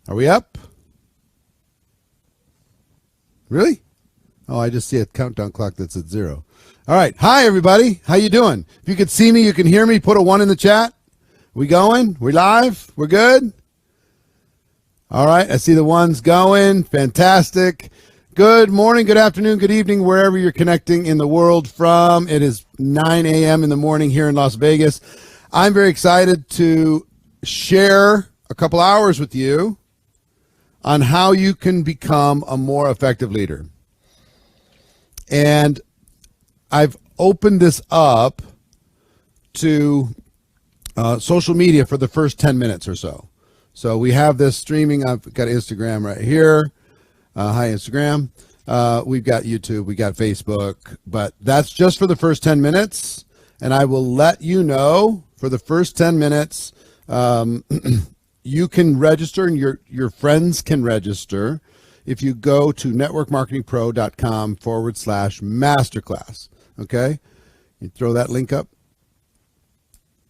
Are we up? Really? Oh, I just see a countdown clock that's at 0. All right. Hi, everybody. How you doing? If you can see me, you can hear me, put a 1 in the chat. We going? We live? We're good? All right. I see the ones going. Fantastic. Good morning, good afternoon, good evening, wherever you're connecting in the world from. It is 9 a.m. in the morning here in Las Vegas. I'm very excited to share a couple hours with you on how you can become a more effective leader. And I've opened this up to social media for the first 10 minutes or so. So we have this streaming. I've got Instagram right here. Hi, Instagram. We've got YouTube. We got Facebook. But that's just for the first 10 minutes. And I will let you know for the first 10 minutes, you can register and your friends can register if you go to networkmarketingpro.com/masterclass. Okay? You throw that link up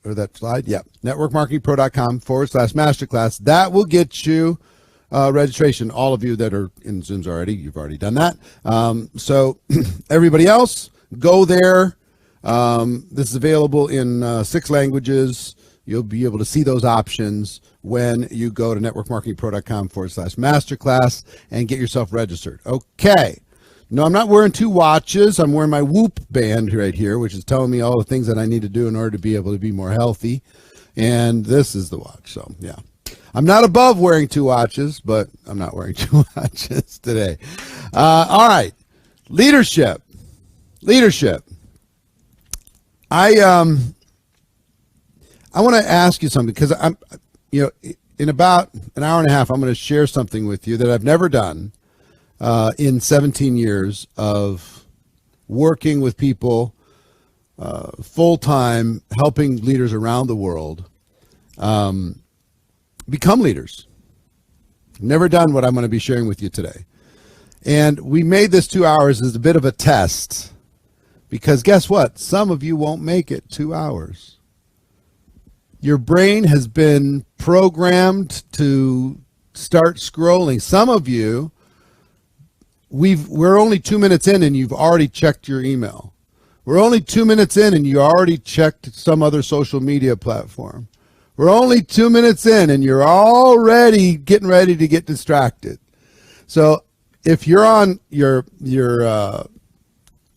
or that slide. Yeah. networkmarketingpro.com/masterclass. That will get you registration. All of you that are in Zooms already, you've already done that. So everybody else, go there. This is available in 6 languages. You'll be able to see those options when you go to networkmarketingpro.com/masterclass and get yourself registered. Okay. No, I'm not wearing 2 watches. I'm wearing my Whoop band right here, which is telling me all the things that I need to do in order to be able to be more healthy. And this is the watch. So, yeah. I'm not above wearing 2 watches, but I'm not wearing 2 watches today. All right. Leadership. I want to ask you something because in about an hour and a half, I'm going to share something with you that I've never done in 17 years of working with people full-time, helping leaders around the world become leaders. Never done what I'm going to be sharing with you today. And we made this 2 hours as a bit of a test because guess what? Some of you won't make it 2 hours. Your brain has been programmed to start scrolling. Some of you, we're only 2 minutes in and you've already checked your email. We're only 2 minutes in and you already checked some other social media platform. We're only 2 minutes in and you're already getting ready to get distracted. So if you're on your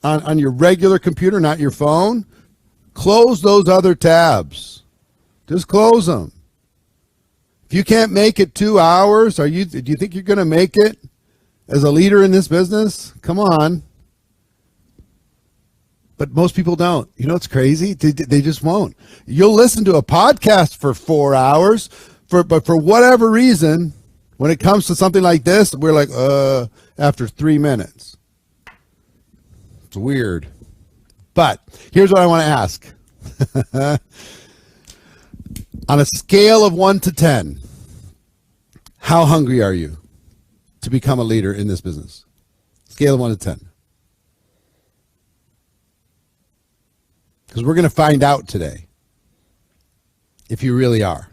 regular computer, not your phone, close those other tabs. Just close them. If you can't make it 2 hours, do you think you're going to make it as a leader in this business? Come on. But most people don't. You know what's crazy? They just won't. You'll listen to a podcast for 4 hours, but for whatever reason, when it comes to something like this, we're like, after 3 minutes. It's weird. But here's what I want to ask. On a scale of 1 to 10, how hungry are you to become a leader in this business? Scale of 1 to 10. Because we're going to find out today if you really are,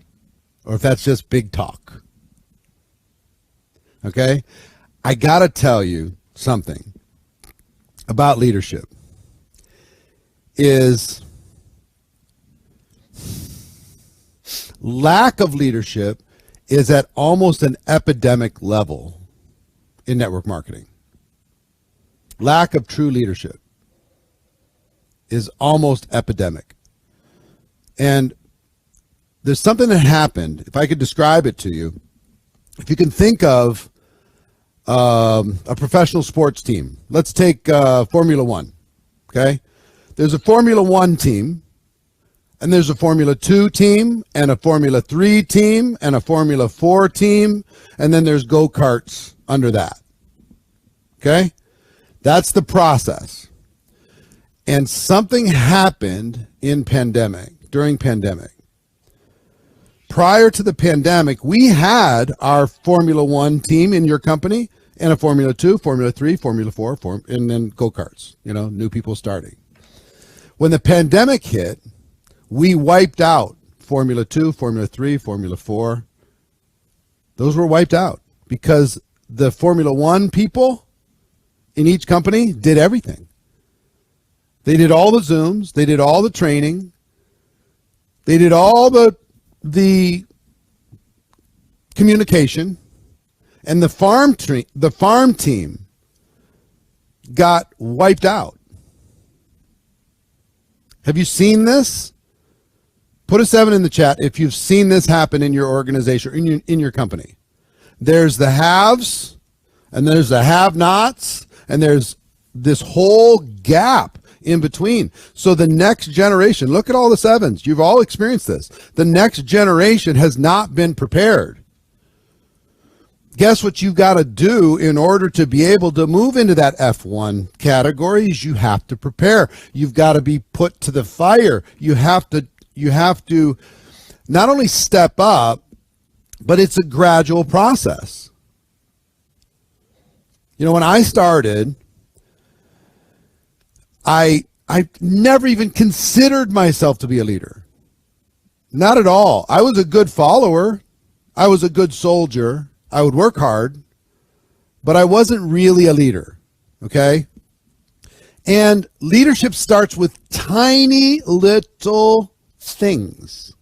or if that's just big talk. Okay? I got to tell you something about leadership is lack of leadership is at almost an epidemic level in network marketing. Lack of true leadership is almost epidemic. And there's something that happened, if I could describe it to you, if you can think of a professional sports team. Let's take Formula One, okay? There's a Formula One team, and there's a Formula 2 team, and a Formula 3 team, and a Formula 4 team, and then there's go-karts under that. Okay? That's the process. And something happened during pandemic. Prior to the pandemic, we had our Formula 1 team in your company, and a Formula 2, Formula 3, Formula 4, and then go-karts, new people starting. When the pandemic hit, we wiped out Formula 2, Formula 3, Formula 4, Those were wiped out because the Formula One people in each company did everything. They did all the Zooms. They did all the training. They did all the communication. And the farm team got wiped out. Have you seen this? Put a 7 in the chat if you've seen this happen in your organization or in your company. There's the haves, and there's the have-nots, and there's this whole gap in between. So the next generation, look at all the 7s. You've all experienced this. The next generation has not been prepared. Guess what you've got to do in order to be able to move into that F1 category is you have to prepare. You've got to be put to the fire. You have to not only step up, but it's a gradual process. You know, when I started, I never even considered myself to be a leader. Not at all. I was a good follower. I was a good soldier. I would work hard, but I wasn't really a leader, okay? And leadership starts with tiny little things.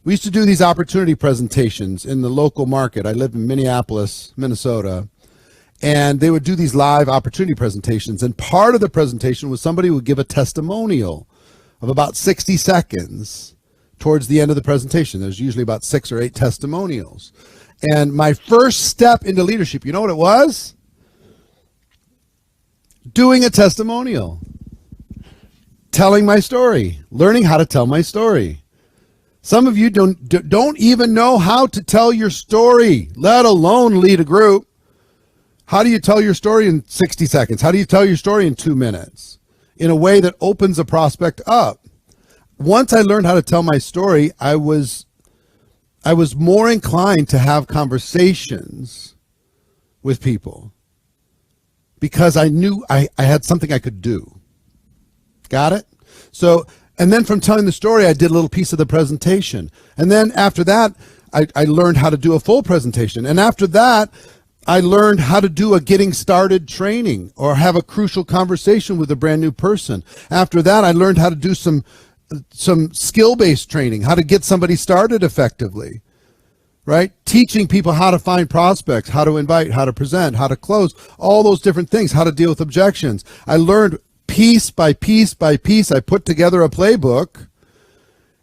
We used to do these opportunity presentations in the local market. I lived in Minneapolis, Minnesota, and they would do these live opportunity presentations. And part of the presentation was somebody would give a testimonial of about 60 seconds towards the end of the presentation. There's usually about 6 or 8 testimonials. And my first step into leadership, you know what it was? Doing a testimonial. Telling my story. Learning how to tell my story. Some of you don't even know how to tell your story, let alone lead a group. How do you tell your story in 60 seconds? How do you tell your story in 2 minutes? In a way that opens a prospect up. Once I learned how to tell my story, I was more inclined to have conversations with people because I knew I had something I could do. Got it? So, and then from telling the story, I did a little piece of the presentation. And then after that, I learned how to do a full presentation. And after that, I learned how to do a getting started training or have a crucial conversation with a brand new person. After that, I learned how to do some skill-based training, how to get somebody started effectively, right? Teaching people how to find prospects, how to invite, how to present, how to close, all those different things, how to deal with objections. I learned piece by piece by piece. I put together a playbook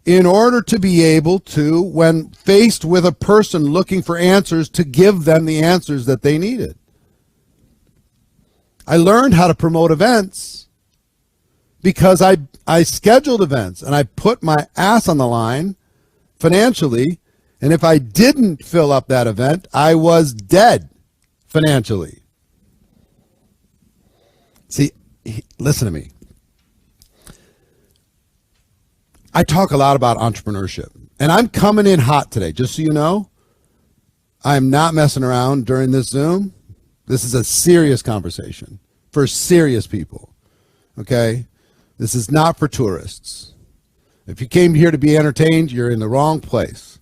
in order to be able to, when faced with a person looking for answers, to give them the answers that they needed. I learned how to promote events because I scheduled events and I put my ass on the line financially. And if I didn't fill up that event, I was dead financially. See, listen to me. I talk a lot about entrepreneurship, and I'm coming in hot today, just so you know. I'm not messing around during this Zoom. This is a serious conversation for serious people, okay? This is not for tourists. If you came here to be entertained, you're in the wrong place.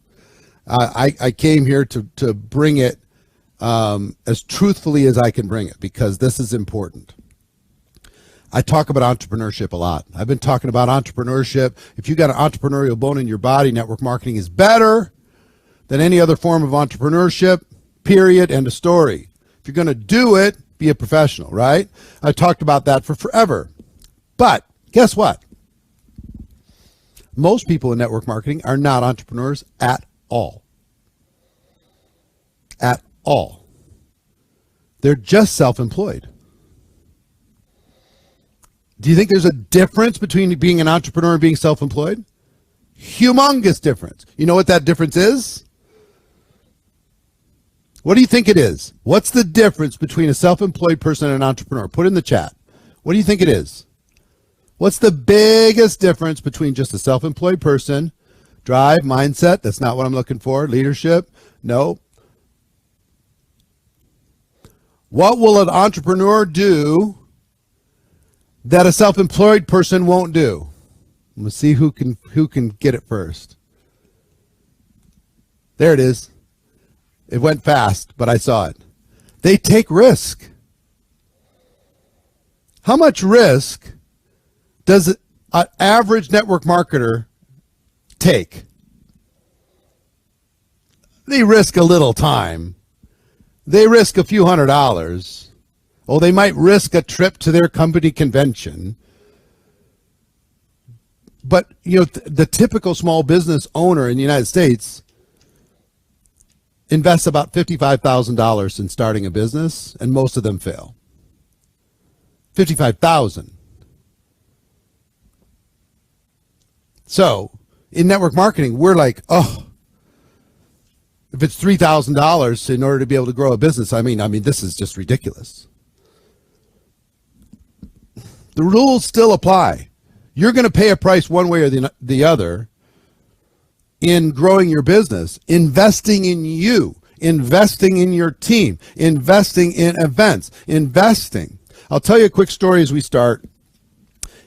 I came here to bring it as truthfully as I can bring it, because this is important. I talk about entrepreneurship a lot. I've been talking about entrepreneurship. If you got an entrepreneurial bone in your body, network marketing is better than any other form of entrepreneurship, period, end of story. If you're going to do it, be a professional, right? I talked about that for forever. But guess what? Most people in network marketing are not entrepreneurs at all. At all. They're just self-employed. Do you think there's a difference between being an entrepreneur and being self-employed? Humongous difference. You know what that difference is? What do you think it is? What's the difference between a self-employed person and an entrepreneur? Put it in the chat. What do you think it is? What's the biggest difference between just a self-employed person? Drive, mindset, that's not what I'm looking for. Leadership, no. What will an entrepreneur do that a self-employed person won't do? Let's see who can get it first. There it is. It went fast, but I saw it. They take risk. How much risk does an average network marketer take? They risk a little time. They risk a few $100s. Or they might risk a trip to their company convention. But, you know, the typical small business owner in the United States invests about $55,000 in starting a business, and most of them fail. $55,000. So in network marketing, we're like, oh, if it's $3,000 in order to be able to grow a business, I mean, this is just ridiculous. The rules still apply. You're going to pay a price one way or the other in growing your business, investing in you, investing in your team, investing in events, investing. I'll tell you a quick story as we start.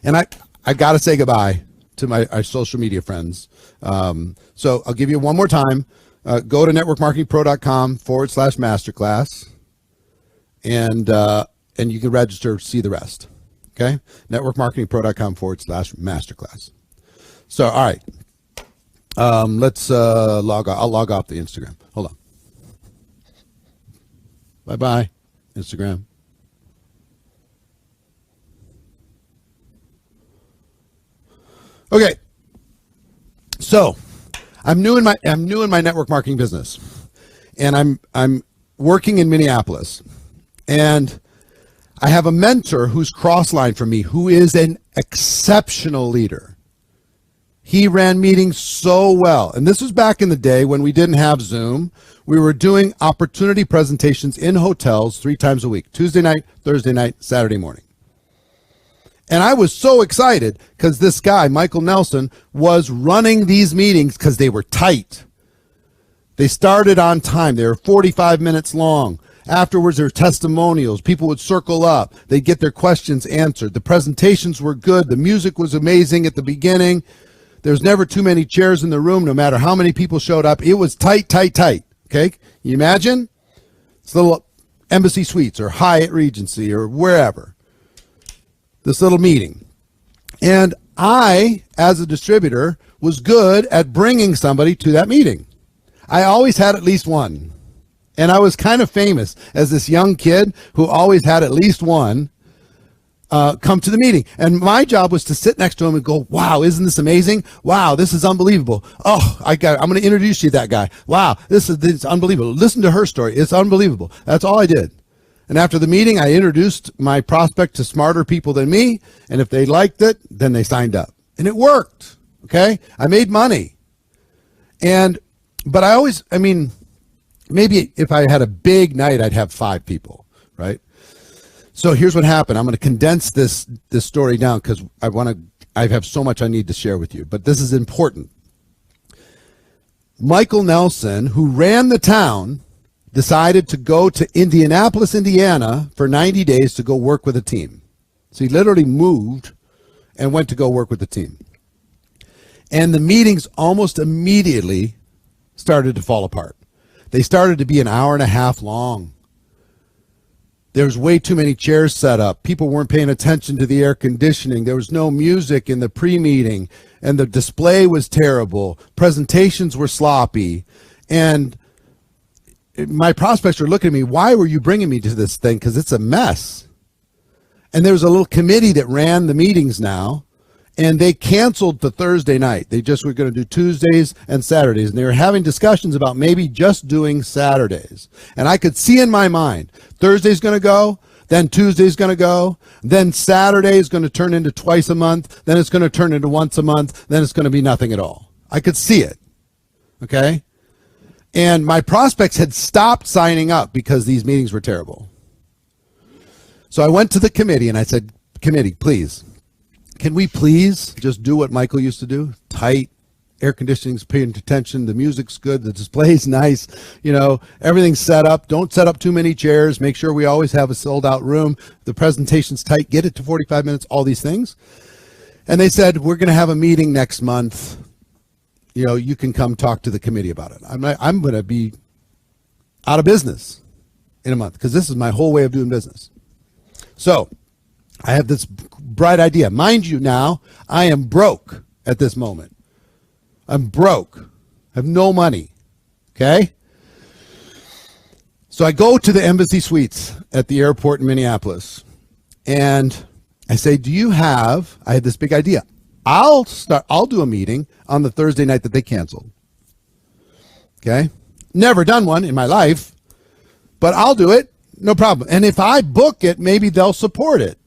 And I got to say goodbye to our social media friends. So I'll give you one more time. Go to networkmarketingpro.com/masterclass. And you can register, see the rest. Okay? networkmarketingpro.com/masterclass. So, all right. Let's log off. I'll log off the Instagram. Hold on. Bye-bye, Instagram. Okay. So, I'm new in my network marketing business. And I'm working in Minneapolis. And I have a mentor who's cross-line from me, who is an exceptional leader. He ran meetings so well. And this was back in the day when we didn't have Zoom. We were doing opportunity presentations in hotels 3 times a week, Tuesday night, Thursday night, Saturday morning. And I was so excited because this guy, Michael Nelson, was running these meetings because they were tight. They started on time. They were 45 minutes long. Afterwards, there were testimonials. People would circle up. They'd get their questions answered. The presentations were good. The music was amazing at the beginning. There's never too many chairs in the room, no matter how many people showed up. It was tight, tight, tight. Okay? Can you imagine? It's little Embassy Suites or Hyatt Regency or wherever. This little meeting. And I, as a distributor, was good at bringing somebody to that meeting. I always had at least one. And I was kind of famous as this young kid who always had at least one come to the meeting. And my job was to sit next to him and go, wow, isn't this amazing? Wow, this is unbelievable. Oh, I'm going to introduce you to that guy. Wow, this is unbelievable. Listen to her story. It's unbelievable. That's all I did. And after the meeting, I introduced my prospect to smarter people than me. And if they liked it, then they signed up. And it worked. Okay? I made money. But maybe if I had a big night, I'd have 5 people, right? So here's what happened. I'm going to condense this story down because I have so much I need to share with you, but this is important. Michael Nelson, who ran the town, decided to go to Indianapolis, Indiana for 90 days to go work with a team. So he literally moved and went to go work with the team. And the meetings almost immediately started to fall apart. They started to be an hour and a half long. There was way too many chairs set up. People weren't paying attention to the air conditioning. There was no music in the pre-meeting, and the display was terrible. Presentations were sloppy. And my prospects were looking at me, why were you bringing me to this thing? Because it's a mess. And there was a little committee that ran the meetings now, and they canceled the Thursday night. They just were going to do Tuesdays and Saturdays. And they were having discussions about maybe just doing Saturdays. And I could see in my mind, Thursday's going to go, then Tuesday's going to go, then Saturday is going to turn into twice a month, then it's going to turn into once a month, then it's going to be nothing at all. I could see it. Okay? And my prospects had stopped signing up because these meetings were terrible. So I went to the committee and I said, committee, please, can we please just do what Michael used to do? Tight, air conditioning's paying attention, the music's good, the display's nice, everything's set up. Don't set up too many chairs. Make sure we always have a sold out room. The presentation's tight. Get it to 45 minutes, all these things. And they said, we're going to have a meeting next month. You can come talk to the committee about it. I'm going to be out of business in a month because this is my whole way of doing business. So I have this bright idea. Mind you now, I am broke at this moment. I'm broke. I have no money. Okay? So I go to the Embassy Suites at the airport in Minneapolis and I say, I had this big idea. I'll do a meeting on the Thursday night that they canceled. Okay? Never done one in my life, but I'll do it. No problem. And if I book it, maybe they'll support it.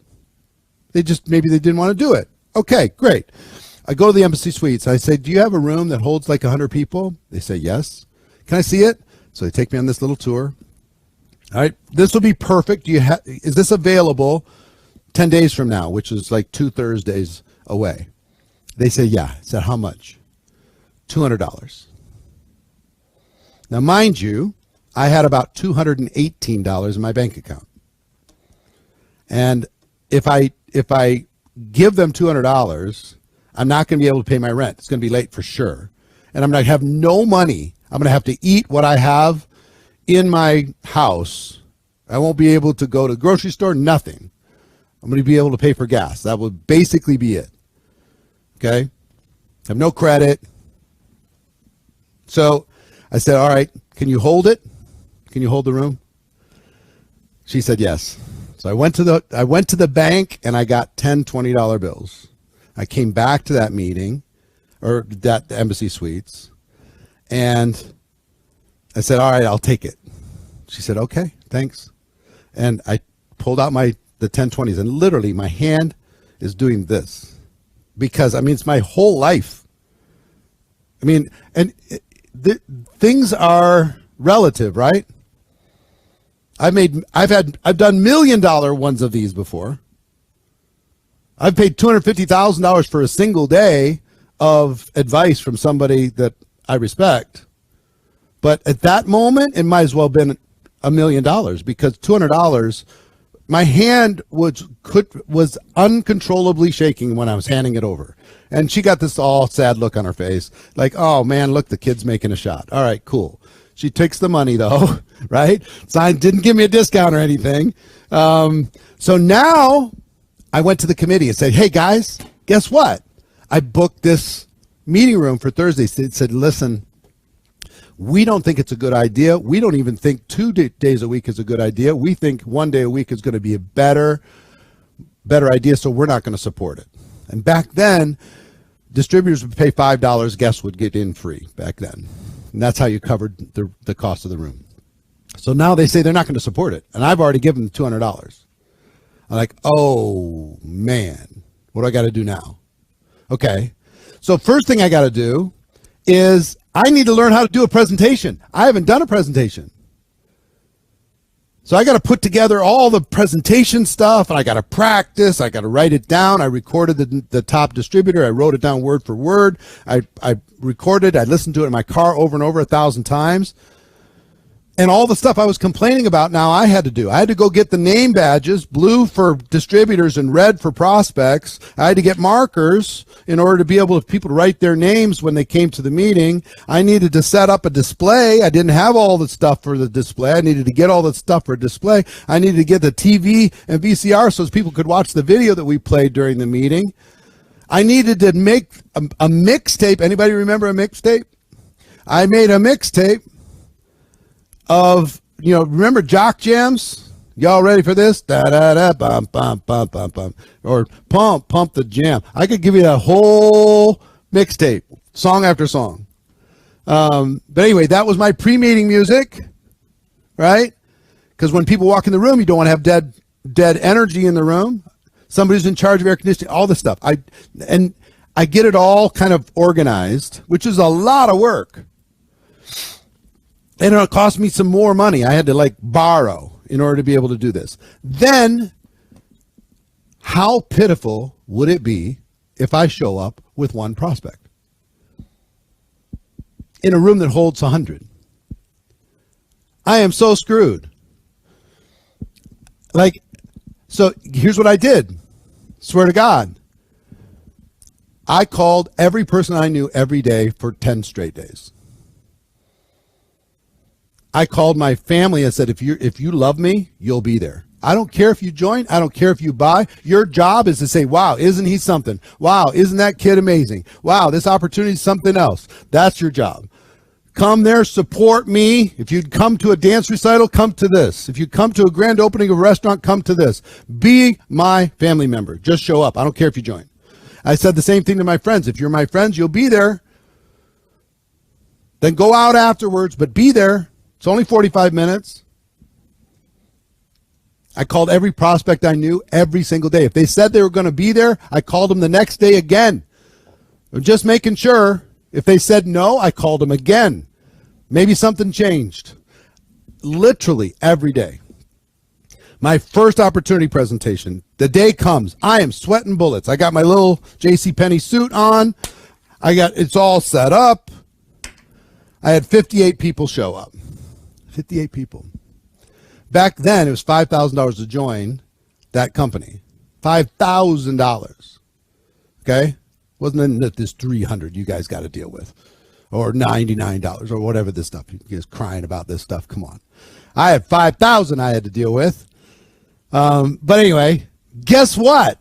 Maybe they didn't want to do it. Okay, great. I go to the Embassy Suites. I say, do you have a room that holds like 100 people? They say, yes. Can I see it? So they take me on this little tour. All right, this will be perfect. Is this available 10 days from now, which is like 2 Thursdays away? They say, yeah. I said, how much? $200. Now, mind you, I had about $218 in my bank account. And if I give them $200, I'm not going to be able to pay my rent. It's going to be late for sure. And I'm going to have no money. I'm going to have to eat what I have in my house. I won't be able to go to the grocery store, nothing. I'm going to be able to pay for gas. That would basically be it. Okay? I have no credit. So I said, all right, can you hold it? Can you hold the room? She said yes. So I went to the bank and I got 10 $20 bills. I came back to that meeting or that Embassy Suites and I said, all right, I'll take it. She said, okay, thanks. And I pulled out the 10 20s and literally my hand is doing this because it's my whole life. Things are relative, right? I've done $1 million ones of these before. I've paid $250,000 for a single day of advice from somebody that I respect. But at that moment, it might as well have been $1 million because $200, my hand was uncontrollably shaking when I was handing it over. And she got this all sad look on her face. Like, oh man, look, the kid's making a shot. All right, cool. She takes the money though, right? So I didn't give me a discount or anything. So now I went to the committee and said, hey guys, guess what? I booked this meeting room for Thursday. It said, listen, we don't think it's a good idea. We don't even think 2 days a week is a good idea. We think 1 day a week is going to be a better idea, so we're not going to support it. And back then, distributors would pay $5, guests would get in free back then. And that's how you covered the cost of the room. So now they say they're not going to support it. And I've already given them $200. I'm like, oh man, what do I got to do now? Okay. So first thing I got to do is I need to learn how to do a presentation. I haven't done a presentation. So I got to put together all the presentation stuff and I got to practice. I got to write it down. I recorded the top distributor. I wrote it down word for word. I recorded. I listened to it in my car over and over 1,000 times. And all the stuff I was complaining about now I had to do. I had to go get the name badges, blue for distributors and red for prospects. I had to get markers in order to be able for people to write their names when they came to the meeting. I needed to set up a display. I didn't have all the stuff for the display. I needed to get all the stuff for display. I needed to get the TV and VCR so people could watch the video that we played during the meeting. I needed to make a mixtape. Anybody remember a mixtape? I made a mixtape of, remember Jock Jams? Y'all ready for this? Da da da bum bum bum bum bum, or pump the jam. I could give you that whole mixtape, song after song. But anyway, that was my pre-meeting music, right? Because when people walk in the room, you don't want to have dead energy in the room. Somebody's in charge of air conditioning, all this stuff. I get it all kind of organized, which is a lot of work. And it'll cost me some more money. I had to borrow in order to be able to do this. Then, how pitiful would it be if I show up with one prospect in a room that holds 100? I am so screwed. So here's what I did. Swear to God. I called every person I knew every day for 10 straight days. I called my family and said, if you love me, you'll be there. I don't care if you join. I don't care if you buy. Your job is to say, wow, isn't he something? Wow, isn't that kid amazing? Wow, this opportunity is something else. That's your job. Come there, support me. If you'd come to a dance recital, come to this. If you come to a grand opening of a restaurant, come to this. Be my family member. Just show up. I don't care if you join. I said the same thing to my friends. If you're my friends, you'll be there. Then go out afterwards, but be there. It's only 45 minutes. I called every prospect I knew every single day. If they said they were going to be there, I called them the next day again. I'm just making sure. If they said no, I called them again. Maybe something changed. Literally every day. My first opportunity presentation, the day comes, I am sweating bullets. I got my little JCPenney suit on. It's all set up. I had 58 people show up. 58 people. Back then, it was $5,000 to join that company. $5,000. Okay? Wasn't it this $300 you guys got to deal with, or $99 or whatever this stuff. You guys crying about this stuff. Come on. I had $5,000 I had to deal with. But anyway, guess what?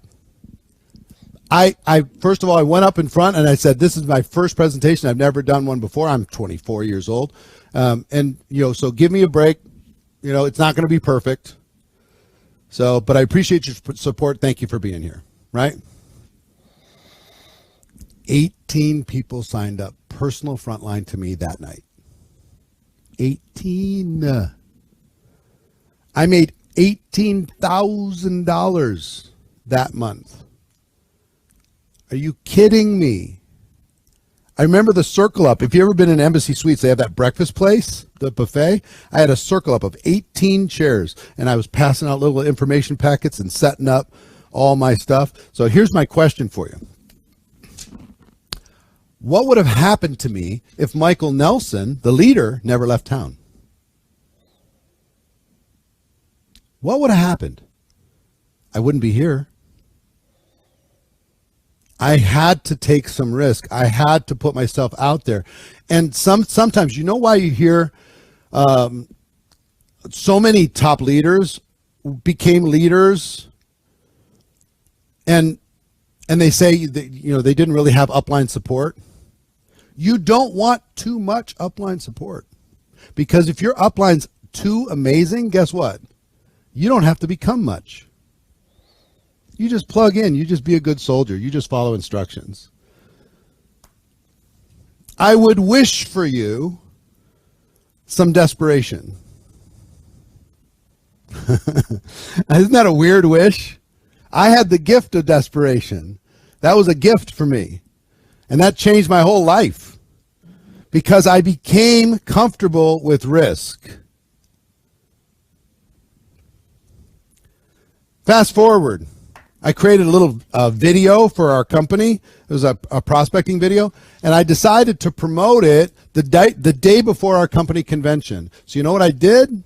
I first of all, I went up in front and I said, this is my first presentation. I've never done one before. I'm 24 years old. And so give me a break. It's not going to be perfect. So, but I appreciate your support. Thank you for being here. Right? 18 people signed up personal frontline to me that night. 18. I made $18,000 that month. Are you kidding me? I remember the circle up. If you've ever been in Embassy Suites, they have that breakfast place, the buffet. I had a circle up of 18 chairs, and I was passing out little information packets and setting up all my stuff. So here's my question for you. What would have happened to me if Michael Nelson, the leader, never left town? What would have happened? I wouldn't be here. I had to take some risk. I had to put myself out there. And sometimes, you know why you hear so many top leaders became leaders and they say that, they didn't really have upline support? You don't want too much upline support, because if your upline's too amazing, guess what? You don't have to become much. You just plug in. You just be a good soldier. You just follow instructions. I would wish for you some desperation. Isn't that a weird wish? I had the gift of desperation. That was a gift for me. And that changed my whole life because I became comfortable with risk. Fast forward. I created a little video for our company. It was a prospecting video, and I decided to promote it the day before our company convention. So you know what I did?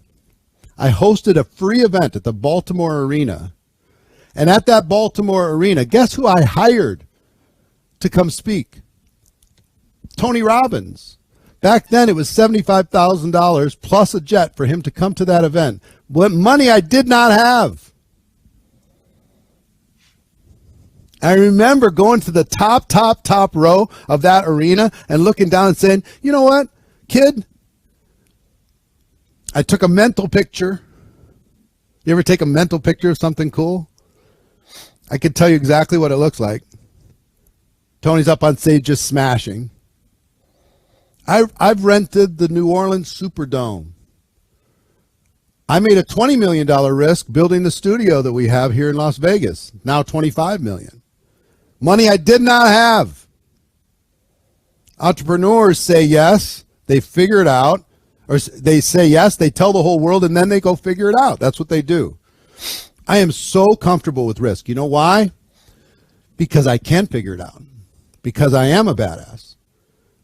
I hosted a free event at the Baltimore Arena. And at that Baltimore Arena, guess who I hired to come speak? Tony Robbins. Back then, it was $75,000 plus a jet for him to come to that event. What money I did not have. I remember going to the top row of that arena and looking down and saying, you know what, kid? I took a mental picture. You ever take a mental picture of something cool? I could tell you exactly what it looks like. Tony's up on stage just smashing. I've rented the New Orleans Superdome. I made a $20 million risk building the studio that we have here in Las Vegas. Now $25 million. Money I did not have. Entrepreneurs say yes, they figure it out, or they say yes, they tell the whole world, and then they go figure it out. That's what they do. I am so comfortable with risk. You know why? Because I can figure it out. Because I am a badass.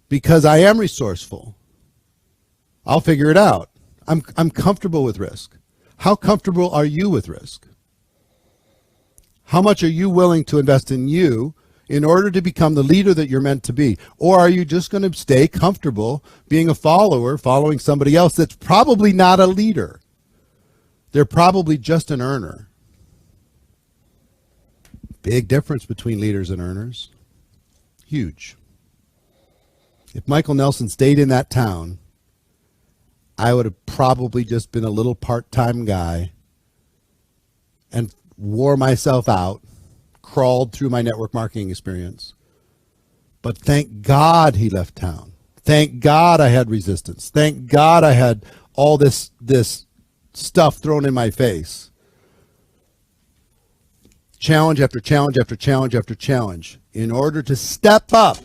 Because I am resourceful. I'll figure it out. I'm comfortable with risk. How comfortable are you with risk? How much are you willing to invest in you, in order to become the leader that you're meant to be? Or are you just going to stay comfortable being a follower, following somebody else that's probably not a leader? They're probably just an earner. Big difference between leaders and earners. Huge. If Michael Nelson stayed in that town, I would have probably just been a little part-time guy and wore myself out, crawled through my network marketing experience. But thank God he left town. Thank God I had resistance. Thank God I had all this stuff thrown in my face. Challenge after challenge after challenge after challenge in order to step up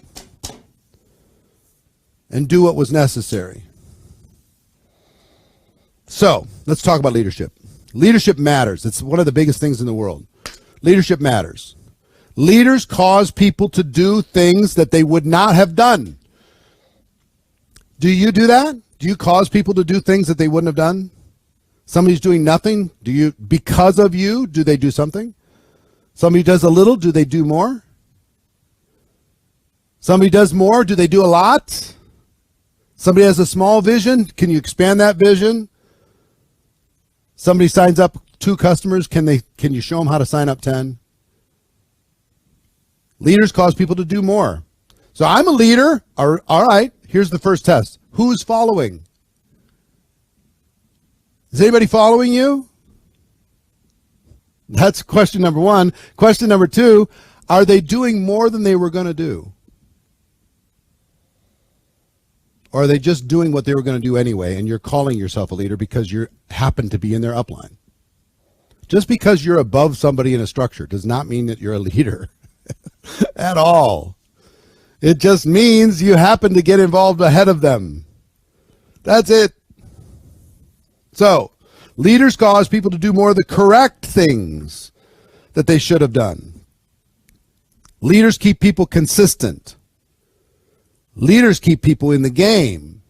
and do what was necessary. So let's talk about leadership. Leadership matters. It's one of the biggest things in the world. Leadership matters. Leaders cause people to do things that they would not have done. Do you do that? Do you cause people to do things that they wouldn't have done? Somebody's doing nothing. Because of you, do they do something? Somebody does a little, do they do more? Somebody does more, do they do a lot? Somebody has a small vision, can you expand that vision? Somebody signs up 2 customers, can you show them how to sign up 10? Leaders cause people to do more. So I'm a leader. All right, here's the first test. Who's following? Is anybody following you? That's question number 1. Question number 2, are they doing more than they were going to do? Or are they just doing what they were going to do anyway, and you're calling yourself a leader because you happen to be in their upline? Just because you're above somebody in a structure does not mean that you're a leader at all. It just means you happen to get involved ahead of them. That's it. So, leaders cause people to do more of the correct things that they should have done. Leaders keep people consistent. Leaders keep people in the game.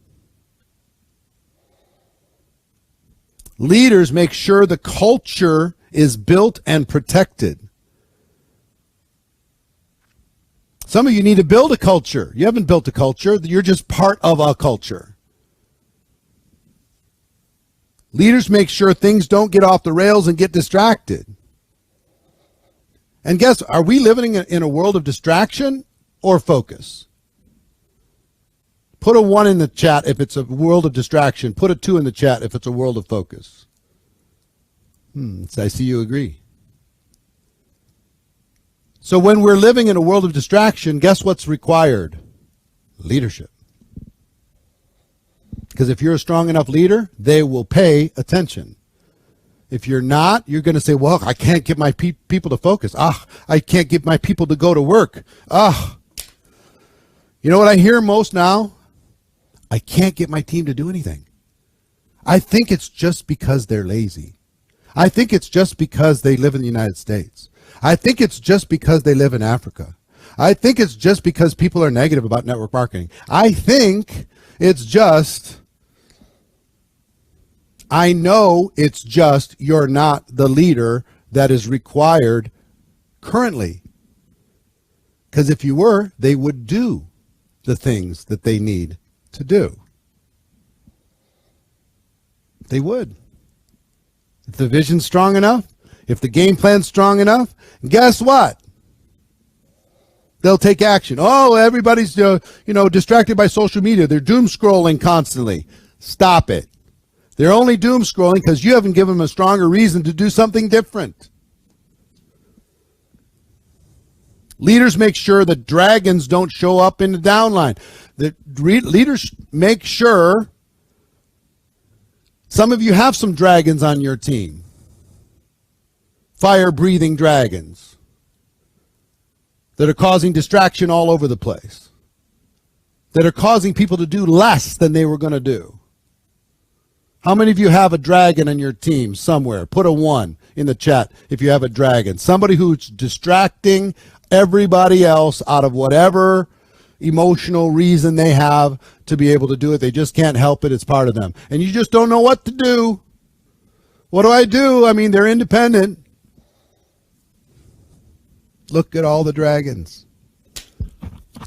Leaders make sure the culture is built and protected. Some of you need to build a culture. You haven't built a culture. You're just part of a culture. Leaders make sure things don't get off the rails and get distracted. And guess, are we living in a world of distraction or focus? Put a 1 in the chat if it's a world of distraction. Put a 2 in the chat if it's a world of focus. I see you agree. So when we're living in a world of distraction, guess what's required? Leadership. Because if you're a strong enough leader, they will pay attention. If you're not, you're going to say, well, I can't get my people to focus. I can't get my people to go to work. You know what I hear most now? I can't get my team to do anything. I think it's just because they're lazy. I think it's just because they live in the United States. I think it's just because they live in Africa. I think it's just because people are negative about network marketing. I think it's just, I know it's just you're not the leader that is required currently. Because if you were, they would do the things that they need to do. They would. If the vision's strong enough, if the game plan's strong enough, guess what? They'll take action. Oh, everybody's distracted by social media. They're doom scrolling constantly. Stop it. They're only doom scrolling because you haven't given them a stronger reason to do something different. Leaders make sure that dragons don't show up in the downline. The leaders make sure. Some of you have some dragons on your team. Fire-breathing dragons that are causing distraction all over the place. That are causing people to do less than they were going to do. How many of you have a dragon on your team somewhere? Put a 1 in the chat if you have a dragon. Somebody who's distracting everybody else out of whatever emotional reason they have to be able to do it. They just can't help it. It's part of them. And you just don't know what to do. What do? I mean, they're independent. Look at all the dragons.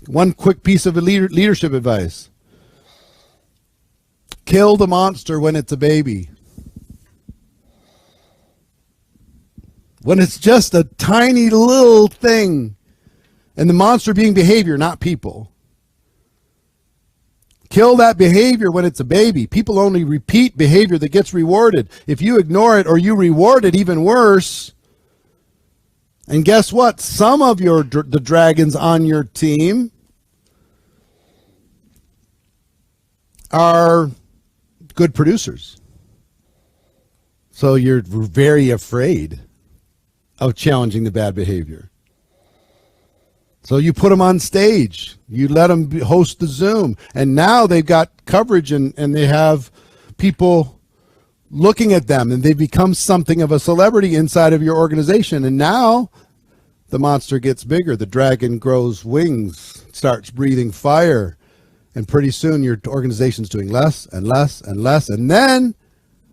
One quick piece of leadership advice. Kill the monster when it's a baby. When it's just a tiny little thing, and the monster being behavior, not people. Kill that behavior when it's a baby. People only repeat behavior that gets rewarded. If you ignore it or you reward it, even worse. And guess what? Some of the dragons on your team are good producers. So you're very afraid of challenging the bad behavior. So you put them on stage. You let them host the Zoom. And now they've got coverage and they have people looking at them, and they become something of a celebrity inside of your organization. And now the monster gets bigger. The dragon grows wings, starts breathing fire. And pretty soon your organization's doing less and less and less. And then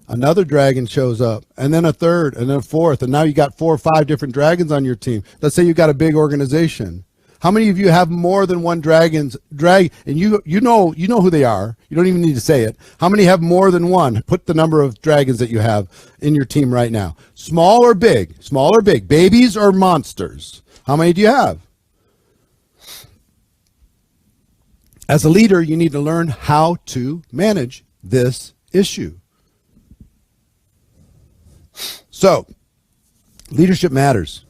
another dragon shows up, and then a third, and then a fourth, and now you got 4 or 5 different dragons on your team. Let's say you got a big organization. How many of you have more than one and you know who they are? You don't even need to say it. How many have more than one? Put the number of dragons that you have in your team right now. Small or big? Small or big? Babies or monsters? How many do you have? As a leader, you need to learn how to manage this issue. So, leadership matters.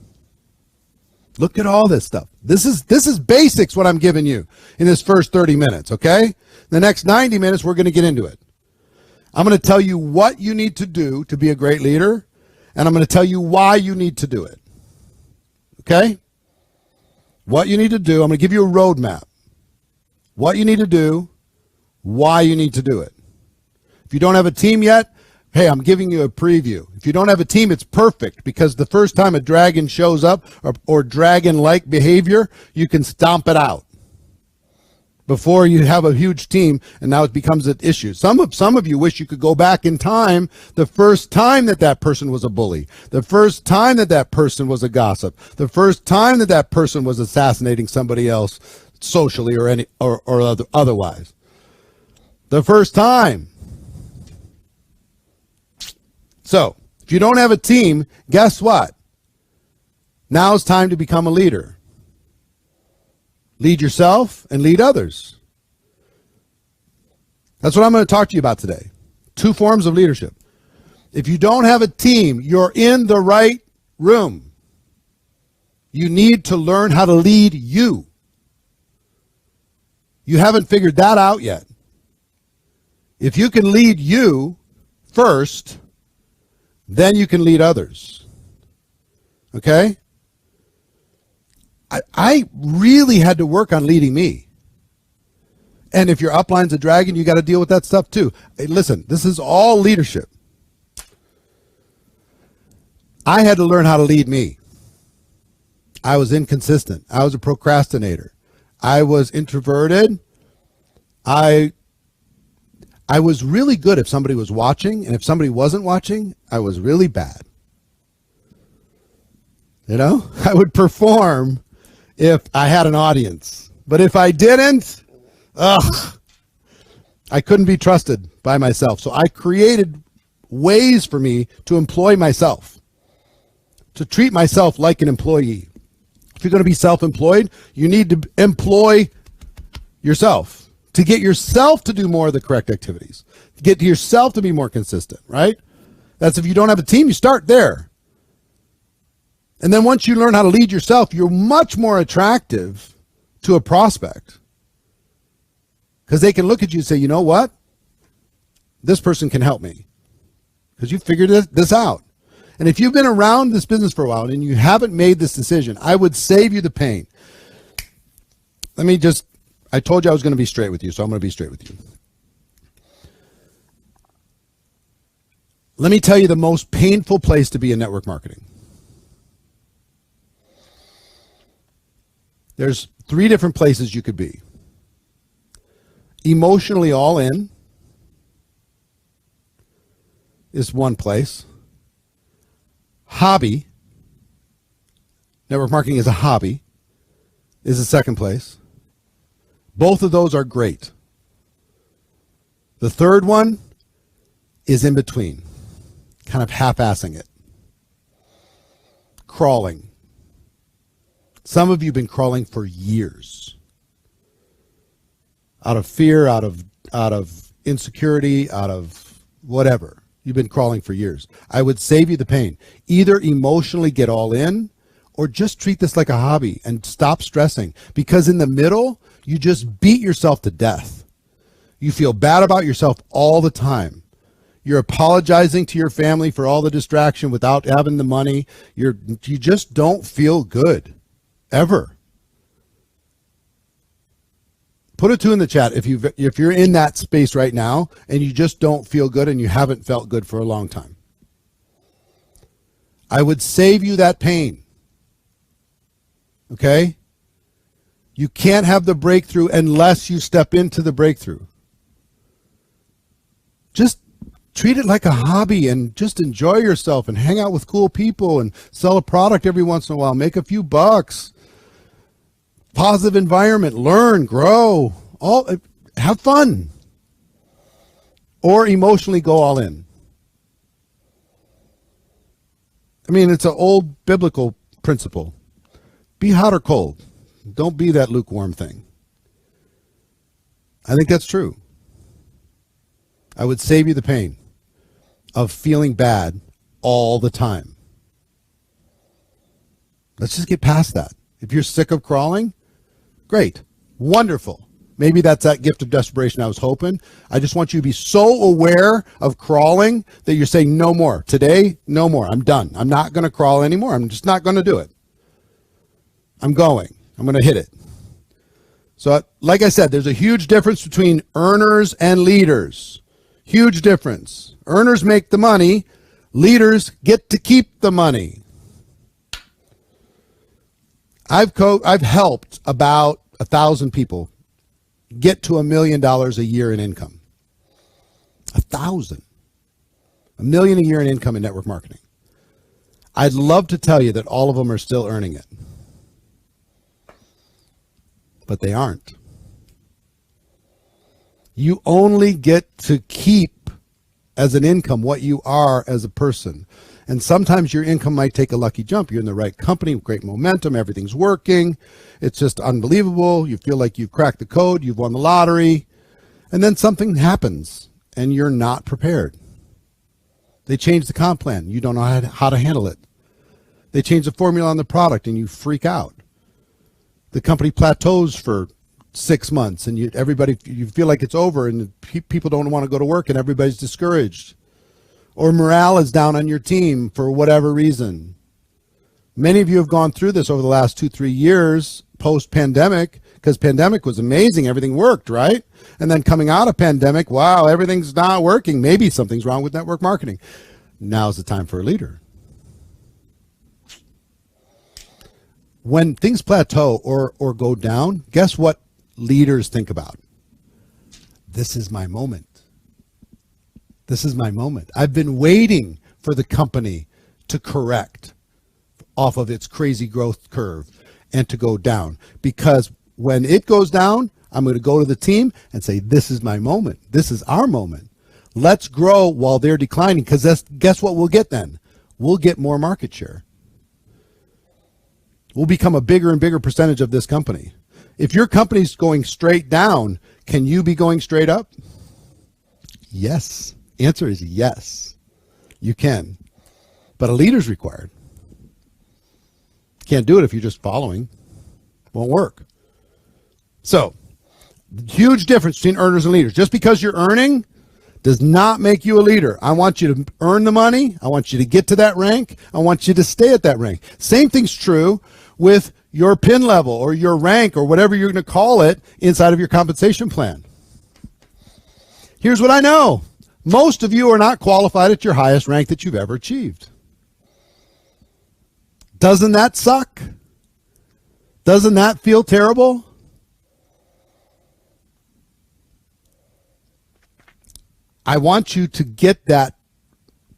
Look at all this stuff. This is basics what I'm giving you in this first 30 minutes, okay? The next 90 minutes, we're going to get into it. I'm going to tell you what you need to do to be a great leader, and I'm going to tell you why you need to do it, okay? What you need to do, I'm going to give you a roadmap. What you need to do, why you need to do it. If you don't have a team yet, hey, I'm giving you a preview. If you don't have a team, it's perfect, because the first time a dragon shows up or dragon-like behavior, you can stomp it out before you have a huge team and now it becomes an issue. Some of you wish you could go back in time the first time that person was a bully, the first time that person was a gossip, the first time that person was assassinating somebody else socially or otherwise. The first time. So, if you don't have a team, guess what? Now it's time to become a leader. Lead yourself and lead others. That's what I'm going to talk to you about today. 2 forms of leadership. If you don't have a team, you're in the right room. You need to learn how to lead you. You haven't figured that out yet. If you can lead you first, then you can lead others. Okay? I really had to work on leading me. And if your upline's a dragon, you got to deal with that stuff too. Hey, listen, this is all leadership. I had to learn how to lead me. I was inconsistent. I was a procrastinator. I was introverted. I was really good if somebody was watching, and if somebody wasn't watching, I was really bad. You know, I would perform if I had an audience, but if I didn't, I couldn't be trusted by myself. So I created ways for me to employ myself, to treat myself like an employee. If you're going to be self-employed, you need to employ yourself to get yourself to do more of the correct activities, to get yourself to be more consistent, right? That's if you don't have a team, you start there. And then once you learn how to lead yourself, you're much more attractive to a prospect, because they can look at you and say, you know what? This person can help me because you figured this out. And if you've been around this business for a while and you haven't made this decision, I would save you the pain. I told you I was going to be straight with you, so I'm going to be straight with you. Let me tell you the most painful place to be in network marketing. There's 3 different places you could be. Emotionally all in is one place. Hobby, network marketing is a hobby, is the second place. Both of those are great. The third one is in between, kind of half-assing it. Crawling. Some of you have been crawling for years. Out of fear, out of insecurity, out of whatever. You've been crawling for years. I would save you the pain. Either emotionally get all in or just treat this like a hobby and stop stressing, because in the middle, you just beat yourself to death. You feel bad about yourself all the time. You're apologizing to your family for all the distraction without having the money. You just don't feel good, ever. Put a 2 in the chat if you're in that space right now and you just don't feel good and you haven't felt good for a long time. I would save you that pain. Okay? You can't have the breakthrough unless you step into the breakthrough. Just treat it like a hobby and just enjoy yourself and hang out with cool people and sell a product every once in a while. Make a few bucks. Positive environment. Learn, grow. Have fun. Or emotionally go all in. I mean, it's an old biblical principle. Be hot or cold. Don't be that lukewarm thing. I think that's true. I would save you the pain of feeling bad all the time. Let's just get past that. If you're sick of crawling, great, wonderful. Maybe that's that gift of desperation I was hoping. I just want you to be so aware of crawling that you're saying no more. Today, no more. I'm done. I'm not going to crawl anymore. I'm just not going to do it. I'm going. I'm going to hit it. So like I said, there's a huge difference between earners and leaders. Huge difference. Earners make the money. Leaders get to keep the money. I've helped about 1,000 people get to $1 million a year in income. 1,000. $1 million a year in income in network marketing. I'd love to tell you that all of them are still earning it. But they aren't. You only get to keep as an income what you are as a person. And sometimes your income might take a lucky jump. You're in the right company, great momentum, everything's working. It's just unbelievable. You feel like you've cracked the code, you've won the lottery. And then something happens and you're not prepared. They change the comp plan. You don't know how to handle it. They change the formula on the product and you freak out. The company plateaus for 6 months and you feel like it's over and people don't want to go to work and everybody's discouraged. Or morale is down on your team for whatever reason. Many of you have gone through this over the last 2-3 years post-pandemic, because pandemic was amazing. Everything worked, right? And then coming out of pandemic, wow, everything's not working. Maybe something's wrong with network marketing. Now's the time for a leader. When things plateau or go down, guess what leaders think about? This is my moment. This is my moment. I've been waiting for the company to correct off of its crazy growth curve and to go down. Because when it goes down, I'm going to go to the team and say, this is my moment. This is our moment. Let's grow while they're declining, because guess what we'll get then? We'll get more market share. We'll become a bigger and bigger percentage of this company. If your company's going straight down, can you be going straight up? Yes. Answer is yes. You can. But a leader's required. Can't do it if you're just following. Won't work. So, huge difference between earners and leaders. Just because you're earning does not make you a leader. I want you to earn the money. I want you to get to that rank. I want you to stay at that rank. Same thing's true with your pin level or your rank or whatever you're going to call it inside of your compensation plan. Here's what I know. Most of you are not qualified at your highest rank that you've ever achieved. Doesn't that suck? Doesn't that feel terrible? I want you to get that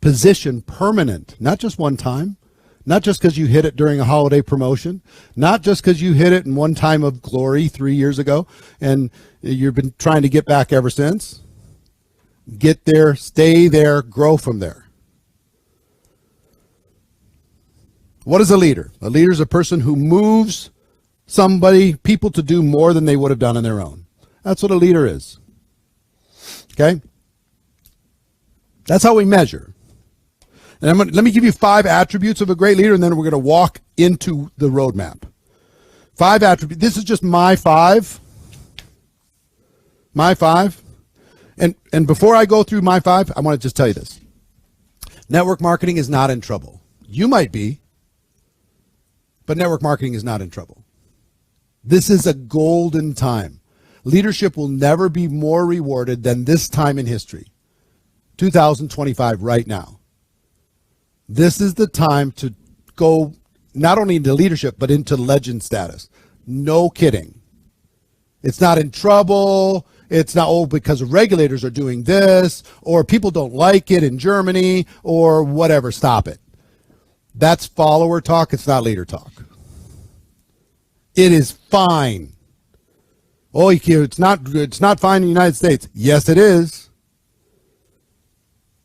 position permanent, not just one time, Not just because you hit it during a holiday promotion, not just because you hit it in one time of glory 3 years ago and you've been trying to get back ever since. Get there, stay there, grow from there. What is a leader? A leader is a person who moves people to do more than they would have done on their own. That's what a leader is. Okay? That's how we measure. And let me give you 5 attributes of a great leader, and then we're going to walk into the roadmap. 5 attributes. This is just my 5. My 5. And before I go through my 5, I want to just tell you this. Network marketing is not in trouble. You might be, but network marketing is not in trouble. This is a golden time. Leadership will never be more rewarded than this time in history. 2025 right now. This is the time to go not only into leadership, but into legend status. No kidding. It's not in trouble. It's not, because regulators are doing this, or people don't like it in Germany, or whatever. Stop it. That's follower talk. It's not leader talk. It is fine. Oh, it's not fine in the United States. Yes, it is.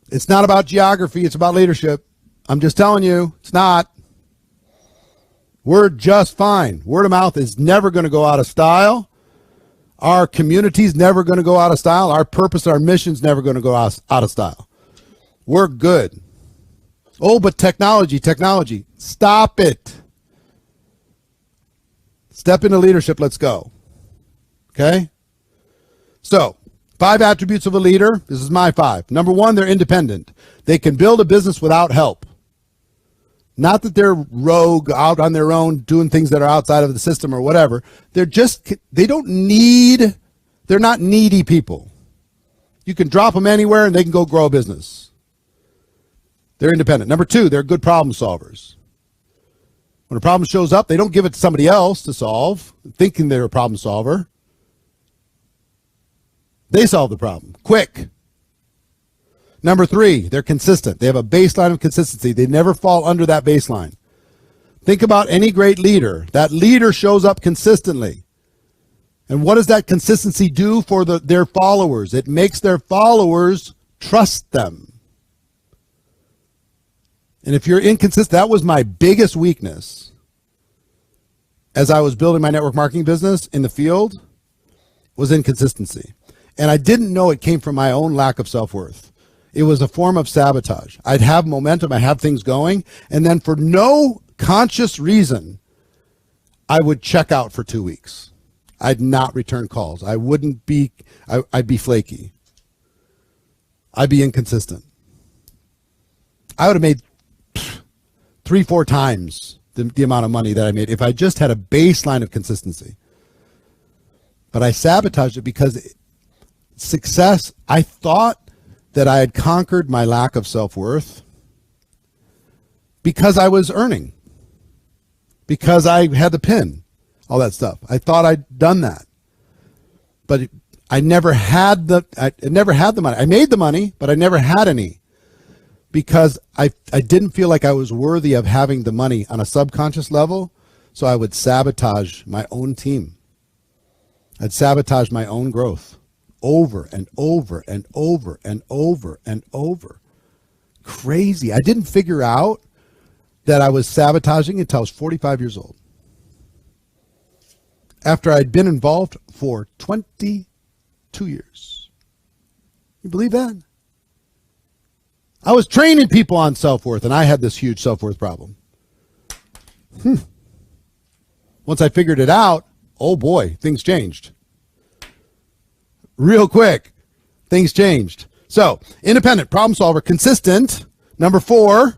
It's not about geography. It's about leadership. I'm just telling you, it's not. We're just fine. Word of mouth is never going to go out of style. Our community's never going to go out of style. Our purpose, our mission's never going to go out of style. We're good. Oh, but technology. Stop it. Step into leadership. Let's go. Okay? So, 5 attributes of a leader. This is my 5. Number 1, they're independent. They can build a business without help. Not that they're rogue, out on their own, doing things that are outside of the system or whatever. They're not needy people. You can drop them anywhere and they can go grow a business. They're independent. Number 2, they're good problem solvers. When a problem shows up, they don't give it to somebody else to solve, thinking they're a problem solver. They solve the problem quick. Number 3, they're consistent. They have a baseline of consistency. They never fall under that baseline. Think about any great leader. That leader shows up consistently. And what does that consistency do for their followers? It makes their followers trust them. And if you're inconsistent, that was my biggest weakness as I was building my network marketing business in the field, was inconsistency. And I didn't know it came from my own lack of self-worth. It was a form of sabotage. I'd have momentum, I'd have things going, and then for no conscious reason, I would check out for 2 weeks. I'd not return calls. I'd be flaky. I'd be inconsistent. I would have made 3-4 times the amount of money that I made if I just had a baseline of consistency. But I sabotaged it because success, I thought that I had conquered my lack of self-worth because I was earning, because I had the pin, all that stuff. I thought I'd done that, but I never had the money. I made the money, but I never had any because I didn't feel like I was worthy of having the money on a subconscious level. So I would sabotage my own team. I'd sabotage my own growth. Over and over and over and over and over. Crazy. I didn't figure out that I was sabotaging until I was 45 years old. After I'd been involved for 22 years. You believe that? I was training people on self-worth, and I had this huge self-worth problem. Once I figured it out, oh boy, things changed. Real quick, things changed. So, independent, problem solver, consistent. Number 4,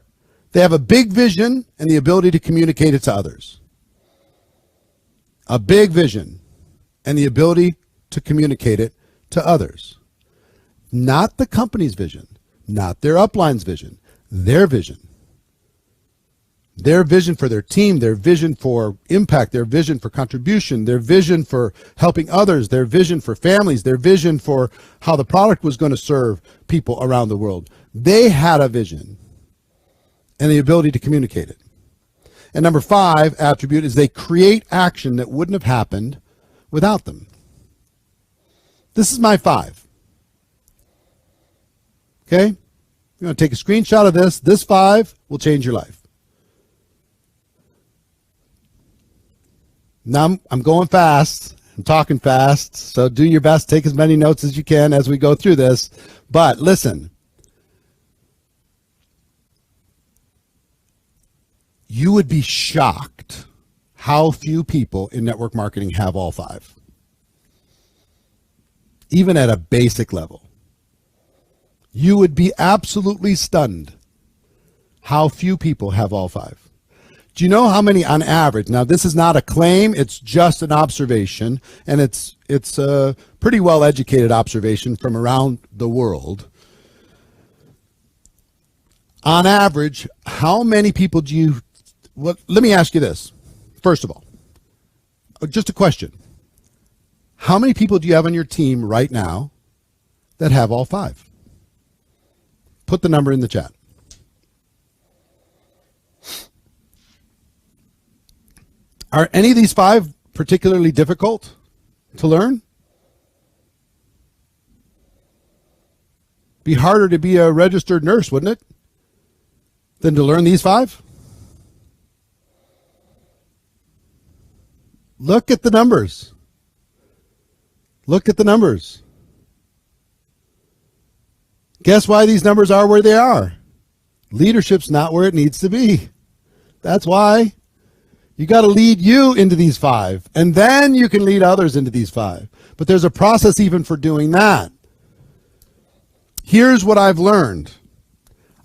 they have a big vision and the ability to communicate it to others. A big vision and the ability to communicate it to others. Not the company's vision, not their upline's vision, their vision. Their vision for their team, their vision for impact, their vision for contribution, their vision for helping others, their vision for families, their vision for how the product was going to serve people around the world. They had a vision and the ability to communicate it. And number 5 attribute is they create action that wouldn't have happened without them. This is my 5. Okay? You're going to take a screenshot of this. This 5 will change your life. Now I'm going fast. I'm talking fast. So do your best. Take as many notes as you can as we go through this. But listen. You would be shocked how few people in network marketing have all 5. Even at a basic level. You would be absolutely stunned how few people have all 5. Do you know how many on average? Now, this is not a claim. It's just an observation. And it's a pretty well-educated observation from around the world. On average, how many people do you... Well, let me ask you this. First of all, just a question. How many people do you have on your team right now that have all 5? Put the number in the chat. Are any of these 5 particularly difficult to learn? Be harder to be a registered nurse, wouldn't it? Than to learn these 5? Look at the numbers. Look at the numbers. Guess why these numbers are where they are? Leadership's not where it needs to be. That's why. You got to lead you into these 5, and then you can lead others into these 5. But there's a process even for doing that. Here's what I've learned.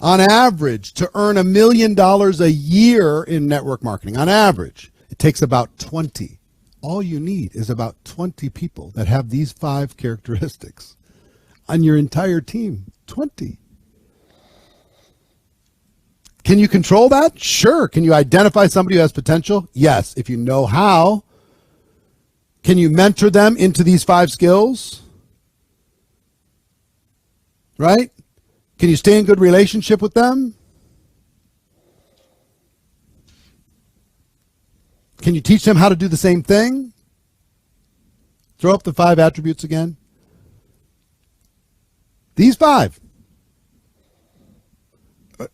On average, to earn $1 million a year in network marketing, on average, it takes about 20. All you need is about 20 people that have these 5 characteristics on your entire team. 20. Can you control that? Sure. Can you identify somebody who has potential? Yes, if you know how. Can you mentor them into these 5 skills? Right? Can you stay in good relationship with them? Can you teach them how to do the same thing? Throw up the 5 attributes again. These 5.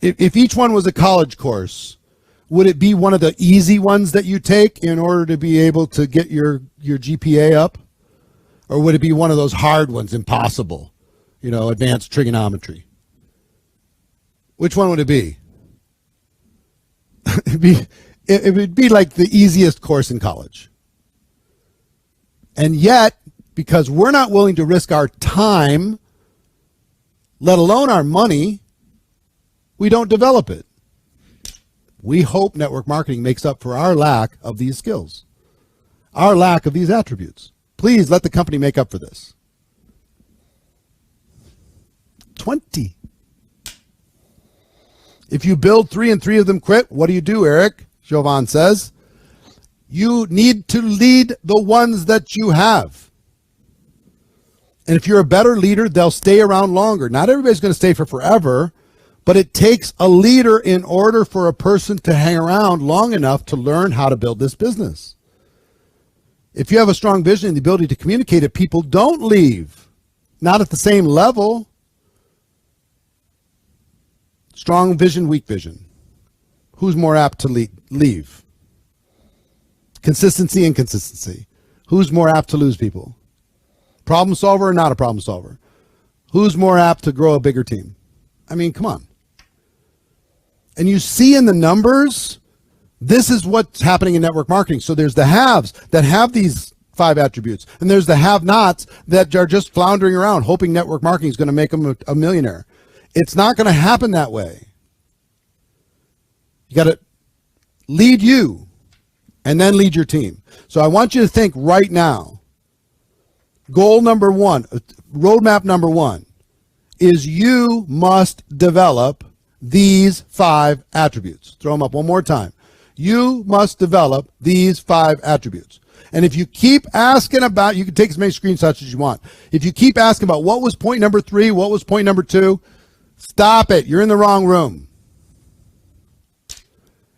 If each one was a college course, would it be one of the easy ones that you take in order to be able to get your GPA up? Or would it be one of those hard ones, impossible, advanced trigonometry? Which one would it be? It would be like the easiest course in college. And yet, because we're not willing to risk our time, let alone our money, we don't develop it. We hope network marketing makes up for our lack of these skills, our lack of these attributes. Please let the company make up for this. 20. If you build 3 and 3 of them quit, what do, Eric? Jovan says. You need to lead the ones that you have. And if you're a better leader, they'll stay around longer. Not everybody's going to stay for forever, but it takes a leader in order for a person to hang around long enough to learn how to build this business. If you have a strong vision and the ability to communicate it, people don't leave. Not at the same level. Strong vision, weak vision. Who's more apt to leave? Consistency, inconsistency. Who's more apt to lose people? Problem solver or not a problem solver? Who's more apt to grow a bigger team? I mean, come on. And you see in the numbers, this is what's happening in network marketing. So there's the haves that have these 5 attributes, and there's the have-nots that are just floundering around, hoping network marketing is going to make them a millionaire. It's not going to happen that way. You got to lead you and then lead your team. So I want you to think right now, goal number 1, roadmap number 1 is you must develop these 5 attributes. Throw them up one more time. You must develop these 5 attributes. And if you keep asking about, you can take as many screenshots as you want. If you keep asking about what was point number 3, what was point number 2, stop it. You're in the wrong room.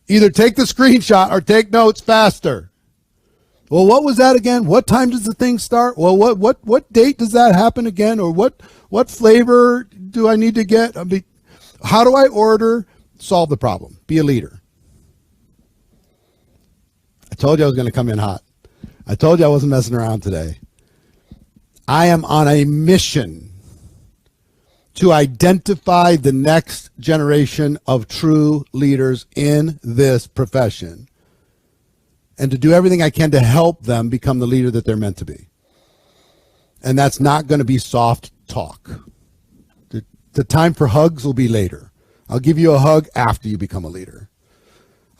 Either take the screenshot or take notes faster. Well, what was that again? What time does the thing start? Well, what date does that happen again? Or what flavor do I need to get? How do I order? Solve the problem. Be a leader. I told you I was going to come in hot. I told you I wasn't messing around today. I am on a mission to identify the next generation of true leaders in this profession and to do everything I can to help them become the leader that they're meant to be. And that's not going to be soft talk. The time for hugs will be later. I'll give you a hug after you become a leader.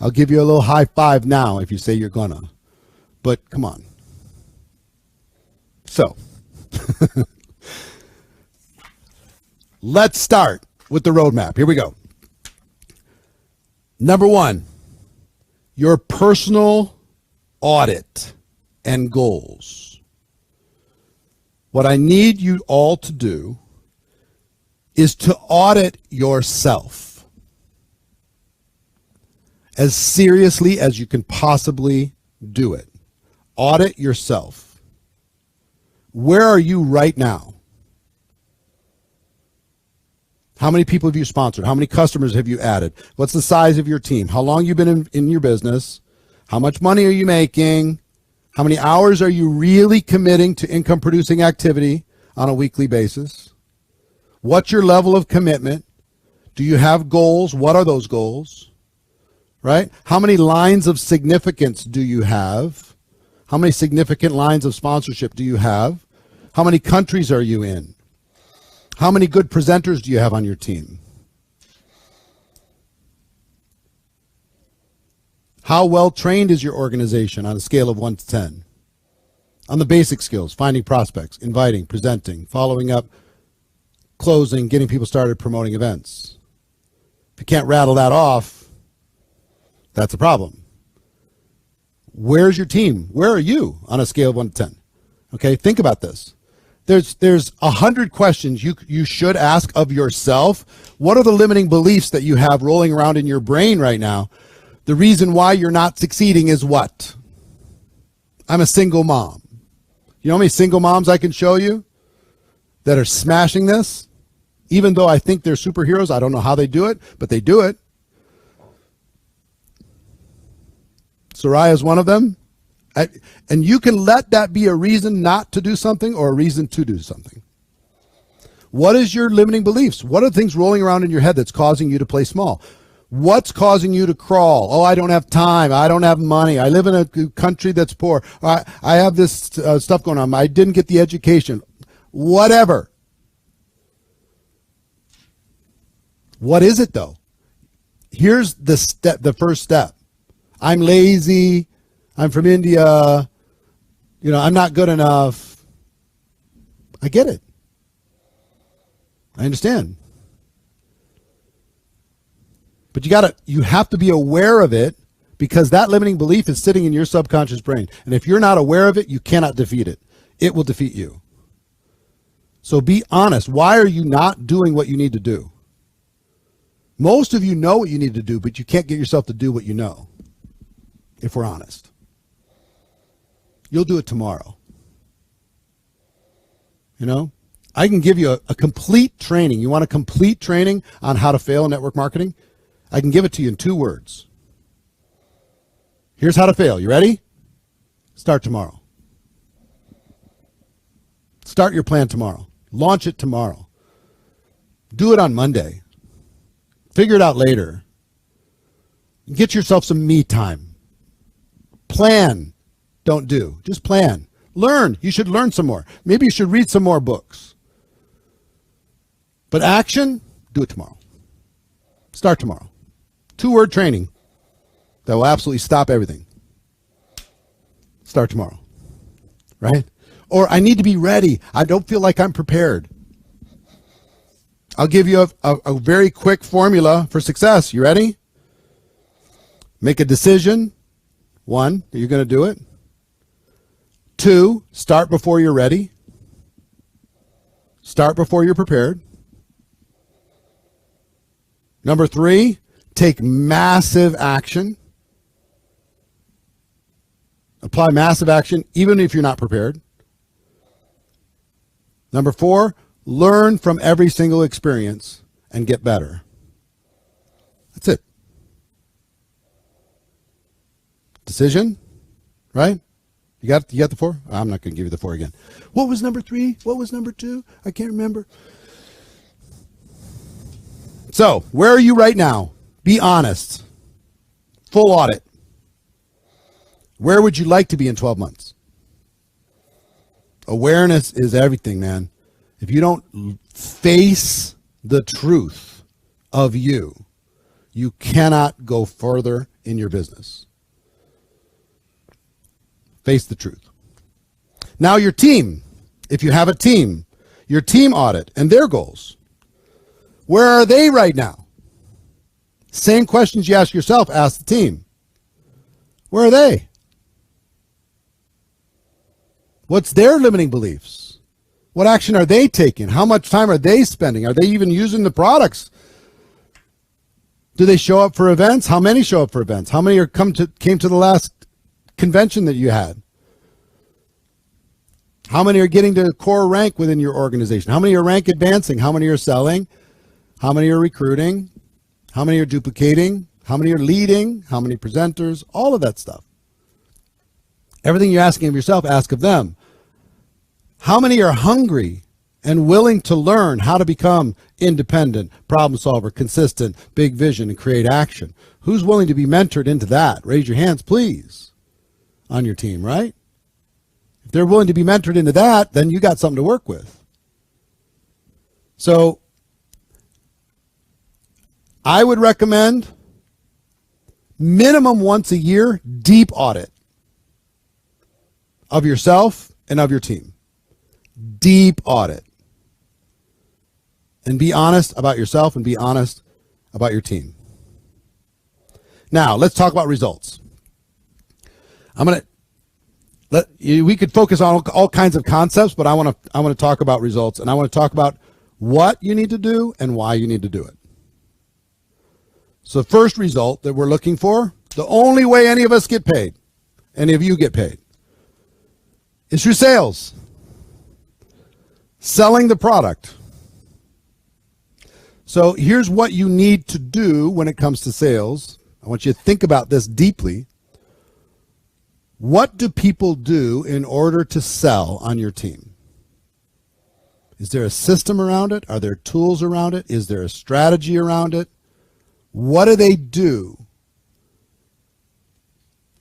I'll give you a little high five now if you say you're gonna. But come on. So, let's start with the roadmap. Here we go. Number one, your personal audit and goals. What I need you all to do is to audit yourself as seriously as you can possibly do it. Audit yourself. Where are you right now? How many people have you sponsored? How many customers have you added? What's the size of your team? How long have you been in your business? How much money are you making? How many hours are you really committing to income producing activity on a weekly basis? What's your level of commitment? Do you have goals? What are those goals? Right? How many lines of significance do you have? How many significant lines of sponsorship do you have? How many countries are you in? How many good presenters do you have on your team? How well trained is your organization on a scale of 1 to 10? On the basic skills, finding prospects, inviting, presenting, following up, closing, getting people started, promoting events. If you can't rattle that off, that's a problem. Where's your team? Where are you on a scale of 1 to 10? Okay, think about this. There's 100 questions you should ask of yourself. What are the limiting beliefs that you have rolling around in your brain right now? The reason why you're not succeeding is what? I'm a single mom. You know how many single moms I can show you that are smashing this? Even though I think they're superheroes, I don't know how they do it, but they do it. Soraya's one of them. And you can let that be a reason not to do something or a reason to do something. What is your limiting beliefs? What are the things rolling around in your head that's causing you to play small? What's causing you to crawl? Oh, I don't have time. I don't have money. I live in a country that's poor. I have this stuff going on. I didn't get the education. Whatever. What is it though? Here's the first step. I'm lazy. I'm from India. I'm not good enough. I get it. I understand. But you have to be aware of it because that limiting belief is sitting in your subconscious brain. And if you're not aware of it, you cannot defeat it. It will defeat you. So be honest. Why are you not doing what you need to do? Most of you know what you need to do, but you can't get yourself to do what you know. If we're honest. You'll do it tomorrow. I can give you a complete training. You want a complete training on how to fail in network marketing? I can give it to you in 2 words. Here's how to fail. You ready? Start tomorrow. Start your plan tomorrow. Launch it tomorrow. Do it on Monday. Figure it out later. Get yourself some me time. Plan. Don't do. Just plan. Learn. You should learn some more. Maybe you should read some more books. But action, do it tomorrow. Start tomorrow. 2-word training that will absolutely stop everything. Start tomorrow. Right? Or I need to be ready. I don't feel like I'm prepared. I'll give you a very quick formula for success. You ready? Make a decision. 1, that you're going to do it. 2, start before you're ready. Start before you're prepared. Number 3, take massive action. Apply massive action even if you're not prepared. Number 4, learn from every single experience and get better. That's it. Decision, right? You got the 4? I'm not going to give you the 4 again. What was number 3? What was number 2? I can't remember. So, where are you right now? Be honest. Full audit. Where would you like to be in 12 months? Awareness is everything, man. If you don't face the truth of you, you cannot go further in your business. Face the truth. Now your team, if you have a team, your team audit and their goals. Where are they right now? Same questions you ask yourself, ask the team. Where are they? What's their limiting beliefs? What action are they taking? How much time are they spending? Are they even using the products? Do they show up for events? How many show up for events? How many came to the last convention that you had? How many are getting to core rank within your organization? How many are rank advancing? How many are selling? How many are recruiting? How many are duplicating? How many are leading? How many presenters? All of that stuff. Everything you're asking of yourself, ask of them. How many are hungry and willing to learn how to become independent, problem solver, consistent, big vision, and create action? Who's willing to be mentored into that? Raise your hands, please, on your team, right? If they're willing to be mentored into that, then you got something to work with. So I would recommend minimum once a year, deep audit of yourself and of your team. Deep audit. And be honest about yourself and be honest about your team. Now, let's talk about results. We could focus on all kinds of concepts, but I want to talk about results, and I want to talk about what you need to do and why you need to do it. So the first result that we're looking for, the only way any of us get paid, any of you get paid, is through sales. Selling the product. So here's what you need to do when it comes to sales. I want you to think about this deeply. What do people do in order to sell on your team? Is there a system around it? Are there tools around it? Is there a strategy around it? What do they do?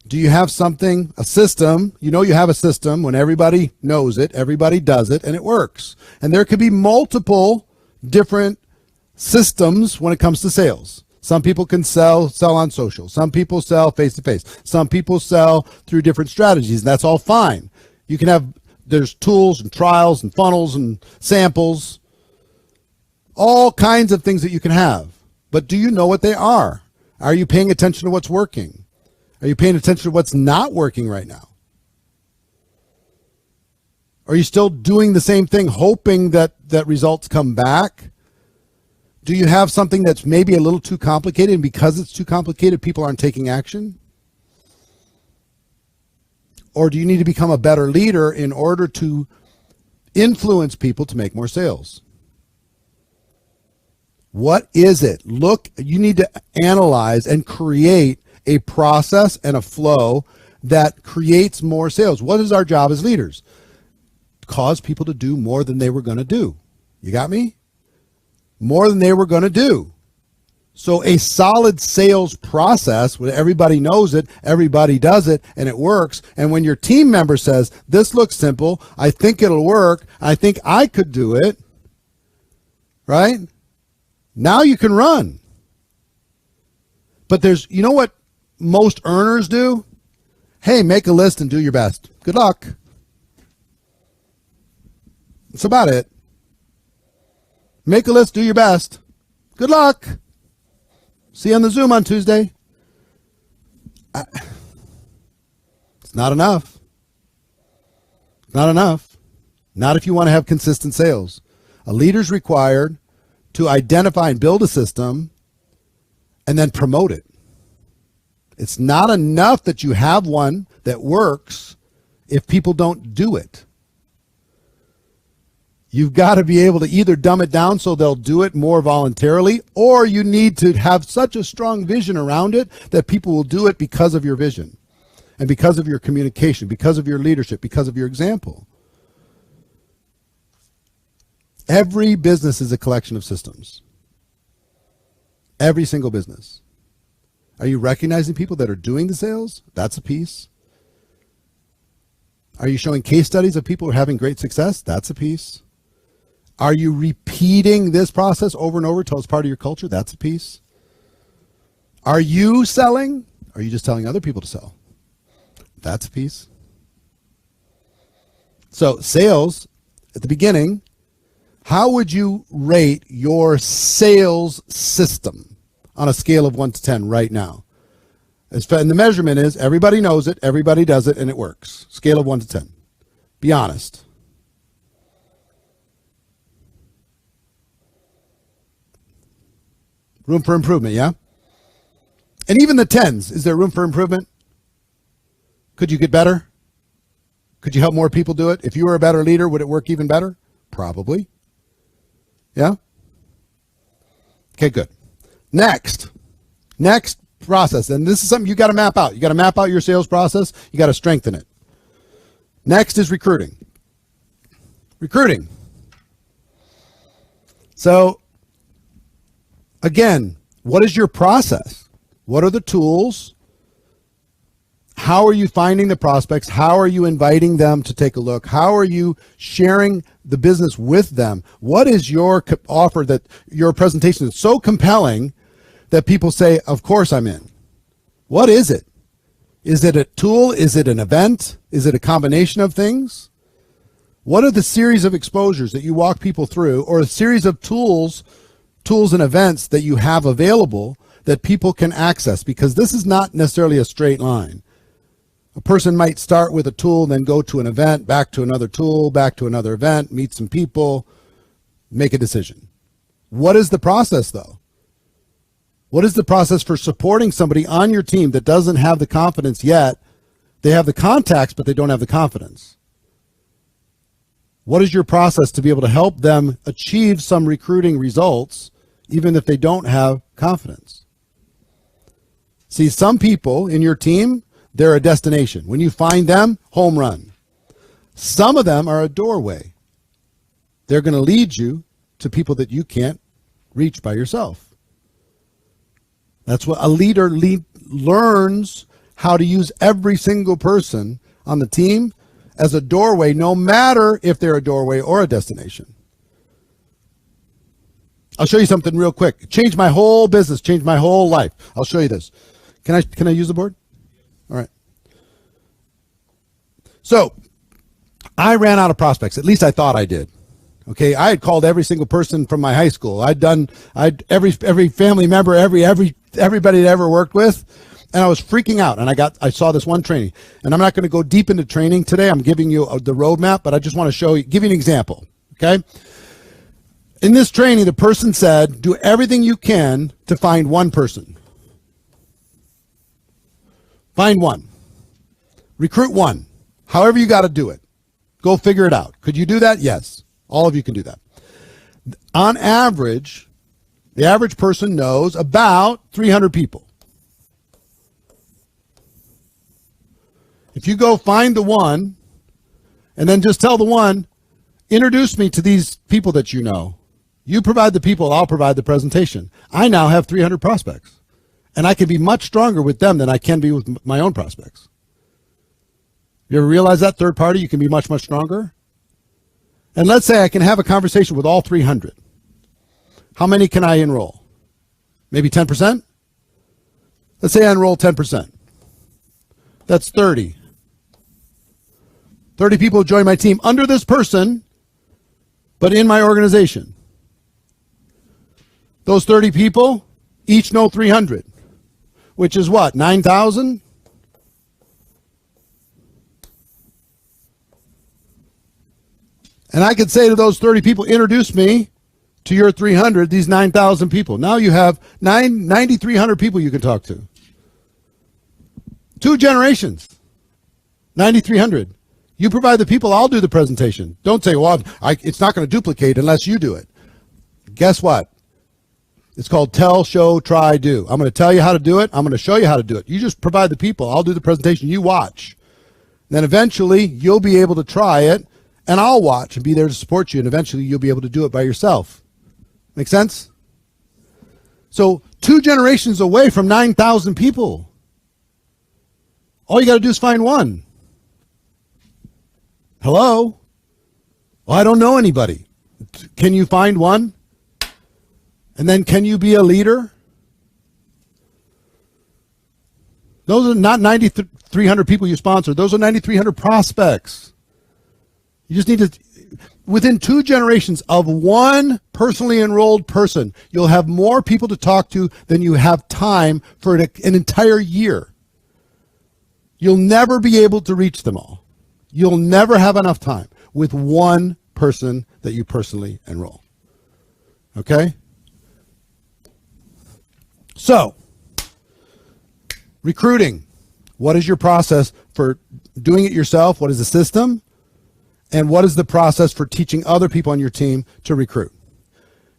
Do you have something, a system? You know you have a system when everybody knows it, everybody does it, and it works. And there could be multiple different systems when it comes to sales. Some people can sell on social. Some people sell face-to-face. Some people sell through different strategies, and that's all fine. You can have, there's tools and trials and funnels and samples, all kinds of things that you can have. But do you know what they are? Are you paying attention to what's working? Are you paying attention to what's not working right now? Are you still doing the same thing, hoping that results come back? Do you have something that's maybe a little too complicated, and because it's too complicated, people aren't taking action? Or do you need to become a better leader in order to influence people to make more sales? What is it? Look, you need to analyze and create a process and a flow that creates more sales. What is our job as leaders? Cause people to do more than they were going to do. You got me? More than they were going to do. So a solid sales process, where everybody knows it, everybody does it, and it works. And when your team member says, this looks simple, I think it'll work, I think I could do it, right? Now you can run. But there's, you know what most earners do? Hey, make a list and do your best. Good luck. That's about it. Make a list, do your best. Good luck. See you on the Zoom on Tuesday. It's not enough. Not enough. Not if you want to have consistent sales. A leader's required to identify and build a system and then promote it. It's not enough that you have one that works if people don't do it. You've got to be able to either dumb it down so they'll do it more voluntarily, or you need to have such a strong vision around it that people will do it because of your vision and because of your communication, because of your leadership, because of your example. Every business is a collection of systems. Every single business. Are you recognizing people that are doing the sales? That's a piece. Are you showing case studies of people who are having great success? That's a piece. Are you repeating this process over and over until it's part of your culture? That's a piece. Are you selling? Or are you just telling other people to sell? That's a piece. So sales, at the beginning, how would you rate your sales system on a scale of 1 to 10 right now? And the measurement is everybody knows it, everybody does it, and it works. Scale of 1 to 10. Be honest. Room for improvement, yeah? And even the 10s, is there room for improvement? Could you get better? Could you help more people do it? If you were a better leader, would it work even better? Probably. Yeah? Okay, good. Next process, and this is something you got to map out. You got to map out your sales process. You got to strengthen it. Next is recruiting. Recruiting. So, again, what is your process? What are the tools? How are you finding the prospects? How are you inviting them to take a look? How are you sharing the business with them? What is your offer, that your presentation is so compelling that people say, of course I'm in? What is it? Is it a tool? Is it an event? Is it a combination of things? What are the series of exposures that you walk people through, or a series of tools and events that you have available that people can access? Because this is not necessarily a straight line. A person might start with a tool, then go to an event, back to another tool, back to another event, meet some people, make a decision. What is the process, though? What is the process for supporting somebody on your team that doesn't have the confidence yet? They have the contacts, but they don't have the confidence. What is your process to be able to help them achieve some recruiting results, even if they don't have confidence? See, some people in your team, they're a destination. When you find them, home run. Some of them are a doorway. They're going to lead you to people that you can't reach by yourself. That's what a leader learns, how to use every single person on the team as a doorway, no matter if they're a doorway or a destination. I'll show you something real quick. It changed my whole business, changed my whole life. I'll show you this. Can I use the board? All right. So I ran out of prospects. At least I thought I did. Okay, I had called every single person from my high school. I'd every family member, everybody that I ever worked with, and I was freaking out. And I saw this one training, and I'm not going to go deep into training today. I'm giving you the roadmap, but I just want to give you an example. Okay, in this training, the person said, "Do everything you can to find one person. Find one, recruit one. However you got to do it. Go figure it out. Could you do that? Yes." All of you can do that. On average, the average person knows about 300 people. If you go find the one and then just tell the one, introduce me to these people that you know. You provide the people, I'll provide the presentation. I now have 300 prospects, and I can be much stronger with them than I can be with my own prospects. You ever realize that, third party, you can be much, much stronger? And let's say I can have a conversation with all 300. How many can I enroll? Maybe 10%? Let's say I enroll 10%. That's 30. 30 people join my team under this person, but in my organization. Those 30 people each know 300, which is what, 9,000? And I could say to those 30 people, introduce me to your 300, these 9,000 people. Now you have 9,300 people you can talk to. 2 generations, 9,300. You provide the people, I'll do the presentation. Don't say, well, it's not going to duplicate unless you do it. Guess what? It's called tell, show, try, do. I'm going to tell you how to do it. I'm going to show you how to do it. You just provide the people. I'll do the presentation. You watch. Then eventually you'll be able to try it, and I'll watch and be there to support you, and eventually you'll be able to do it by yourself. Make sense? So 2 generations away from 9,000 people. All you got to do is find one. Hello? Well, I don't know anybody. Can you find one? And then can you be a leader? Those are not 9,300 people you sponsor. Those are 9,300 prospects. You just need to, within 2 generations of one personally enrolled person, you'll have more people to talk to than you have time for an entire year. You'll never be able to reach them all. You'll never have enough time with one person that you personally enroll. Okay? So, recruiting. What is your process for doing it yourself? What is the system? And what is the process for teaching other people on your team to recruit?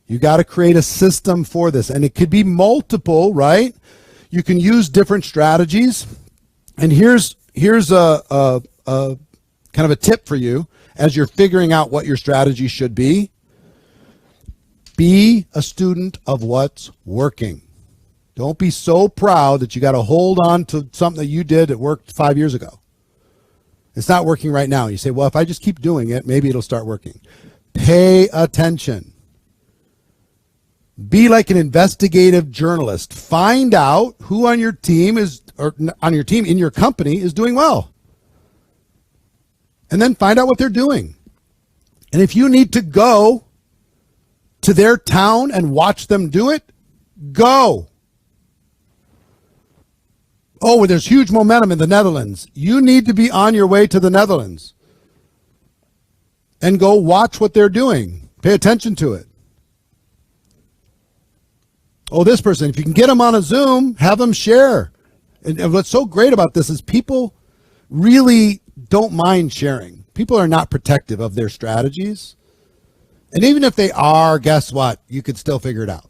You got to create a system for this. And it could be multiple, right? You can use different strategies. And here's a kind of a tip for you as you're figuring out what your strategy should be. Be a student of what's working. Don't be so proud that you got to hold on to something that you did that worked 5 years ago. It's not working right now. You say, well, if I just keep doing it, maybe it'll start working. Pay attention. Be like an investigative journalist. Find out who on your team is, or on your team in your company is doing well. And then find out what they're doing. And if you need to go to their town and watch them do it, go. Oh, there's huge momentum in the Netherlands. You need to be on your way to the Netherlands and go watch what they're doing. Pay attention to it. Oh, this person, if you can get them on a Zoom, have them share. And what's so great about this is people really don't mind sharing. People are not protective of their strategies. And even if they are, guess what? You could still figure it out.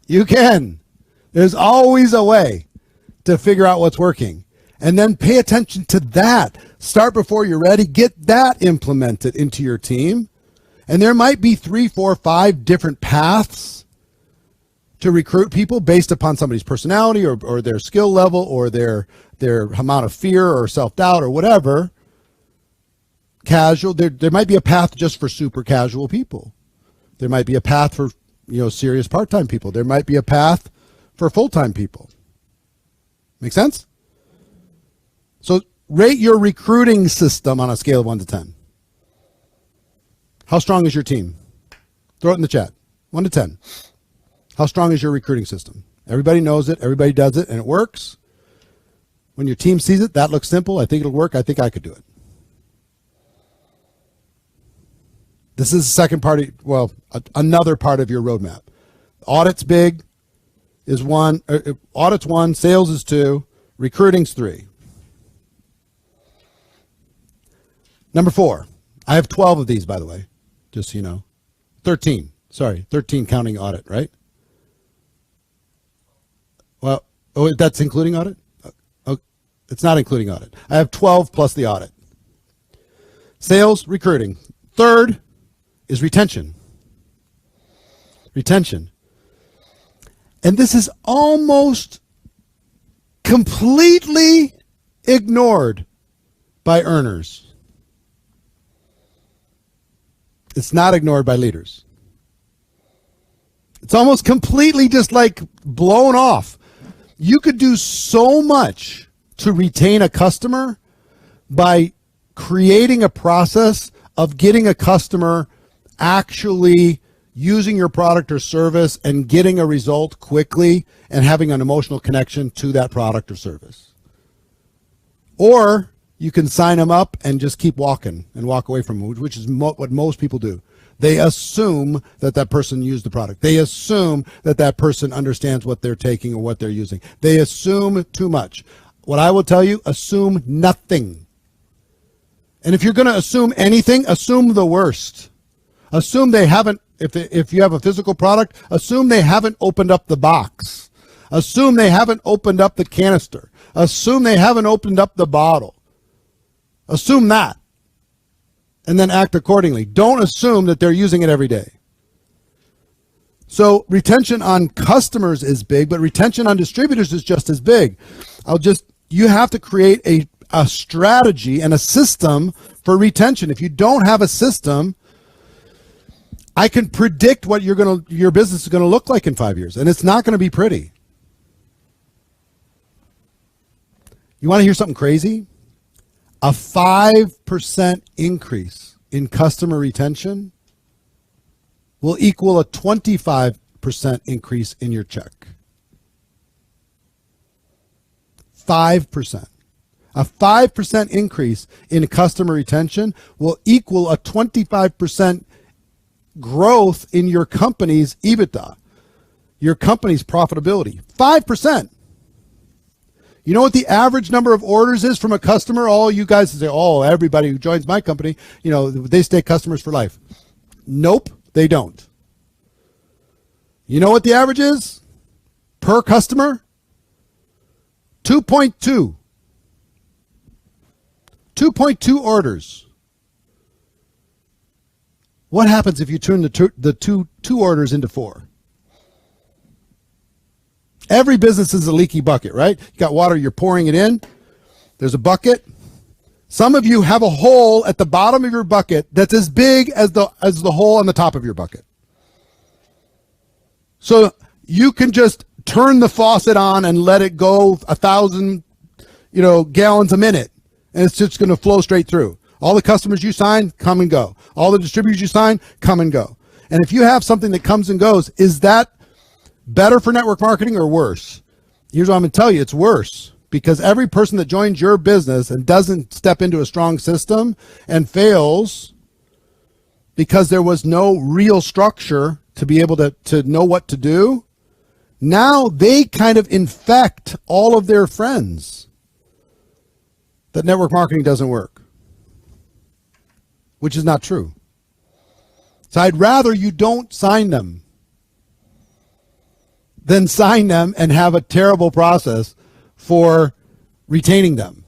You can. There's always a way to figure out what's working. And then pay attention to that. Start before you're ready. Get that implemented into your team. And there might be 3, 4, 5 different paths to recruit people based upon somebody's personality or their skill level or their amount of fear or self-doubt or whatever. Casual. There might be a path just for super casual people. There might be a path for, serious part-time people. There might be a path for full-time people. Make sense? So rate your recruiting system on a scale of 1 to 10. How strong is your team? Throw it in the chat. 1 to 10. How strong is your recruiting system? Everybody knows it. Everybody does it, and it works. When your team sees it, that looks simple. I think it'll work. I think I could do it. This is the second part another part of your roadmap. Audit's big. Is 1, audit's 1, sales is 2, recruiting's 3. Number 4, I have 12 of these, by the way, just so you know. 13 counting audit, right? Well, that's including audit? Oh, it's not including audit. I have 12 plus the audit. Sales, recruiting. Third is retention. Retention. And this is almost completely ignored by earners. It's not ignored by leaders. It's almost completely just like blown off. You could do so much to retain a customer by creating a process of getting a customer actually using your product or service and getting a result quickly and having an emotional connection to that product or service. Or you can sign them up and just keep walking and walk away from them, which is what most people do. They assume that that person used the product. They assume that that person understands what they're taking or what they're using. They assume too much. What I will tell you, assume nothing. And if you're going to assume anything, assume the worst. Assume they haven't, if you have a physical product, assume they haven't opened up the box. Assume they haven't opened up the canister. Assume they haven't opened up the bottle. Assume that. And then act accordingly. Don't assume that they're using it every day. So retention on customers is big, but retention on distributors is just as big. You have to create a strategy and a system for retention. If you don't have a system, I can predict what your business is going to look like in 5 years, and it's not going to be pretty. You want to hear something crazy? A 5% increase in customer retention will equal a 25% increase in your check. 5%. A 5% increase in customer retention will equal a 25% growth in your company's EBITDA, your company's profitability. 5%. You know what the average number of orders is from a customer? All you guys say, oh, everybody who joins my company, they stay customers for life. Nope, they don't. You know what the average is per customer? 2.2. 2.2 orders. What happens if you turn the two orders into 4? Every business is a leaky bucket, right? You got water, you're pouring it in. There's a bucket. Some of you have a hole at the bottom of your bucket that's as big as the hole on the top of your bucket. So you can just turn the faucet on and let it go 1,000, gallons a minute, and it's just going to flow straight through. All the customers you sign, come and go. All the distributors you sign, come and go. And if you have something that comes and goes, is that better for network marketing or worse? Here's what I'm going to tell you. It's worse, because every person that joins your business and doesn't step into a strong system and fails because there was no real structure to be able to know what to do, now they kind of infect all of their friends that network marketing doesn't work, which is not true. So I'd rather you don't sign them than sign them and have a terrible process for retaining them.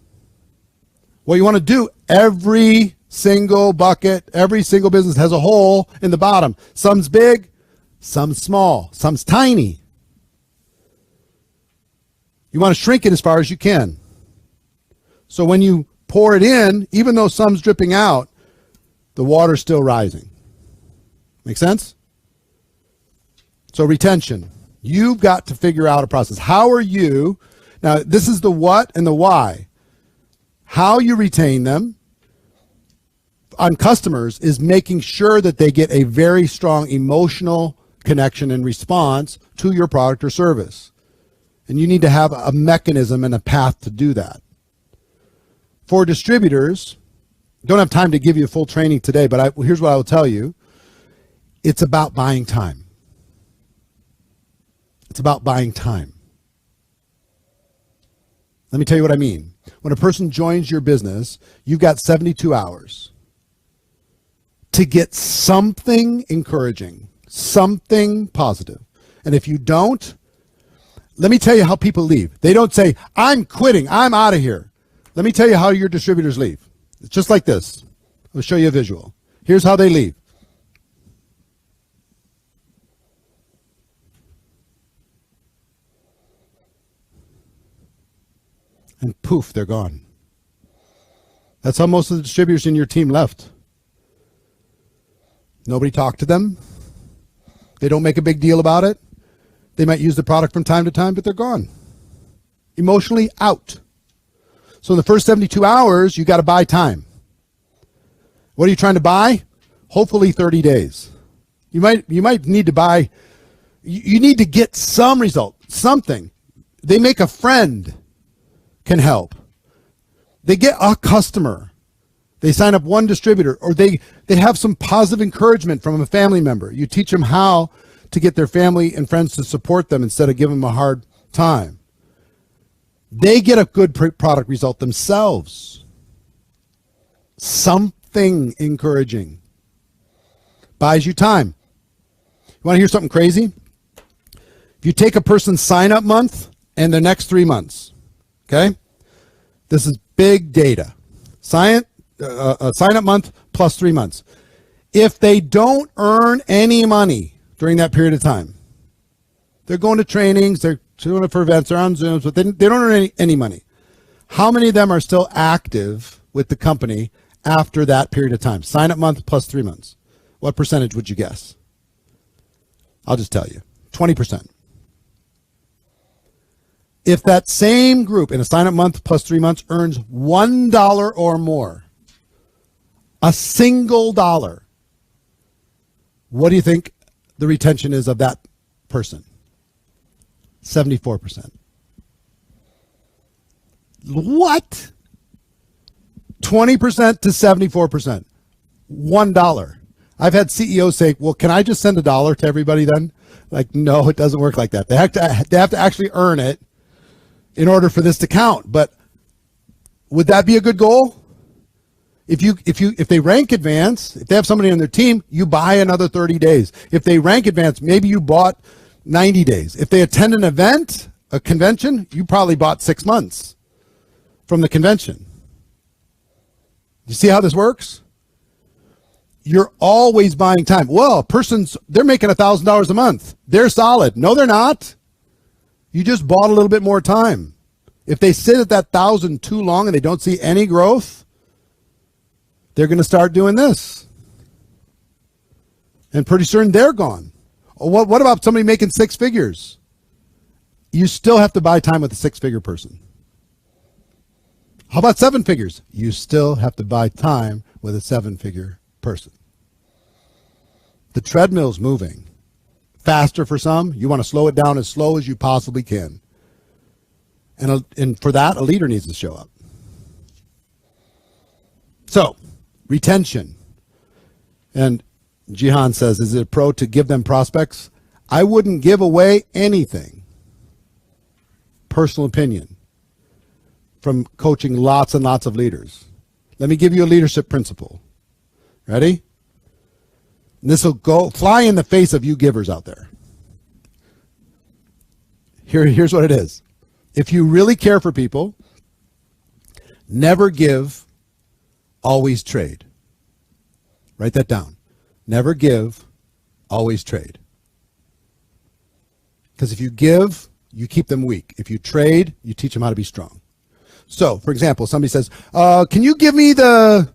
What you want to do, every single bucket, every single business has a hole in the bottom. Some's big, some's small, some's tiny. You want to shrink it as far as you can. So when you pour it in, even though some's dripping out, the water's still rising. Make sense? So retention. You've got to figure out a process. How are you, now this is the what and the why. How you retain them on customers is making sure that they get a very strong emotional connection and response to your product or service. And you need to have a mechanism and a path to do that. For distributors, don't have time to give you full training today, but here's what I will tell you. It's about buying time. It's about buying time. Let me tell you what I mean. When a person joins your business, you've got 72 hours to get something encouraging, something positive. And if you don't, let me tell you how people leave. They don't say, I'm quitting, I'm out of here. Let me tell you how your distributors leave. It's just like this. I'll show you a visual. Here's how they leave. And poof, they're gone. That's how most of the distributors in your team left. Nobody talked to them. They don't make a big deal about it. They might use the product from time to time, but they're gone. Emotionally out. So in the first 72 hours, you got to buy time. What are you trying to buy? Hopefully 30 days. You might need to buy, you need to get some result, something. They make a friend can help. They get a customer. They sign up one distributor, or they have some positive encouragement from a family member. You teach them how to get their family and friends to support them instead of giving them a hard time. They get a good product result themselves. Something encouraging. Buys you time. You want to hear something crazy? If you take a person's sign-up month and their next 3 months, okay? This is big data. Sign-up month plus 3 months. If they don't earn any money during that period of time, they're going to trainings, they're doing it for events, they're on Zooms, but they don't earn any money. How many of them are still active with the company after that period of time? Sign-up month plus 3 months. What percentage would you guess? I'll just tell you, 20%. If that same group in a sign-up month plus 3 months earns $1 or more, a single dollar, what do you think the retention is of that person? 74%. What? 20% to 74%. $1. I've had CEOs say, well, can I just send $1 to everybody then? Like, no, it doesn't work like that. They have to actually earn it in order for this to count. But would that be a good goal? If they rank advance, if they have somebody on their team, you buy another 30 days. If they rank advance, maybe you bought 90 days. If they attend an event, a convention, you probably bought 6 months from the convention. You see how this works? You're always buying time. Well, they're making $1,000 a month. They're solid. No, they're not. You just bought a little bit more time. If they sit at that 1,000 too long and they don't see any growth, they're going to start doing this. And pretty soon they're gone. What about somebody making 6 figures? You still have to buy time with a 6-figure person. How about 7 figures? You still have to buy time with a 7-figure person. The treadmill's moving. Faster for some. You want to slow it down as slow as you possibly can. And for that, a leader needs to show up. So, retention. And Jihan says, is it a pro to give them prospects? I wouldn't give away anything. Personal opinion from coaching lots and lots of leaders. Let me give you a leadership principle. Ready? This will go fly in the face of you givers out there. Here's what it is. If you really care for people, never give, always trade. Write that down. Never give, always trade. Because if you give, you keep them weak. If you trade, you teach them how to be strong. So, for example, somebody says, can you give me the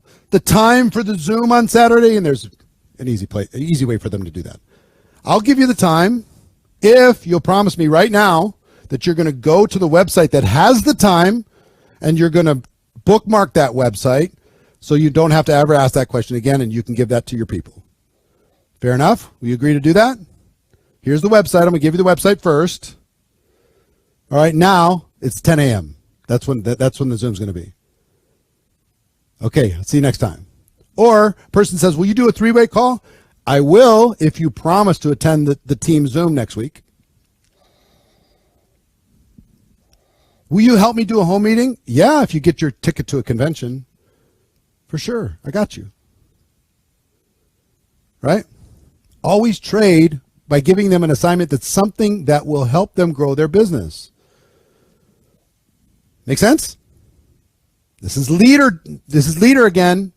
time for the Zoom on Saturday? And there's an easy way for them to do that. I'll give you the time if you'll promise me right now that you're going to go to the website that has the time and you're going to bookmark that website so you don't have to ever ask that question again and you can give that to your people. Fair enough? Will you agree to do that? Here's the website. I'm going to give you the website first. All right, now it's 10 a.m. That's when the Zoom's going to be. Okay, I'll see you next time. Or a person says, will you do a 3-way call? I will if you promise to attend the team Zoom next week. Will you help me do a home meeting? Yeah, if you get your ticket to a convention. For sure, I got you. Right? Always trade by giving them an assignment that's something that will help them grow their business. Make sense? This is leader again.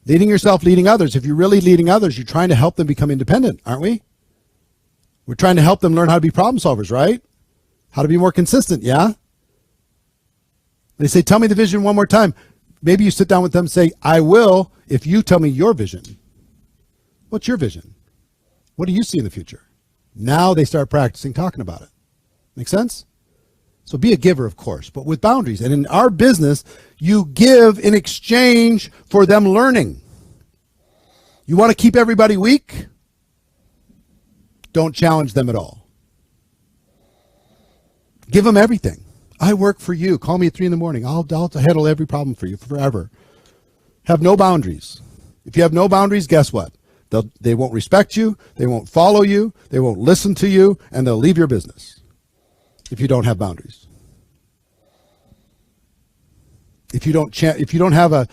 Leading yourself, leading others. If you're really leading others, you're trying to help them become independent, aren't we? We're trying to help them learn how to be problem solvers, right? How to be more consistent, yeah? They say, tell me the vision one more time. Maybe you sit down with them and say, I will if you tell me your vision. What's your vision? What do you see in the future? Now they start practicing talking about it. Make sense? So be a giver, of course, but with boundaries. And in our business, you give in exchange for them learning. You want to keep everybody weak? Don't challenge them at all. Give them everything. I work for you. Call me at 3 in the morning. I'll handle every problem for you forever. have no boundaries. If you have no boundaries, guess what? They won't respect you, they won't follow you, they won't listen to you, and they'll leave your business if you don't have boundaries. If you don't have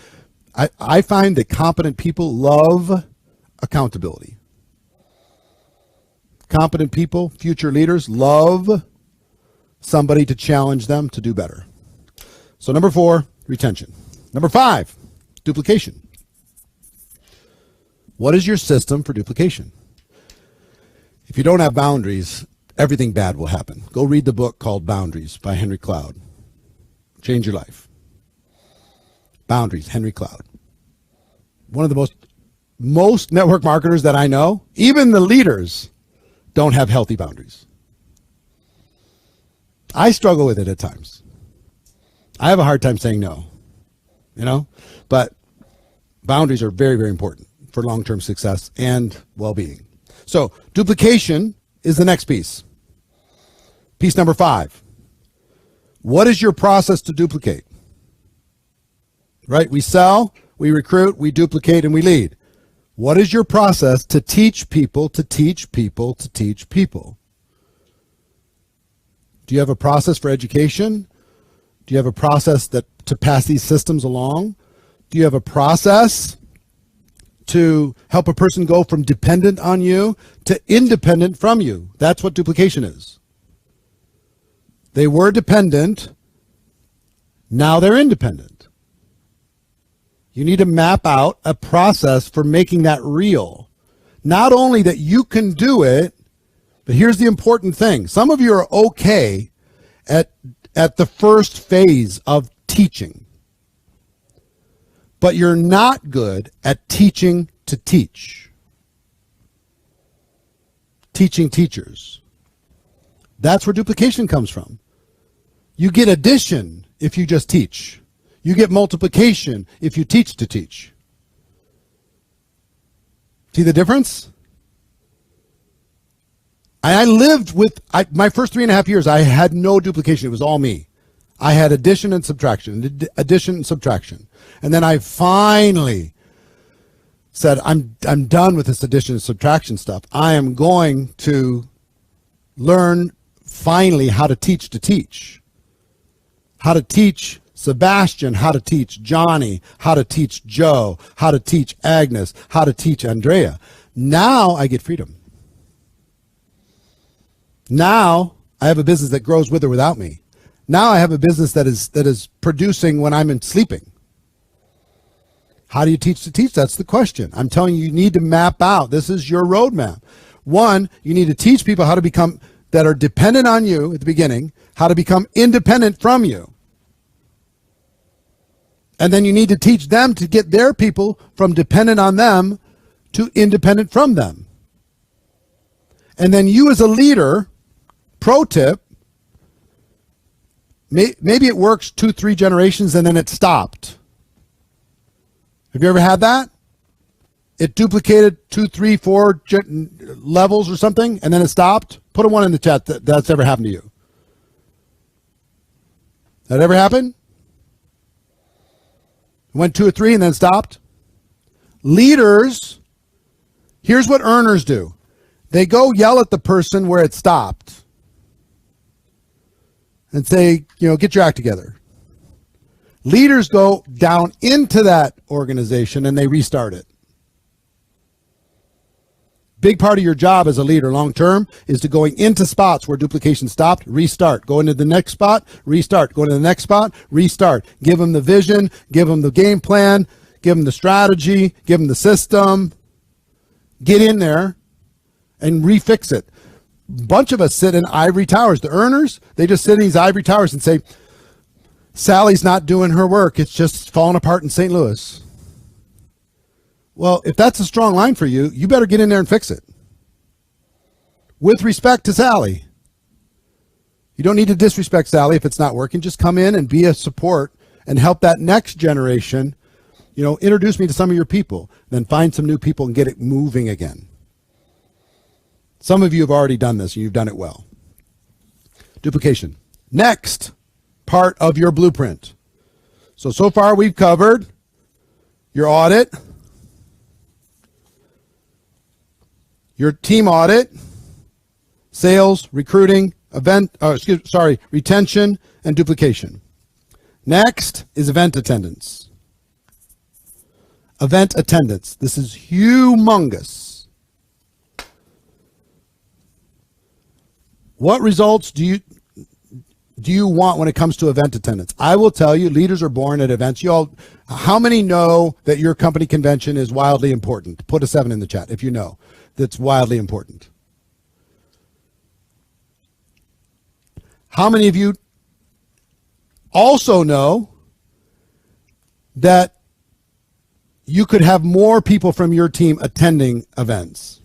I find that competent people love accountability. Competent people, future leaders, love somebody to challenge them to do better. So number 4, retention. Number 5, duplication. What is your system for duplication? If you don't have boundaries, everything bad will happen. Go read the book called Boundaries by Henry Cloud. Change your life. Boundaries, Henry Cloud. One of the most network marketers that I know, even the leaders, don't have healthy boundaries. I struggle with it at times. I have a hard time saying no, but boundaries are very, very important for long-term success and well-being. So duplication is the next piece. Piece number 5. What is your process to duplicate? Right? We sell, we recruit, we duplicate, and we lead. What is your process to teach people, to teach people, to teach people? Do you have a process for education? Do you have a process to pass these systems along? Do you have a process to help a person go from dependent on you to independent from you? That's what duplication is. They were dependent, now they're independent. You need to map out a process for making that real. Not only that you can do it, but here's the important thing. Some of you are okay at the first phase of teaching, but you're not good at teaching to teach. Teaching teachers. That's where duplication comes from. You get addition if you just teach. You get multiplication if you teach to teach. See the difference? I lived with, my first 3.5 years, I had no duplication. It was all me. I had addition and subtraction, addition and subtraction. And then I finally said, I'm done with this addition and subtraction stuff. I am going to learn finally how to teach. How to teach Sebastian, how to teach Johnny, how to teach Joe, how to teach Agnes, how to teach Andrea. Now I get freedom. Now I have a business that grows with or without me. Now I have a business that is producing when I'm sleeping. How do you teach to teach? That's the question. I'm telling you, you need to map out. This is your roadmap. 1, you need to teach people how to become, that are dependent on you at the beginning, how to become independent from you. And then you need to teach them to get their people from dependent on them to independent from them. And then you as a leader, pro tip, maybe it works 2-3 generations and then it stopped. Have you ever had that? It duplicated 2, 3, 4 levels or something and then it stopped? Put a 1 in the chat that's ever happened to you. That ever happened? Went 2 or 3 and then stopped? Leaders, here's what earners do. They go yell at the person where it stopped and say, get your act together. Leaders go down into that organization and they restart it. Big part of your job as a leader long term is to going into spots where duplication stopped, restart. Go into the next spot, restart. Go into the next spot, restart. Give them the vision, give them the game plan, give them the strategy, give them the system. Get in there and refix it. A bunch of us sit in ivory towers. The earners, they just sit in these ivory towers and say, Sally's not doing her work. It's just falling apart in St. Louis. Well, if that's a strong line for you, you better get in there and fix it. With respect to Sally. You don't need to disrespect Sally if it's not working. Just come in and be a support and help that next generation, introduce me to some of your people. Then find some new people and get it moving again. Some of you have already done this and you've done it well. Duplication. Next part of your blueprint. So far we've covered your audit, your team audit, sales, recruiting, retention, and duplication. Next is event attendance. Event attendance. This is humongous. What results do you want when it comes to event attendance? I will tell you, leaders are born at events. How many know that your company convention is wildly important? Put a 7 in the chat if you know that's wildly important. How many of you also know that you could have more people from your team attending events?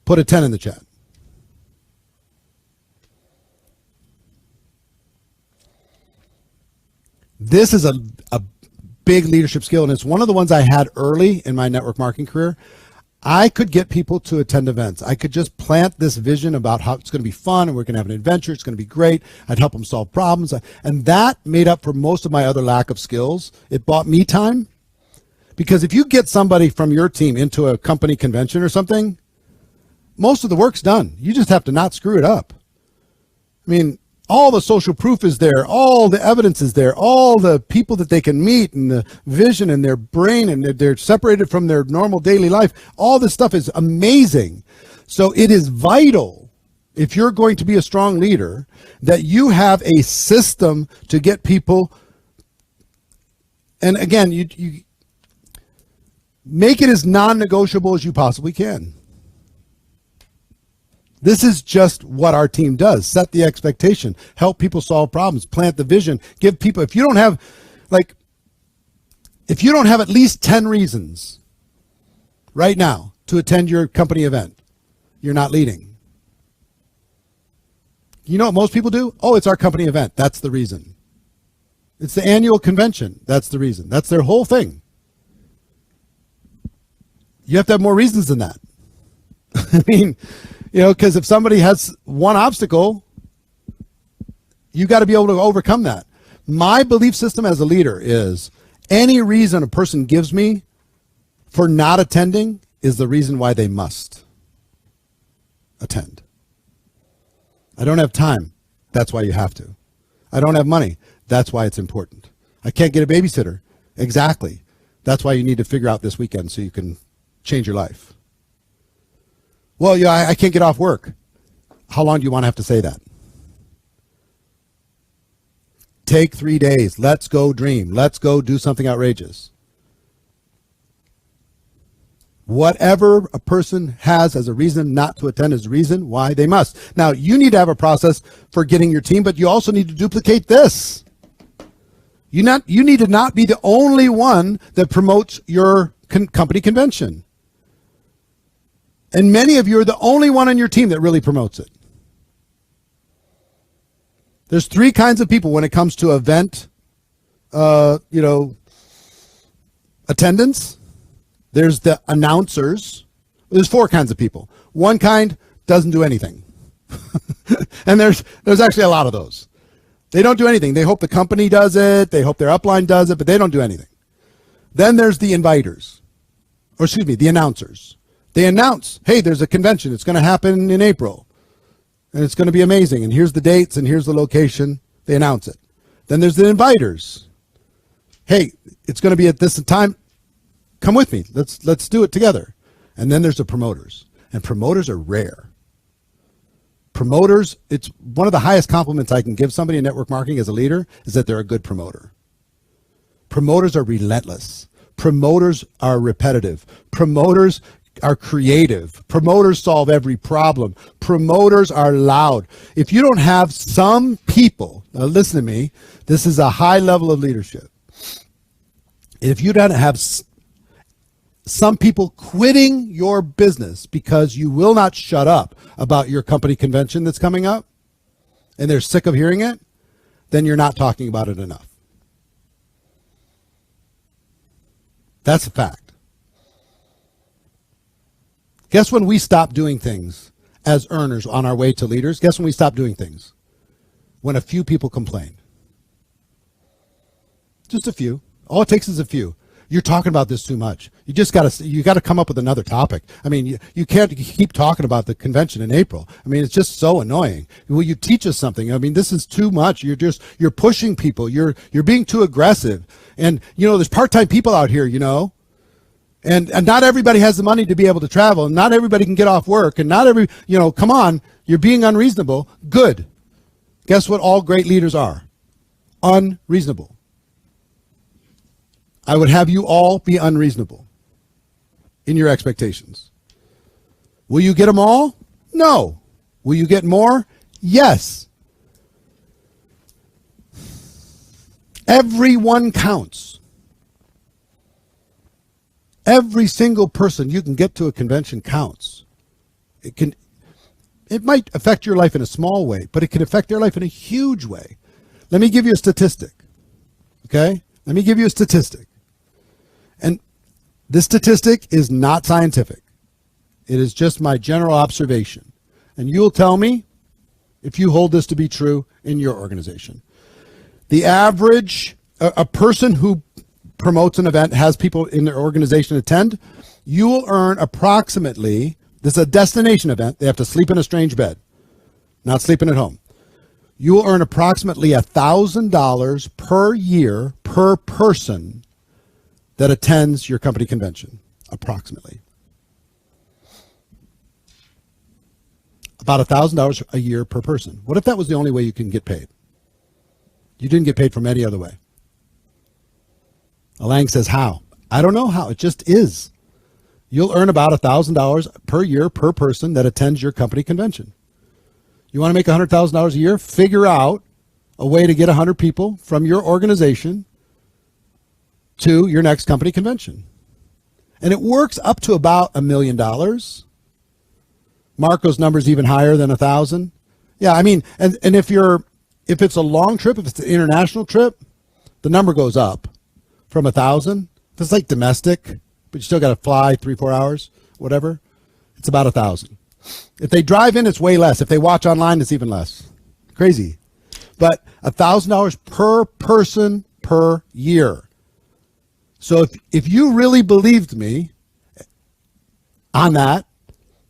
Put a 10 in the chat. This is a big leadership skill, and it's one of the ones I had early in my network marketing career. I could get people to attend events. I could just plant this vision about how it's going to be fun and we're going to have an adventure. It's going to be great. I'd help them solve problems. And that made up for most of my other lack of skills. It bought me time, because if you get somebody from your team into a company convention or something, most of the work's done. You just have to not screw it up. I mean, all the social proof is there. All the evidence is there. All the people that they can meet and the vision in their brain, and they're separated from their normal daily life. All this stuff is amazing. So it is vital, if you're going to be a strong leader, that you have a system to get people. And again, you make it as non-negotiable as you possibly can. This is just what our team does. Set the expectation, help people solve problems, plant the vision, give people, if you don't have at least 10 reasons right now to attend your company event, you're not leading. You know what most people do? Oh, it's our company event. That's the reason. It's the annual convention. That's the reason. That's their whole thing. You have to have more reasons than that. I mean, because if somebody has one obstacle, you got to be able to overcome that. My belief system as a leader is any reason a person gives me for not attending is the reason why they must attend. I don't have time. That's why you have to. I don't have money. That's why it's important. I can't get a babysitter. Exactly. That's why you need to figure out this weekend so you can change your life. Well, yeah, I can't get off work. How long do you want to have to say that? Take 3 days. Let's go dream. Let's go do something outrageous. Whatever a person has as a reason not to attend is a reason why they must. Now, you need to have a process for getting your team, but you also need to duplicate this. You need to not be the only one that promotes your company convention. And many of you are the only one on your team that really promotes it. There's 3 kinds of people when it comes to event, attendance. There's the announcers. There's 4 kinds of people. One kind doesn't do anything. And there's actually a lot of those. They don't do anything. They hope the company does it. They hope their upline does it, but they don't do anything. Then there's the the announcers. They announce, hey, there's a convention. It's going to happen in April. And it's going to be amazing. And here's the dates and here's the location. They announce it. Then there's the inviters. Hey, it's going to be at this time. Come with me. Let's do it together. And then there's the promoters. And promoters are rare. Promoters, it's one of the highest compliments I can give somebody in network marketing as a leader is that they're a good promoter. Promoters are relentless. Promoters are repetitive. Promoters are creative. Promoters solve every problem. Promoters are loud. If you don't have some people, now listen to me, this is a high level of leadership. If you don't have some people quitting your business because you will not shut up about your company convention that's coming up, and they're sick of hearing it, then you're not talking about it enough. That's a fact. Guess when we stop doing things as earners on our way to leaders? Guess when we stop doing things? When a few people complain. Just a few. All it takes is a few. You're talking about this too much. You got to come up with another topic. I mean, you can't keep talking about the convention in April. I mean, it's just so annoying. Will you teach us something? I mean, this is too much. You're pushing people. You're being too aggressive. And, there's part-time people out here, and not everybody has the money to be able to travel, and not everybody can get off work, and not every, come on, you're being unreasonable. Good. Guess what all great leaders are? Unreasonable. I would have you all be unreasonable in your expectations. Will you get them all? No. Will you get more? Yes. Everyone counts. Every single person you can get to a convention counts. It might affect your life in a small way, but it can affect their life in a huge way. Let me give you a statistic. Okay? Let me give you a statistic. And this statistic is not scientific. It is just my general observation. And you'll tell me if you hold this to be true in your organization. The average, a person who promotes an event, has people in their organization attend, you will earn approximately, this is a destination event, they have to sleep in a strange bed, not sleeping at home. You will earn approximately $1,000 per year per person that attends your company convention, approximately. About $1,000 a year per person. What if that was the only way you can get paid? You didn't get paid from any other way. Alang says, how? I don't know how. It just is. You'll earn about $1,000 per year per person that attends your company convention. You want to make $100,000 a year? Figure out a way to get 100 people from your organization to your next company convention. And it works up to about $1 million. Marco's number is even higher than 1,000. Yeah, I mean, and if it's a long trip, if it's an international trip, the number goes up from 1,000. If it's like domestic, but you still got to fly 3-4 hours, whatever, it's about 1,000. If they drive in, it's way less. If they watch online, it's even less. Crazy. But $1,000 per person per year. So if you really believed me on that,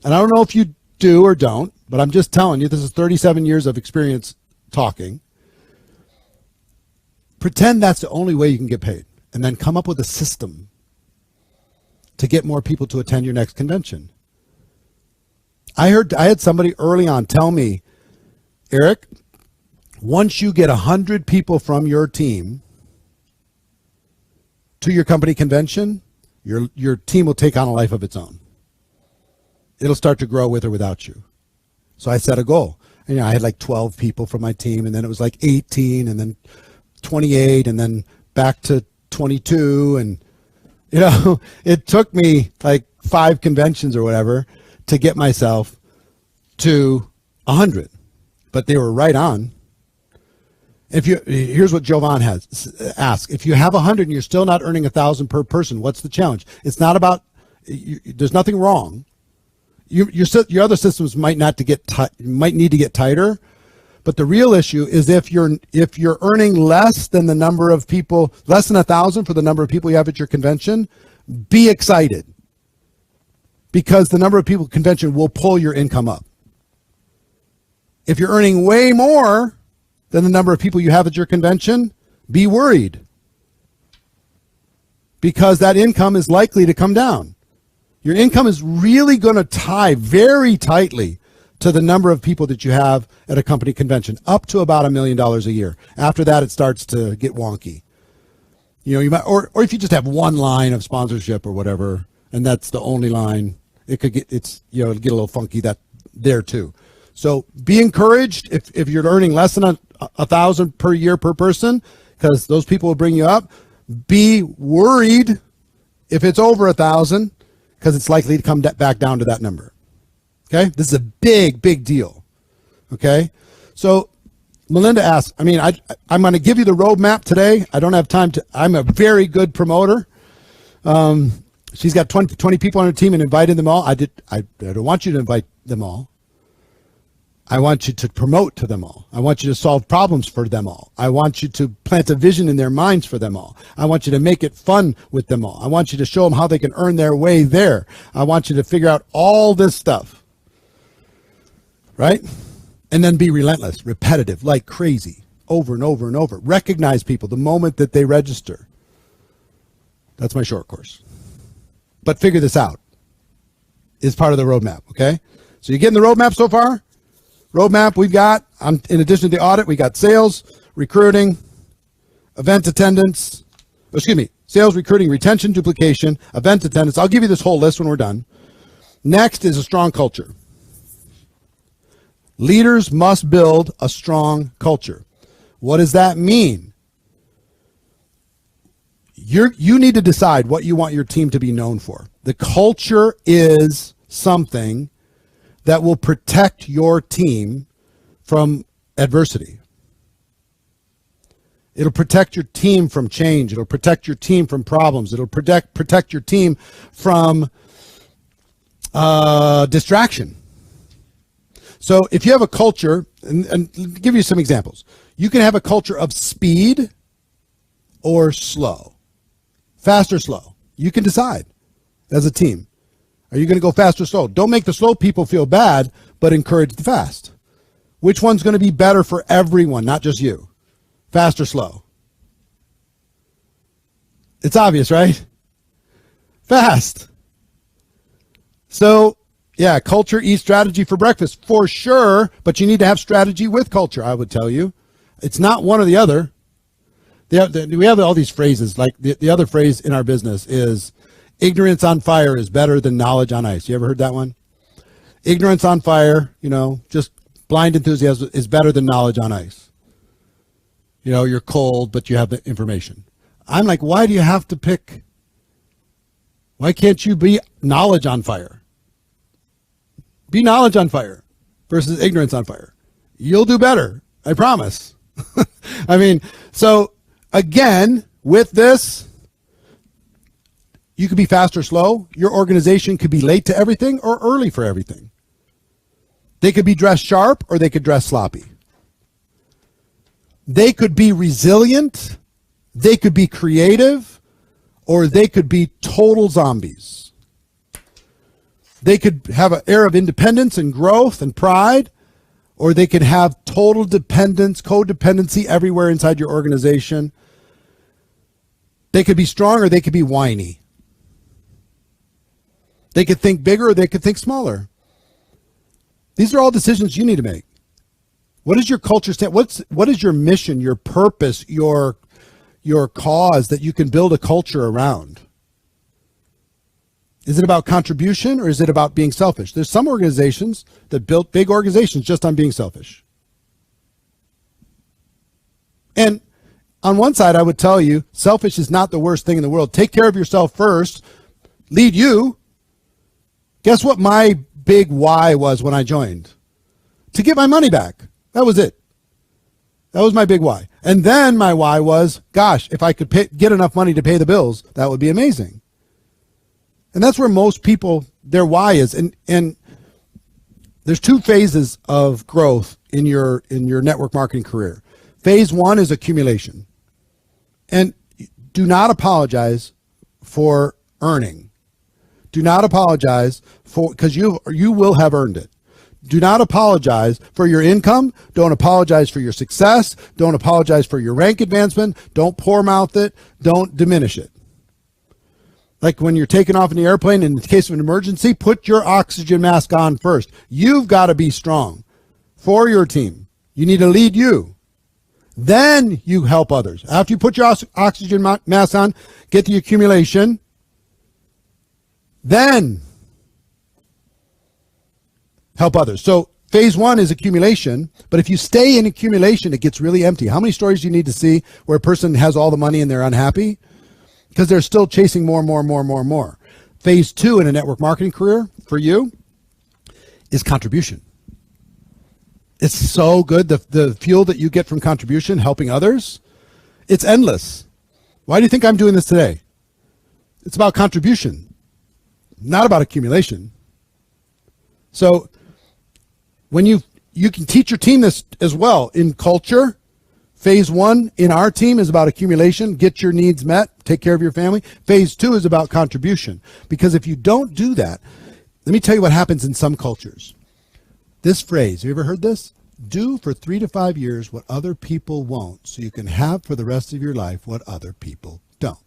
and I don't know if you do or don't, but I'm just telling you, this is 37 years of experience talking. Pretend that's the only way you can get paid, and then come up with a system to get more people to attend your next convention. I had somebody early on tell me, Eric, once you get 100 people from your team to your company convention, your team will take on a life of its own. It'll start to grow with or without you. So I set a goal. And, I had like 12 people from my team, and then it was like 18, and then 28, and then back to 22. And, it took me like 5 conventions or whatever to get myself to 100. But they were right on. Here's what Jovan has asked. If you have 100 and you're still not earning 1,000 per person, what's the challenge? It's not about, there's nothing wrong. Your other systems might need to get tighter, but the real issue is if you're earning less than the number of people, less than 1,000 for the number of people you have at your convention, be excited, because the number of people at convention will pull your income up. If you're earning way more than the number of people you have at your convention, be worried, because that income is likely to come down. Your income is really going to tie very tightly to the number of people that you have at a company convention, up to about $1 million a year. After that, it starts to get wonky. You might, or if you just have one line of sponsorship or whatever, and that's the only line, it'll get a little funky there too. So be encouraged if you're earning less than 1,000 per year per person, because those people will bring you up. Be worried if it's over 1,000, because it's likely to come back down to that number. Okay? This is a big, big deal. Okay? So Melinda asks, I'm going to give you the roadmap today. I don't have time I'm a very good promoter. She's got 20 people on her team and invited them all. I don't want you to invite them all. I want you to promote to them all. I want you to solve problems for them all. I want you to plant a vision in their minds for them all. I want you to make it fun with them all. I want you to show them how they can earn their way there. I want you to figure out all this stuff. Right? And then be relentless, repetitive, like crazy, over and over and over. Recognize people the moment that they register. That's my short course. But figure this out. Is part of the roadmap, okay? So you getting the roadmap so far? Roadmap we've got, in addition to the audit, we got sales, recruiting, event attendance, sales, recruiting, retention, duplication, event attendance. I'll give you this whole list when we're done. Next is a strong culture. Leaders must build a strong culture. What does that mean? You need to decide what you want your team to be known for. The culture is something that will protect your team from adversity. It'll protect your team from change. It'll protect your team from problems. It'll protect your team from distraction. So if you have a culture, and give you some examples, you can have a culture of speed or slow, fast or slow. You can decide as a team. Are you going to go fast or slow? Don't make the slow people feel bad, but encourage the fast. Which one's going to be better for everyone, not just you? Fast or slow? It's obvious, right? Fast. So, yeah, culture eats strategy for breakfast, for sure, but you need to have strategy with culture, I would tell you. It's not one or the other. We have all these phrases, like the other phrase in our business is, ignorance on fire is better than knowledge on ice. You ever heard that one? Ignorance on fire, just blind enthusiasm is better than knowledge on ice. You're cold, but you have the information. I'm like, why do you have to pick? Why can't you be knowledge on fire? Be knowledge on fire versus ignorance on fire. You'll do better. I promise. So again, with this, you could be fast or slow. Your organization could be late to everything or early for everything. They could be dressed sharp or they could dress sloppy. They could be resilient. They could be creative, or they could be total zombies. They could have an air of independence and growth and pride, or they could have total dependence, codependency everywhere inside your organization. They could be strong or they could be whiny. They could think bigger or they could think smaller. These are all decisions you need to make. What is your culture stand? What is your mission, your purpose, your cause that you can build a culture around? Is it about contribution or is it about being selfish? There's some organizations that built big organizations just on being selfish. And on one side, I would tell you, selfish is not the worst thing in the world. Take care of yourself first. Lead you. Guess what my big why was when I joined? To get my money back. That was it. That was my big why. And then my why was, gosh, if I could get enough money to pay the bills, that would be amazing. And that's where most people, their why is. And there's two phases of growth in your network marketing career. Phase one is accumulation. And do not apologize for earning. Do not apologize because you will have earned it. Do not apologize for your income. Don't apologize for your success. Don't apologize for your rank advancement. Don't poor mouth it. Don't diminish it. Like when you're taking off in the airplane, in the case of an emergency, put your oxygen mask on first. You've got to be strong for your team. You need to lead you. Then you help others. After you put your oxygen mask on, get the accumulation. Then help others. So phase one is accumulation, but if you stay in accumulation, it gets really empty. How many stories do you need to see where a person has all the money and they're unhappy? Because they're still chasing more and more and more and more and more. Phase two in a network marketing career for you is contribution. It's so good. The fuel that you get from contribution, helping others, it's endless. Why do you think I'm doing this today? It's about contribution, not about accumulation. So when you you can teach your team this as well. In culture, phase 1 in our team is about accumulation, get your needs met, take care of your family. Phase 2 is about contribution. Because if you don't do that, let me tell you what happens in some cultures. This phrase, have you ever heard this? Do for 3 to 5 years what other people won't, so you can have for the rest of your life what other people don't.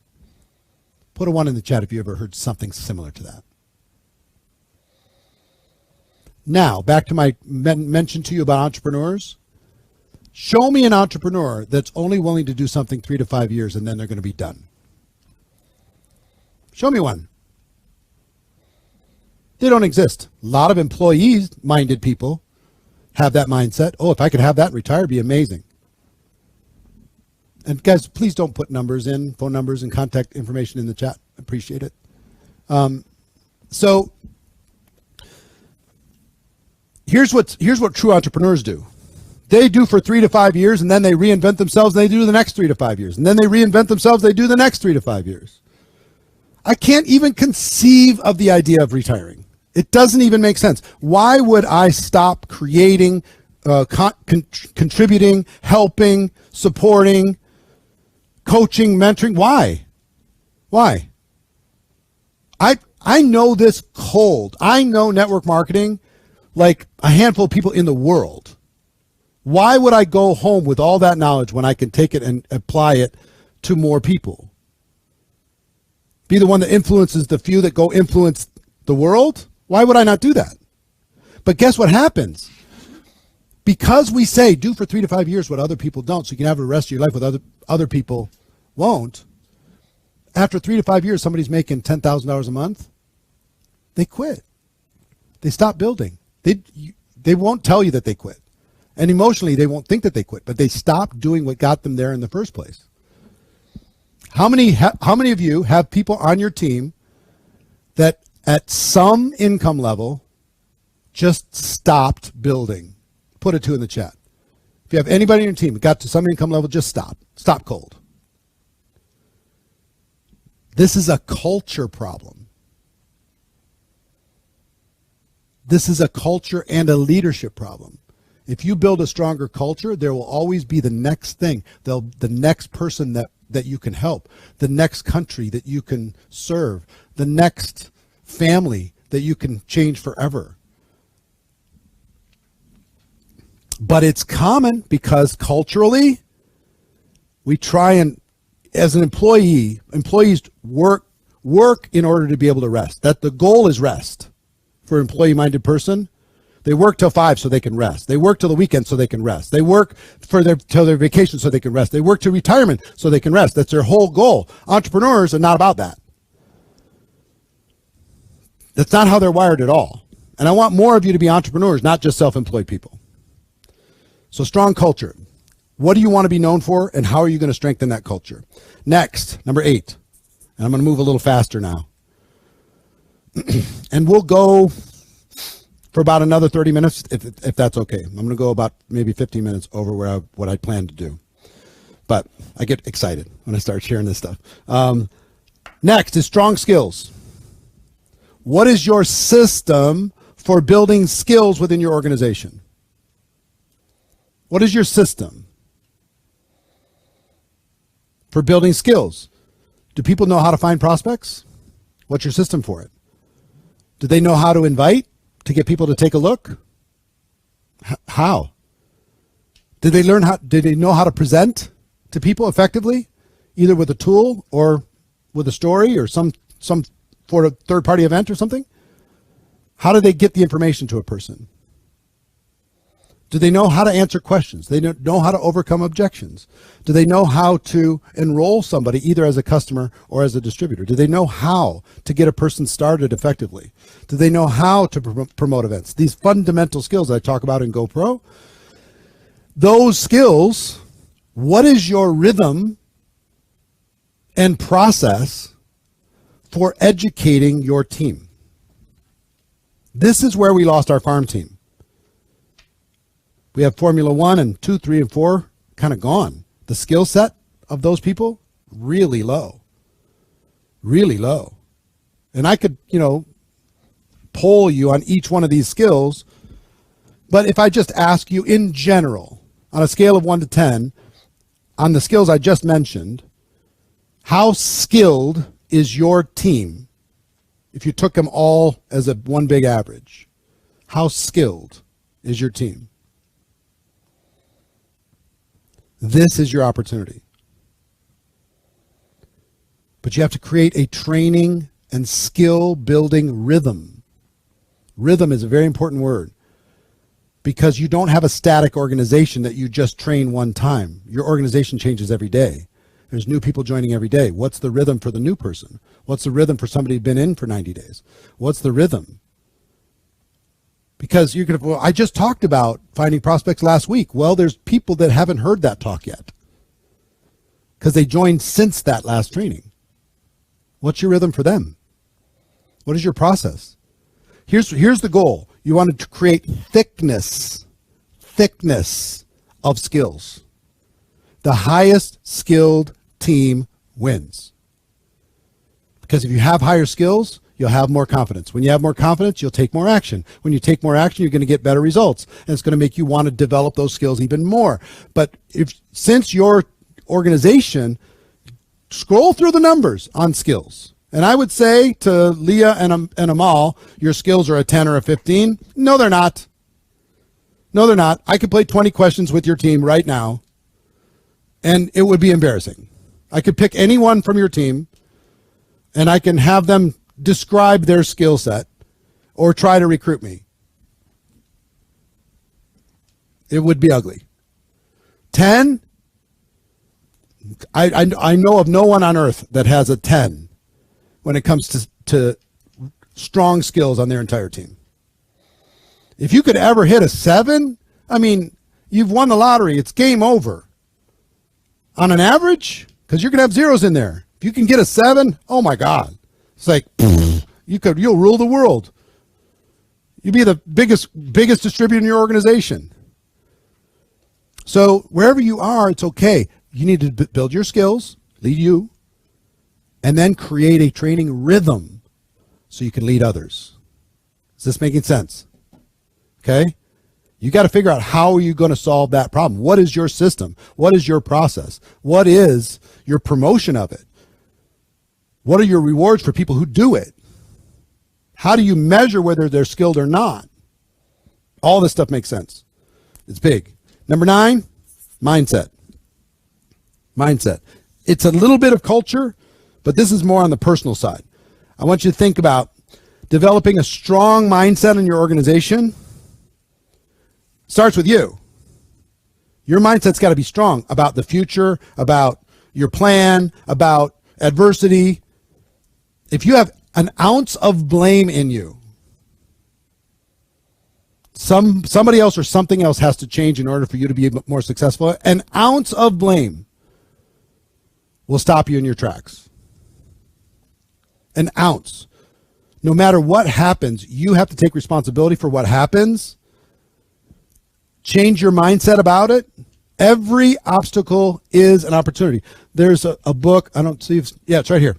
Put a 1 in the chat if you ever heard something similar to that. Now, back to my mention to you about entrepreneurs. Show me an entrepreneur that's only willing to do something 3 to 5 years and then they're going to be done. Show me one. They don't exist. A lot of employee-minded people have that mindset. Oh, if I could have that and retire, it'd be amazing. And guys, please don't put numbers in, phone numbers and contact information in the chat. Appreciate it. So here's what true entrepreneurs do. They do for 3 to 5 years, and then they reinvent themselves, and they do the next 3 to 5 years. And then they reinvent themselves, they do the next 3 to 5 years. I can't even conceive of the idea of retiring. It doesn't even make sense. Why would I stop creating, contributing, helping, supporting, coaching, mentoring? Why? Why? I know this cold. I know network marketing like a handful of people in the world. Why would I go home with all that knowledge when I can take it and apply it to more people? Be the one that influences the few that go influence the world? Why would I not do that? But guess what happens? Because we say do for 3 to 5 years what other people don't, so you can have the rest of your life with other people won't. After 3 to 5 years, somebody's making $10,000 a month. They quit. They stop building. They won't tell you that they quit. And emotionally, they won't think that they quit, but they stop doing what got them there in the first place. How many of you have people on your team that at some income level just stopped building? Put a 2 in the chat. If you have anybody on your team that got to some income level, just stop. Stop cold. This is a culture problem. This is a culture and a leadership problem. If you build a stronger culture, there will always be the next thing, the next person that you can help, the next country that you can serve, the next family that you can change forever. But it's common because culturally, we try and, as an employees work in order to be able to rest. That the goal is rest for an employee-minded person. They work till 5 so they can rest. They work till the weekend so they can rest. They work till their vacation so they can rest. They work to retirement so they can rest. That's their whole goal. Entrepreneurs are not about that. That's not how they're wired at all. And I want more of you to be entrepreneurs, not just self-employed people. So strong culture. What do you want to be known for, and how are you going to strengthen that culture? Next, number 8. And I'm going to move a little faster now. And we'll go for about another 30 minutes, if that's okay. I'm going to go about maybe 15 minutes over what I plan to do. But I get excited when I start sharing this stuff. Next is strong skills. What is your system for building skills within your organization? What is your system for building skills? Do people know how to find prospects? What's your system for it? Do they know how to invite, to get people to take a look? How? Did they know how to present to people effectively, either with a tool or with a story or some for a third-party event or something? How do they get the information to a person? Do they know how to answer questions? Do they know how to overcome objections? Do they know how to enroll somebody either as a customer or as a distributor? Do they know how to get a person started effectively? Do they know how to promote events? These fundamental skills that I talk about in GoPro, those skills, what is your rhythm and process for educating your team? This is where we lost our farm team. We have Formula 1 and 2, 3, and 4 kind of gone. The skill set of those people, really low. Really low. And I could, poll you on each one of these skills But if I just ask you in general, on a scale of 1 to 10, on the skills I just mentioned, how skilled is your team? If you took them all as a one big average, how skilled is your team? This is your opportunity. But you have to create a training and skill building rhythm. Rhythm is a very important word because you don't have a static organization that you just train one time. Your organization changes every day. There's new people joining every day. What's the rhythm for the new person? What's the rhythm for somebody who's been in for 90 days? What's the rhythm? Because you're going to, well, I just talked about finding prospects last week. Well, there's people that haven't heard that talk yet because they joined since that last training. What's your rhythm for them? What is your process? Here's the goal. You want to create thickness of skills. The highest skilled team wins. Because if you have higher skills, you'll have more confidence. When you have more confidence, you'll take more action. When you take more action, you're going to get better results. And it's going to make you want to develop those skills even more. But since your organization, scroll through the numbers on skills. And I would say to Leah and Amal, your skills are a 10 or a 15. No, they're not. No, they're not. I could play 20 questions with your team right now, and it would be embarrassing. I could pick anyone from your team, and I can have them describe their skill set or try to recruit me. It would be ugly. 10, I know of no one on earth that has a 10 when it comes to strong skills on their entire team. If you could ever hit a 7, I mean, you've won the lottery. It's game over. On an average, because you're going to have zeros in there. If you can get a 7, oh my God. It's like, you'll rule the world. You'll be the biggest distributor in your organization. So wherever you are, it's okay. You need to build your skills, lead you, and then create a training rhythm so you can lead others. Is this making sense? Okay? You got to figure out how are you going to solve that problem. What is your system? What is your process? What is your promotion of it? What are your rewards for people who do it? How do you measure whether they're skilled or not? All this stuff makes sense. It's big. Number 9, mindset. Mindset. It's a little bit of culture, but this is more on the personal side. I want you to think about developing a strong mindset in your organization. Starts with you. Your mindset's got to be strong about the future, about your plan, about adversity. If you have an ounce of blame in you, somebody else or something else has to change in order for you to be more successful. An ounce of blame will stop you in your tracks. An ounce. No matter what happens, you have to take responsibility for what happens. Change your mindset about it. Every obstacle is an opportunity. There's a book. I don't see if, yeah, it's right here.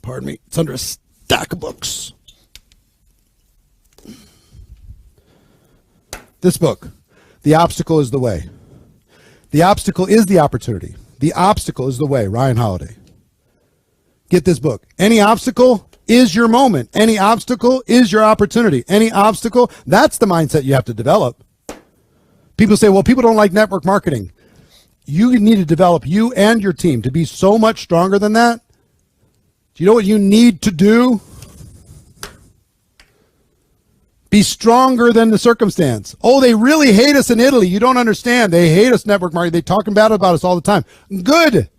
Pardon me. It's under a stack of books. This book, The Obstacle is the Way. The obstacle is the opportunity. The obstacle is the way, Ryan Holiday. Get this book. Any obstacle is your moment. Any obstacle is your opportunity. Any obstacle, that's the mindset you have to develop. People say, well, people don't like network marketing. You need to develop you and your team to be so much stronger than that. Do you know what you need to do? Be stronger than the circumstance. Oh, they really hate us in Italy. You don't understand. They hate us, network marketing. They talking bad about us all the time. Good.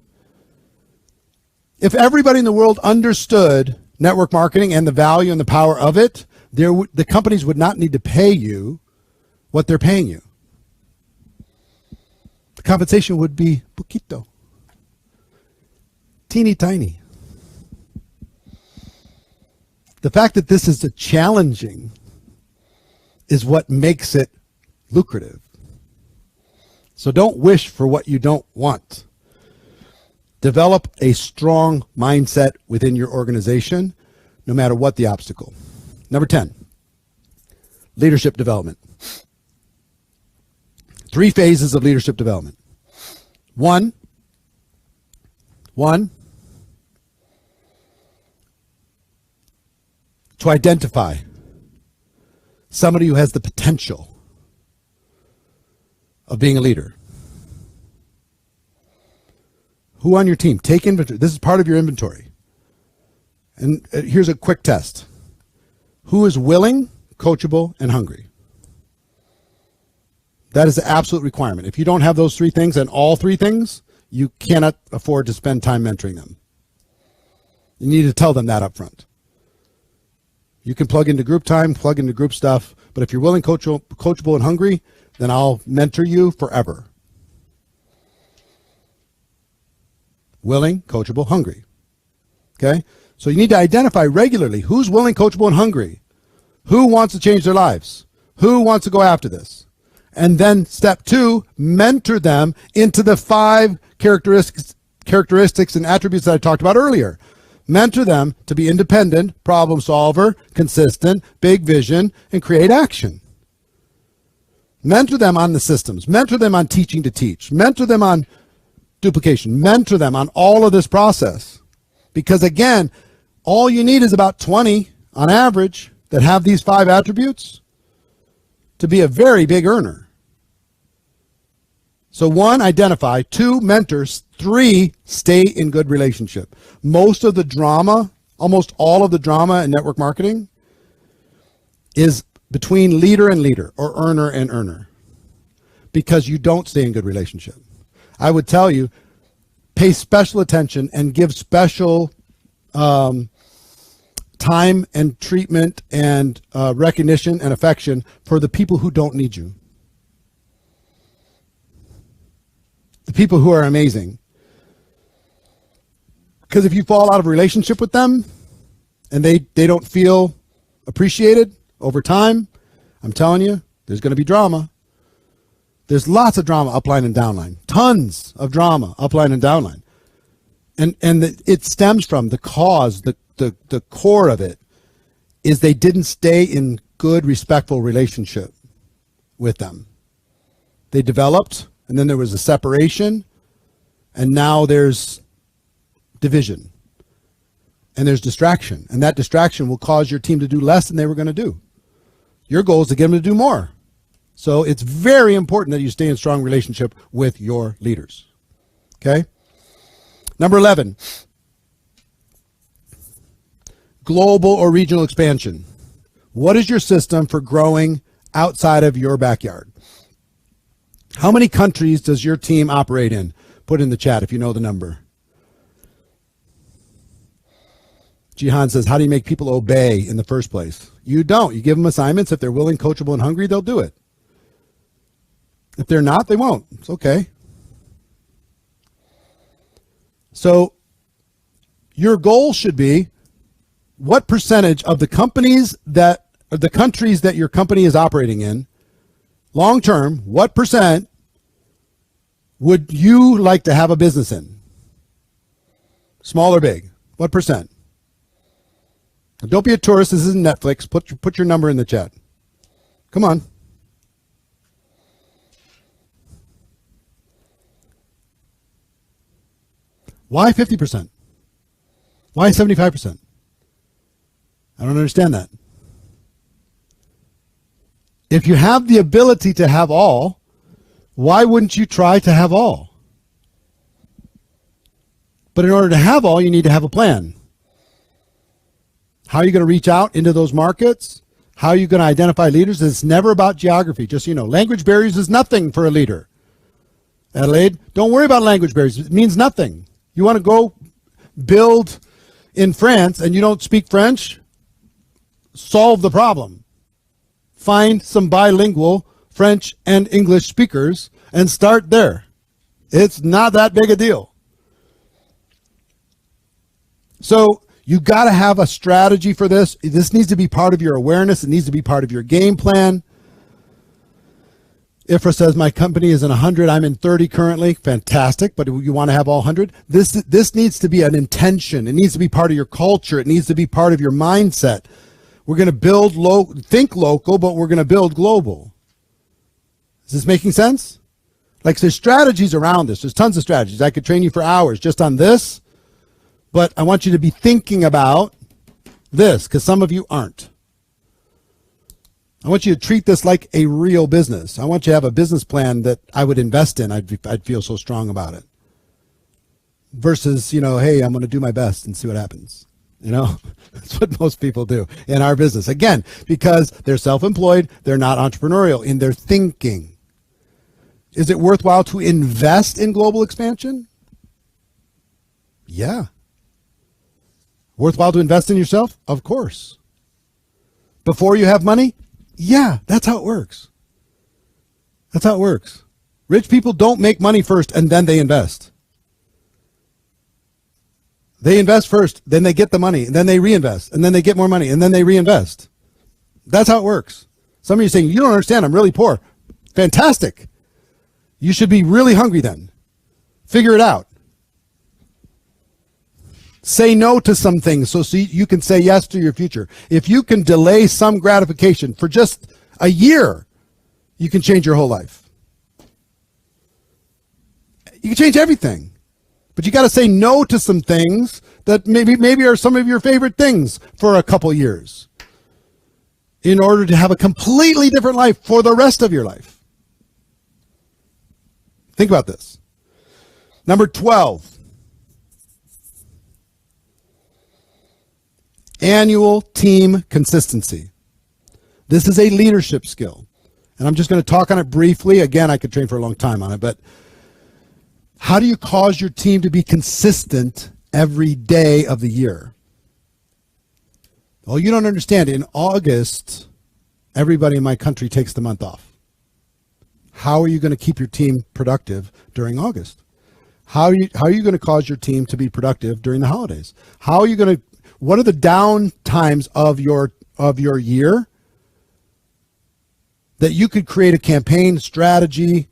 If everybody in the world understood network marketing and the value and the power of it, the companies would not need to pay you what they're paying you. The compensation would be poquito. Teeny tiny. The fact that this is challenging is what makes it lucrative. So don't wish for what you don't want. Develop a strong mindset within your organization, no matter what the obstacle. Number 10, leadership development. 3 phases of leadership development. One, to identify somebody who has the potential of being a leader. Who on your team? Take inventory. This is part of your inventory. And here's a quick test. Who is willing, coachable, and hungry? That is the absolute requirement. If you don't have those 3 things and all 3 things, you cannot afford to spend time mentoring them. You need to tell them that up front. You can plug into group time, plug into group stuff, but if you're willing, coachable, and hungry, then I'll mentor you forever. Willing, coachable, hungry. Okay? So you need to identify regularly who's willing, coachable, and hungry. Who wants to change their lives? Who wants to go after this? And then step 2, mentor them into the 5 characteristics and attributes that I talked about earlier. Mentor them to be independent, problem solver, consistent, big vision, and create action. Mentor them on the systems. Mentor them on teaching to teach. Mentor them on duplication. Mentor them on all of this process. Because again, all you need is about 20 on average that have these 5 attributes to be a very big earner. So 1, identify. 2, mentors. 3, stay in good relationship. Most of the drama, almost all of the drama in network marketing is between leader and leader, or earner and earner, because you don't stay in good relationship. I would tell you, pay special attention and give special time and treatment and recognition and affection for the people who don't need you. The people who are amazing. Because if you fall out of a relationship with them and they don't feel appreciated over time, I'm telling you, there's going to be drama. There's lots of drama upline and downline. Tons of drama upline and downline. And it stems from the cause, the core of it is they didn't stay in good, respectful relationship with them. They developed, and then there was a separation, and now there's division. And there's distraction. And that distraction will cause your team to do less than they were going to do. Your goal is to get them to do more. So it's very important that you stay in strong relationship with your leaders. Okay? Number 11. Global or regional expansion. What is your system for growing outside of your backyard? How many countries does your team operate in? Put in the chat if you know the number. Jihan says, how do you make people obey in the first place? You don't. You give them assignments. If they're willing, coachable, and hungry, they'll do it. If they're not, they won't. It's okay. So your goal should be, what percentage of the countries that your company is operating in, long term, what percent would you like to have a business in? Small or big? What percent? Now, don't be a tourist. This isn't Netflix. Put your number in the chat. Come on. Why 50%? Why 75%? I don't understand that. If you have the ability to have all, why wouldn't you try to have all? But in order to have all, you need to have a plan. How are you going to reach out into those markets? How are you going to identify leaders? It's never about geography. Just so you know, language barriers is nothing for a leader. Adelaide, don't worry about language barriers. It means nothing. You want to go build in France and you don't speak French? Solve the problem. Find some bilingual French and English speakers and start there. It's not that big a deal. So you got to have a strategy for this. This needs to be part of your awareness. It needs to be part of your game plan. Ifra says, my company is in 100. I'm in 30 currently. Fantastic. But you want to have all 100? This needs to be an intention. It needs to be part of your culture. It needs to be part of your mindset. We're going to build think local, but we're going to build global. Is this making sense? Like, there's strategies around this. There's tons of strategies. I could train you for hours just on this, but I want you to be thinking about this, because some of you aren't. I want you to treat this like a real business. I want you to have a business plan that I would invest in. I'd feel so strong about it. Versus, hey, I'm going to do my best and see what happens. That's what most people do in our business. Again, because they're self-employed, they're not entrepreneurial in their thinking. Is it worthwhile to invest in global expansion? Yeah. Worthwhile to invest in yourself? Of course. Before you have money? Yeah, that's how it works. That's how it works. Rich people don't make money first and then they invest. They invest first, then they get the money, and then they reinvest, and then they get more money, and then they reinvest. That's how it works. Some of you are saying, you don't understand, I'm really poor. Fantastic. You should be really hungry then. Figure it out. Say no to some things so you can say yes to your future. If you can delay some gratification for just a year, you can change your whole life. You can change everything. But you got to say no to some things that maybe are some of your favorite things for a couple years in order to have a completely different life for the rest of your life. Think about this. Number 12. Annual team consistency. This is a leadership skill. And I'm just going to talk on it briefly. Again, I could train for a long time on it, but how do you cause your team to be consistent every day of the year? Well, you don't understand. In August, everybody in my country takes the month off. How are you going to keep your team productive during August? How are you going to cause your team to be productive during the holidays? What are the down times of your year that you could create a campaign, strategy,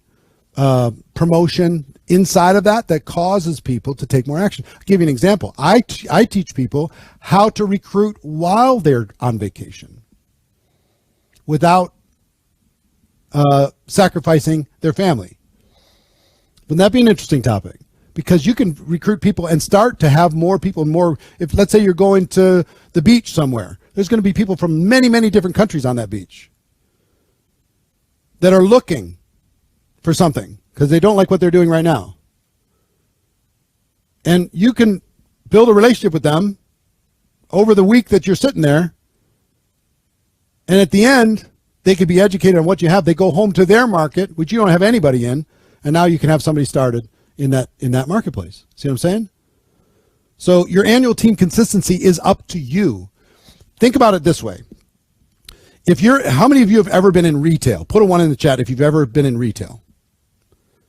promotion inside of that causes people to take more action? I'll give you an example. I teach people how to recruit while they're on vacation without sacrificing their family. Wouldn't that be an interesting topic? Because you can recruit people and start to have more people, if let's say you're going to the beach somewhere, there's going to be people from many, many different countries on that beach that are looking for something because they don't like what they're doing right now. And you can build a relationship with them over the week that you're sitting there. And at the end, they could be educated on what you have. They go home to their market, which you don't have anybody in. And now you can have somebody started in that marketplace. See what I'm saying? So your annual team consistency is up to you. Think about it this way. How many of you have ever been in retail? Put a 1 in the chat if you've ever been in retail.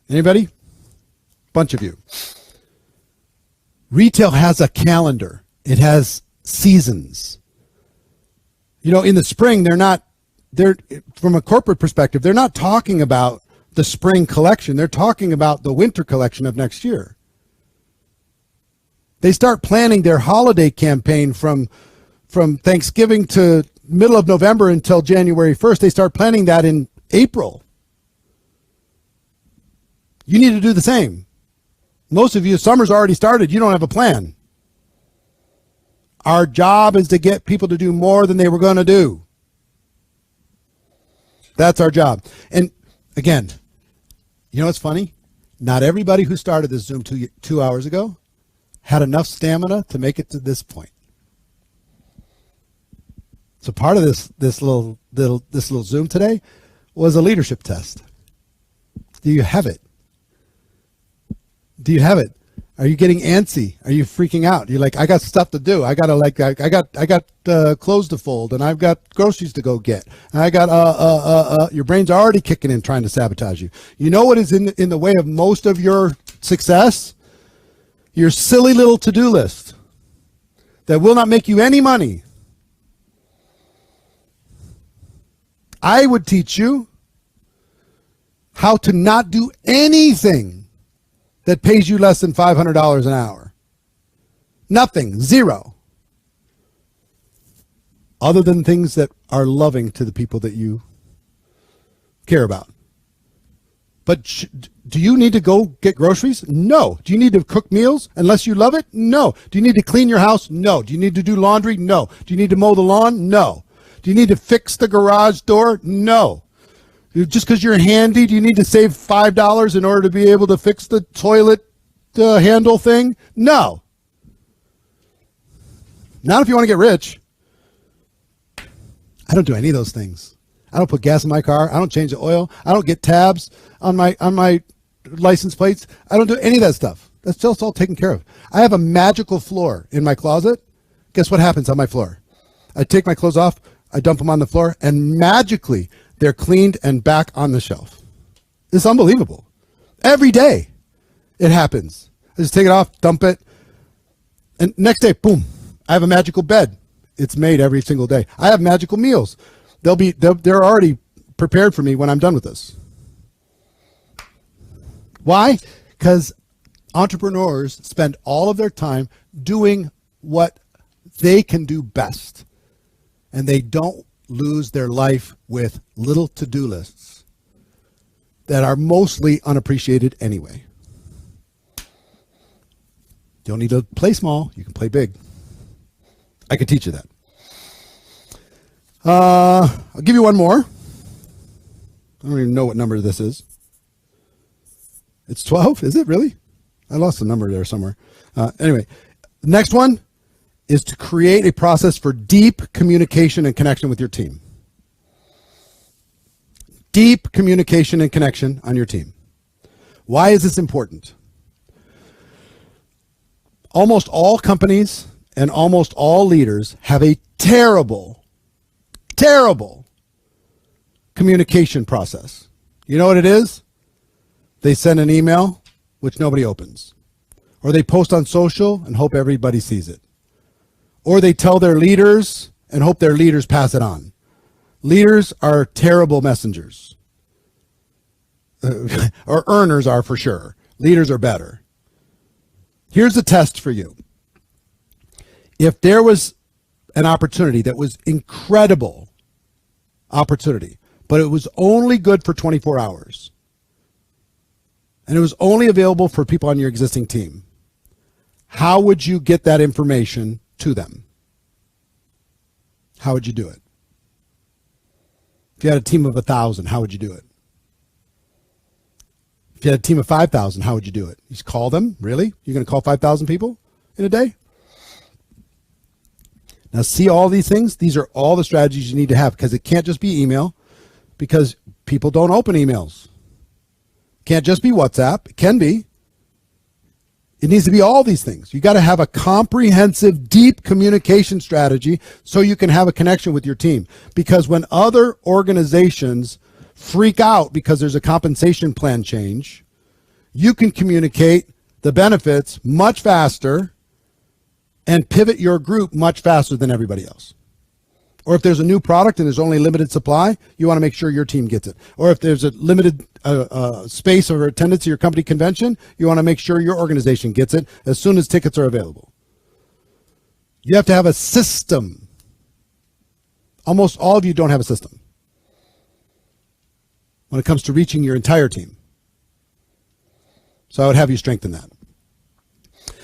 Anybody? Bunch of you. Retail has a calendar. It has seasons. In the spring, they're from a corporate perspective, they're not talking about the spring collection. They're talking about the winter collection of next year. They start planning their holiday campaign from Thanksgiving to middle of November until January 1st. They start planning that in April. You need to do the same. Most of you, summer's already started. You don't have a plan. Our job is to get people to do more than they were going to do. That's our job. And again, you know what's funny? Not everybody who started this Zoom 2 hours ago had enough stamina to make it to this point. So part of this little Zoom today was a leadership test. Do you have it? Do you have it? Are you getting antsy? Are you freaking out? You're like, I got stuff to do. I got clothes to fold, and I've got groceries to go get. And I got your brain's already kicking in, trying to sabotage you. You know what is in the way of most of your success? Your silly little to-do list that will not make you any money. I would teach you how to not do anything that pays you less than $500 an hour. Nothing. Zero. other than things that are loving to the people that you care about. But do you need to go get groceries? No. Do you need to cook meals unless you love it? No. Do you need to clean your house? No. Do you need to do laundry? No. Do you need to mow the lawn? No. Do you need to fix the garage door? No. Just because you're handy, do you need to save $5 in order to be able to fix the toilet handle thing? No. Not if you want to get rich. I don't do any of those things. I don't put gas in my car. I don't change the oil. I don't get tabs on my license plates. I don't do any of that stuff. That's just all taken care of. I have a magical floor in my closet. Guess what happens on my floor? I take my clothes off, I dump them on the floor, and magically they're cleaned and back on the shelf. It's unbelievable. Every day it happens. I just take it off, dump it, and next day, boom, I have a magical bed. It's made every single day. I have magical meals. They're already prepared for me when I'm done with this. Why? Because entrepreneurs spend all of their time doing what they can do best, and they don't lose their life with little to-do lists that are mostly unappreciated anyway. You don't need to play small. You can play big. I can teach you that. I'll give you one more. I don't even know what number this is. It's 12? Is it really? I lost the number there somewhere. Anyway, the next one is to create a process for deep communication and connection with your team. Deep communication and connection on your team. Why is this important? Almost all companies and almost all leaders have a terrible communication process. You know what it is? They send an email which nobody opens, or they post on social and hope everybody sees it, or they tell their leaders and hope their leaders pass it on. Leaders are terrible messengers, or earners are for sure. Leaders are better. Here's a test for you. If there was an opportunity that was incredible opportunity, but it was only good for 24 hours, and it was only available for people on your existing team, how would you get that information to them? How would you do it? If you had a team of 1,000, how would you do it? If you had a team of 5,000, how would you do it? You just call them? Really? You're going to call 5,000 people in a day? Now, see all these things? These are all the strategies you need to have, because it can't just be email, because people don't open emails. Can't just be WhatsApp. It can be. It needs to be all these things. You got to have a comprehensive, deep communication strategy so you can have a connection with your team. Because when other organizations freak out because there's a compensation plan change, you can communicate the benefits much faster and pivot your group much faster than everybody else. Or if there's a new product and there's only limited supply, you want to make sure your team gets it. Or if there's a limited space or attendance at your company convention, you want to make sure your organization gets it as soon as tickets are available. You have to have a system. Almost all of you don't have a system when it comes to reaching your entire team. So I would have you strengthen that.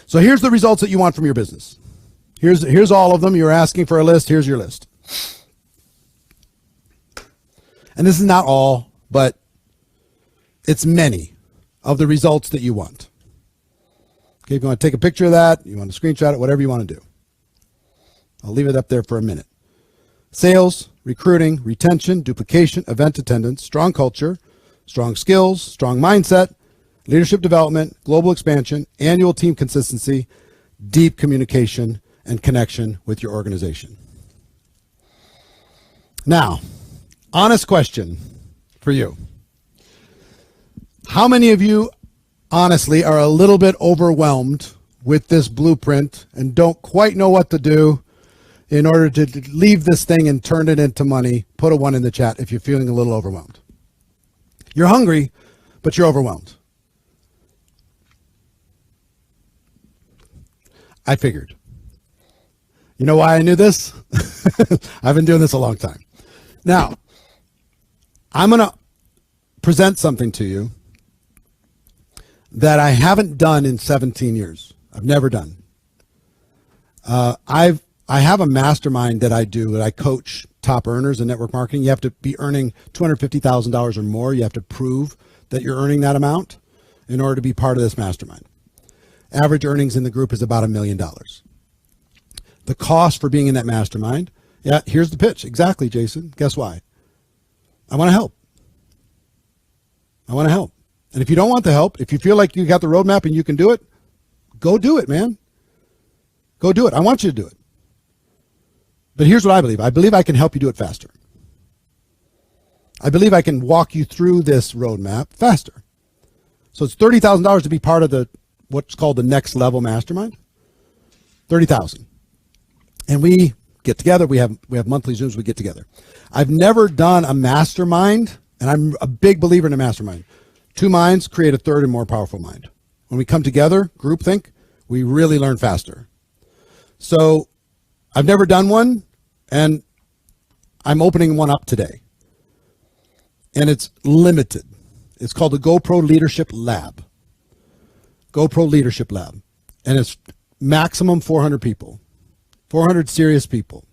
So here's the results that you want from your business. Here's all of them. You're asking for a list. Here's your list. And this is not all, but it's many of the results that you want. Okay, if you want to take a picture of that, you want to screenshot it, whatever you want to do. I'll leave it up there for a minute. Sales, recruiting, retention, duplication, event attendance, strong culture, strong skills, strong mindset, leadership development, global expansion, annual team consistency, deep communication, and connection with your organization. Now, honest question for you. How many of you, honestly, are a little bit overwhelmed with this blueprint and don't quite know what to do in order to leave this thing and turn it into money? Put a 1 in the chat if you're feeling a little overwhelmed. You're hungry, but you're overwhelmed. I figured. You know why I knew this? I've been doing this a long time. Now, I'm going to present something to you that I haven't done in 17 years. I've never done. I have a mastermind that I do, that I coach top earners in network marketing. You have to be earning $250,000 or more. You have to prove that you're earning that amount in order to be part of this mastermind. Average earnings in the group is about $1 million. The cost for being in that mastermind, yeah, here's the pitch. Exactly, Jason. Guess why? I want to help. I want to help. And if you don't want the help, if you feel like you got the roadmap and you can do it, go do it, man. Go do it. I want you to do it. But here's what I believe. I believe I can help you do it faster. I believe I can walk you through this roadmap faster. So it's $30,000 to be part of what's called the next level mastermind. $30,000. And we get together. We have monthly Zooms. We get together. I've never done a mastermind, and I'm a big believer in a mastermind. Two minds create a third and more powerful mind. When we come together, groupthink, we really learn faster. So I've never done one, and I'm opening one up today. And it's limited. It's called the GoPro Leadership Lab. GoPro Leadership Lab. And it's maximum 400 people. 400 serious people.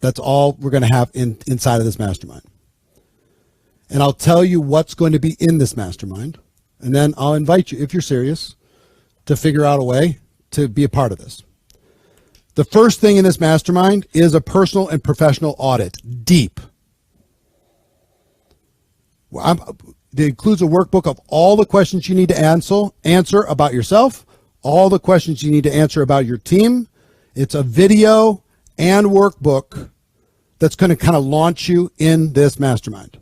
That's all we're going to have inside of this mastermind. And I'll tell you what's going to be in this mastermind. And then I'll invite you, if you're serious, to figure out a way to be a part of this. The first thing in this mastermind is a personal and professional audit. Deep. It includes a workbook of all the questions you need to answer about yourself, all the questions you need to answer about your team. It's a video and workbook that's going to kind of launch you in this mastermind.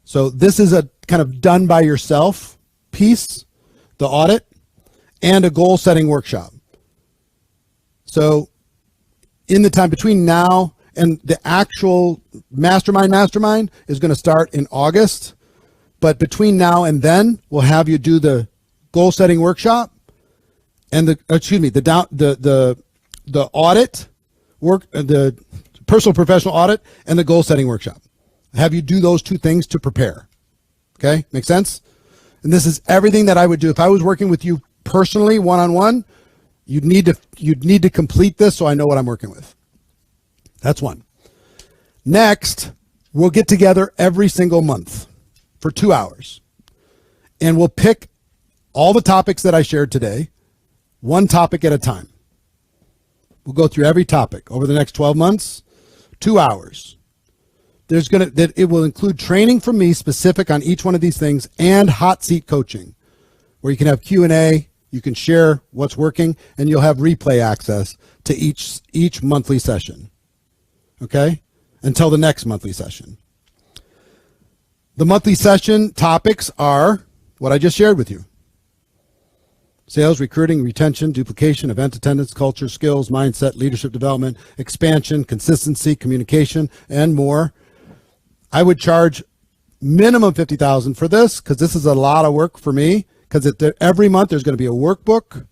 So this is a kind of done by yourself piece, the audit, and a goal setting workshop. So in the time between now and the actual mastermind is going to start in August. But between now and then, we'll have you do the goal setting workshop and the audit work, the personal professional audit and the goal setting workshop. Have you do those two things to prepare. Okay. Make sense? And this is everything that I would do. If I was working with you personally, one-on-one, you'd need to complete this so I know what I'm working with. That's one. Next, we'll get together every single month for 2 hours. And we'll pick all the topics that I shared today, one topic at a time. We'll go through every topic over the next 12 months, 2 hours. It will include training from me specific on each one of these things and hot seat coaching, where you can have Q&A, you can share what's working, and you'll have replay access to each monthly session. Okay? Until the next monthly session. The monthly session topics are what I just shared with you. Sales, recruiting, retention, duplication, event attendance, culture, skills, mindset, leadership development, expansion, consistency, communication, and more. I would charge minimum $50,000 for this because this is a lot of work for me, because every month there's going to be a workbook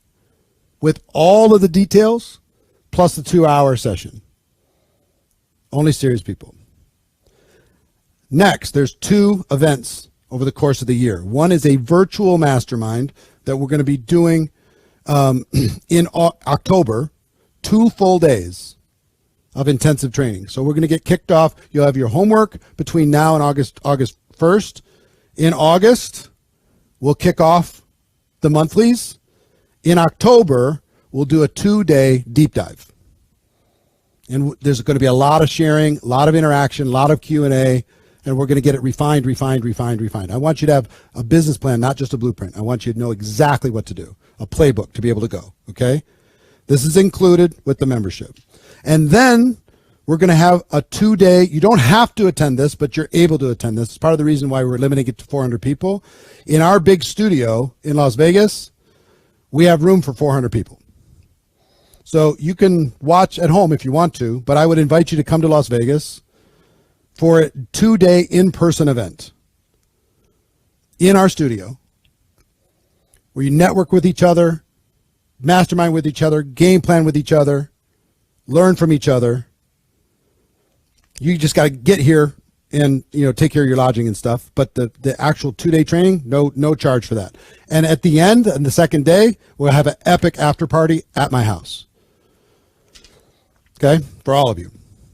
with all of the details plus the 2-hour session. Only serious people. Next, there's 2 events over the course of the year. One is a virtual mastermind that we're going to be doing in October, 2 full days of intensive training. So we're going to get kicked off. You'll have your homework between now and August 1st. In August, we'll kick off the monthlies. In October, we'll do a 2-day deep dive. And there's going to be a lot of sharing, a lot of interaction, a lot of Q&A, and we're going to get it refined. I want you to have a business plan, not just a blueprint. I want you to know exactly what to do, a playbook to be able to go, okay? This is included with the membership. And then we're going to have a 2-day, you don't have to attend this, but you're able to attend this. It's part of the reason why we're limiting it to 400 people. In our big studio in Las Vegas, we have room for 400 people. So you can watch at home if you want to, but I would invite you to come to Las Vegas for a 2-day in-person event in our studio where you network with each other, mastermind with each other, game plan with each other, learn from each other. You just got to get here and, take care of your lodging and stuff. But the actual 2-day training, no charge for that. And at the end, on the second day, we'll have an epic after party at my house. Okay? For all of you.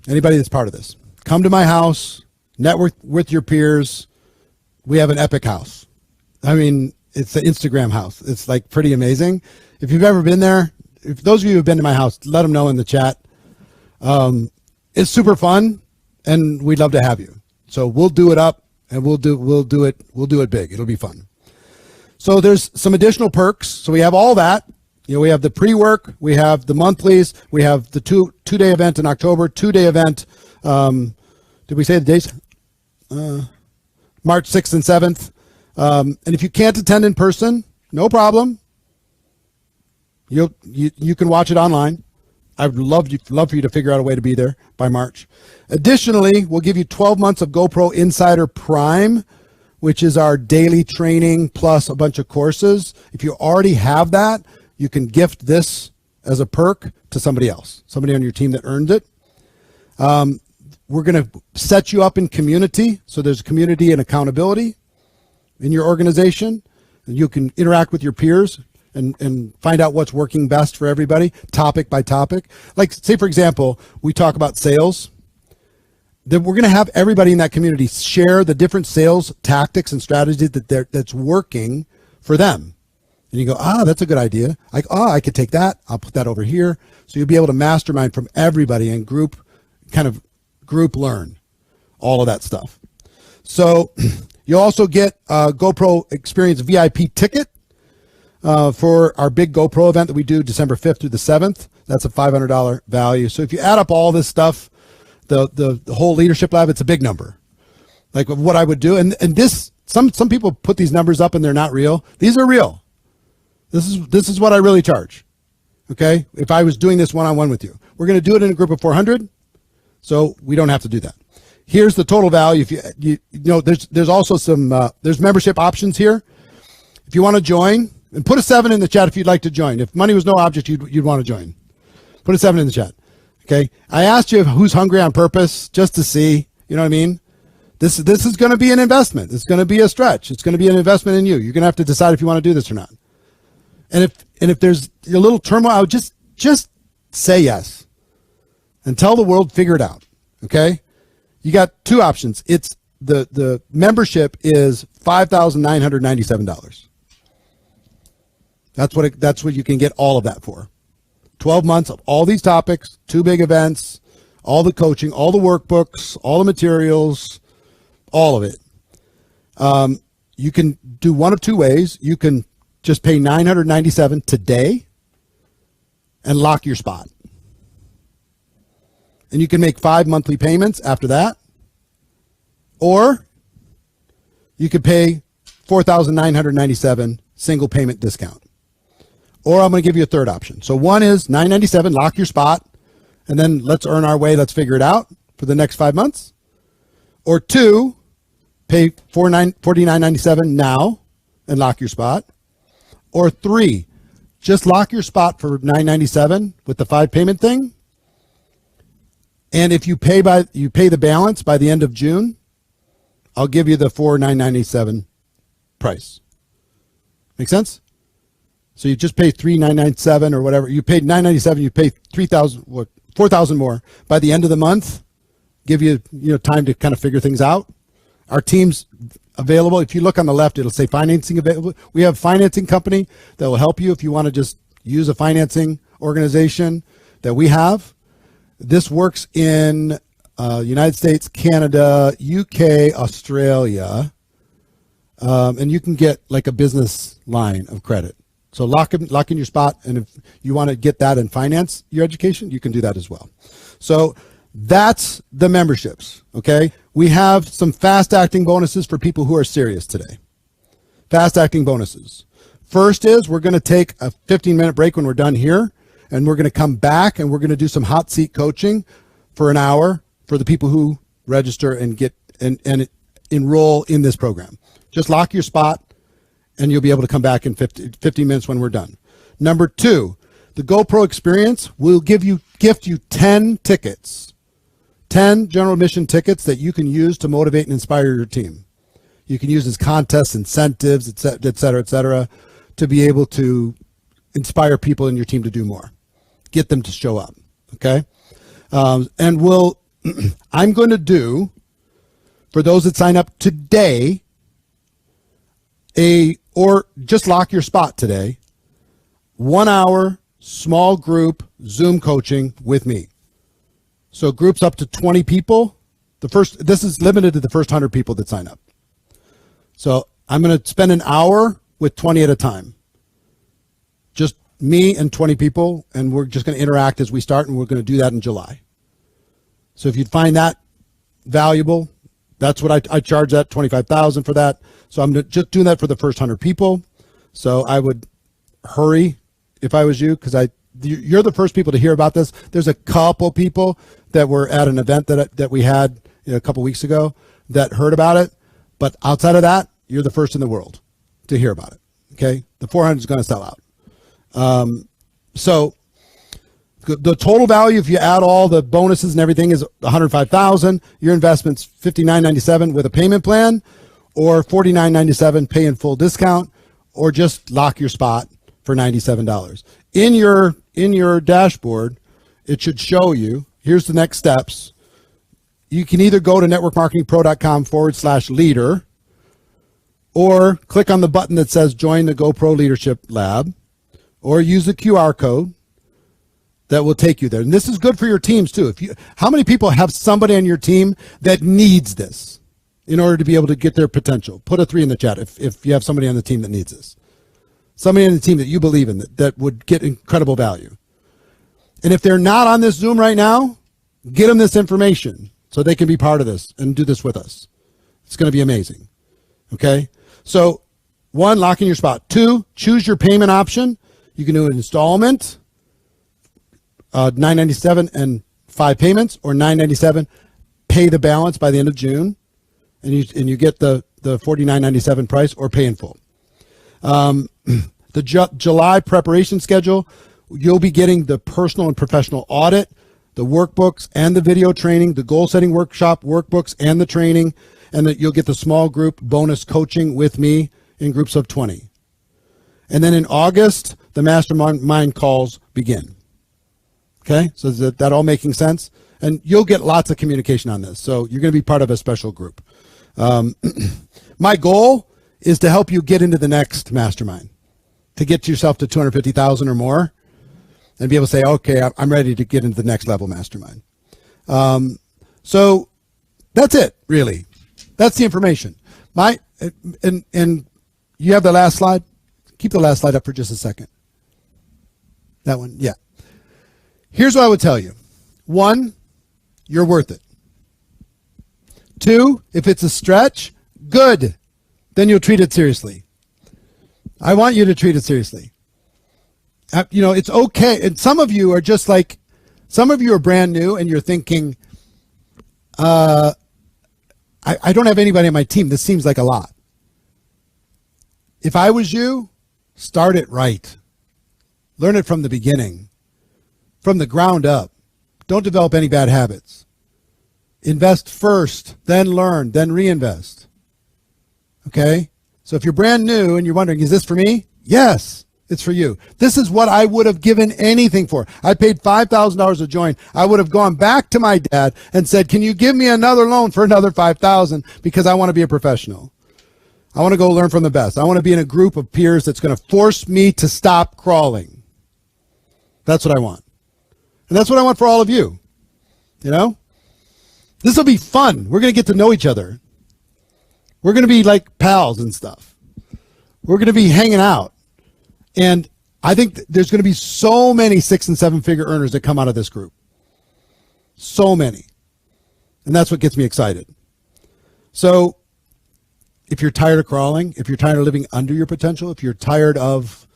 Anybody that's part of this. Come to my house, network with your peers. We have an epic house. I mean, it's the Instagram house. It's like pretty amazing. If you've ever been there, if those of you who've been to my house, let them know in the chat. It's super fun, and we'd love to have you. So we'll do it up, and we'll do it big. It'll be fun. So there's some additional perks. So we have all that. We have the pre-work, we have the monthlies, we have the two-day event in October, 2-day event. Did we say the dates? March 6th and 7th. And if you can't attend in person, no problem. You can watch it online. I'd love for you to figure out a way to be there by March. Additionally, we'll give you 12 months of GoPro Insider Prime, which is our daily training plus a bunch of courses. If you already have that, you can gift this as a perk to somebody else, somebody on your team that earned it. We're going to set you up in community. So there's community and accountability in your organization. And you can interact with your peers and find out what's working best for everybody, topic by topic. Like, say, for example, we talk about sales. Then we're going to have everybody in that community share the different sales tactics and strategies that's working for them. And you go, that's a good idea. I could take that. I'll put that over here. So you'll be able to mastermind from everybody and group learn all of that stuff. So you'll also get a GoPro Experience VIP ticket for our big GoPro event that we do December 5th through the 7th. That's a $500 value. So if you add up all this stuff, the whole leadership lab, it's a big number. Like what I would do. And this, some people put these numbers up and they're not real. These are real. This is what I really charge. Okay. If I was doing this one-on-one with you, we're going to do it in a group of 400. So we don't have to do that. Here's the total value. If there's also some, there's membership options here. If you want to join, and put a 7 in the chat if you'd like to join. If money was no object, you'd want to join. Put a 7 in the chat. Okay. I asked you who's hungry on purpose just to see, you know what I mean? This is going to be an investment. It's going to be a stretch. It's going to be an investment in you. You're going to have to decide if you want to do this or not. And if there's a little turmoil, I would just say yes and tell the world, figure it out. Okay. You got two options. It's the membership is $5,997. That's what you can get all of that for. 12 months of all these topics, 2 big events, all the coaching, all the workbooks, all the materials, all of it. You can do one of two ways. You can just pay $997 today and lock your spot. And you can make 5 monthly payments after that. Or you could pay $4,997 single payment discount. Or I'm going to give you a third option. So one is $997, lock your spot, and then let's earn our way. Let's figure it out for the next 5 months. Or two, pay $49.97 now and lock your spot. Or three, just lock your spot for $997 with the 5 payment thing. And if you pay the balance by the end of June, I'll give you the $4,997 price. Make sense? So you just pay $3,997 or whatever. You paid $997. You pay $4,000 more by the end of the month. Give you time to kind of figure things out. Our team's available. If you look on the left, it'll say financing available. We have a financing company that will help you if you want to just use a financing organization that we have. This works in United States, Canada, UK, Australia, and you can get like a business line of credit. So lock in your spot, and if you want to get that and finance your education, you can do that as well. So that's the memberships, okay? We have some fast-acting bonuses for people who are serious today. Fast-acting bonuses. First is we're going to take a 15-minute break when we're done here, and we're going to come back, and we're going to do some hot seat coaching for an hour for the people who register and get and enroll in this program. Just lock your spot, and you'll be able to come back in 50 minutes when we're done. Number two, the GoPro experience will give you gift you 10 tickets, 10 general admission tickets that you can use to motivate and inspire your team. You can use as contests, incentives, et cetera, to be able to inspire people in your team to do more. Get them to show up, okay? And I'm going to do, for those that sign up today, or just lock your spot today, 1 hour small group Zoom coaching with me. So groups up to 20 people. This is limited to the first 100 people that sign up. So I'm going to spend an hour with 20 at a time. Just me and 20 people, and we're just going to interact as we start, and we're going to do that in July. So if you find that valuable, that's what I charge that $25,000 for that. So I'm just doing that for the first 100 people. So I would hurry if I was you, because you're the first people to hear about this. There's a couple people that were at an event that we had a couple weeks ago that heard about it. But outside of that, you're the first in the world to hear about it. Okay, the 400 is going to sell out. So the total value, if you add all the bonuses and everything, is $105,000. Your investment's $59.97 with a payment plan, or $49.97 pay in full discount, or just lock your spot for $97. In your dashboard, it should show you. Here's the next steps. You can either go to networkmarketingpro.com/leader, or click on the button that says Join the GoPro Leadership Lab, or use the QR code that will take you there. And this is good for your teams too. How many people have somebody on your team that needs this in order to be able to get their potential? Put a 3 in the chat if you have somebody on the team that needs this. Somebody on the team that you believe in that would get incredible value. And if they're not on this Zoom right now, get them this information so they can be part of this and do this with us. It's going to be amazing. Okay? So 1, lock in your spot. 2, choose your payment option. You can do an installment, $997 and 5 payments, or $997, pay the balance by the end of June, and you get the $49.97 price, or pay in full. The July preparation schedule, you'll be getting the personal and professional audit, the workbooks and the video training, the goal setting workshop workbooks and the training, and that you'll get the small group bonus coaching with me in groups of 20. And then in August, the mastermind calls begin. Okay, so is that all making sense? And you'll get lots of communication on this. So you're going to be part of a special group. My goal is to help you get into the next mastermind, to get yourself to 250,000 or more, and be able to say, okay, I'm ready to get into the next level mastermind. So that's it, really. That's the information. And you have the last slide. Keep the last slide up for just a second. That one, yeah. Here's what I would tell you. 1, you're worth it. 2, if it's a stretch, good. Then you'll treat it seriously. I want you to treat it seriously. It's okay. And some of you are just like, some of you are brand new and you're thinking, I don't have anybody on my team. This seems like a lot. If I was you, start it right. Learn it from the beginning, from the ground up. Don't develop any bad habits. Invest first, then learn, then reinvest. Okay? So if you're brand new and you're wondering, is this for me? Yes, it's for you. This is what I would have given anything for. I paid $5,000 to join. I would have gone back to my dad and said, can you give me another loan for another $5,000 because I want to be a professional. I want to go learn from the best. I want to be in a group of peers that's going to force me to stop crawling. That's what I want. And that's what I want for all of you. This will be fun. We're going to get to know each other. We're going to be like pals and stuff. We're going to be hanging out. And I think there's going to be so many 6- and 7-figure earners that come out of this group. So many. And that's what gets me excited. So if you're tired of crawling, if you're tired of living under your potential, if you're tired of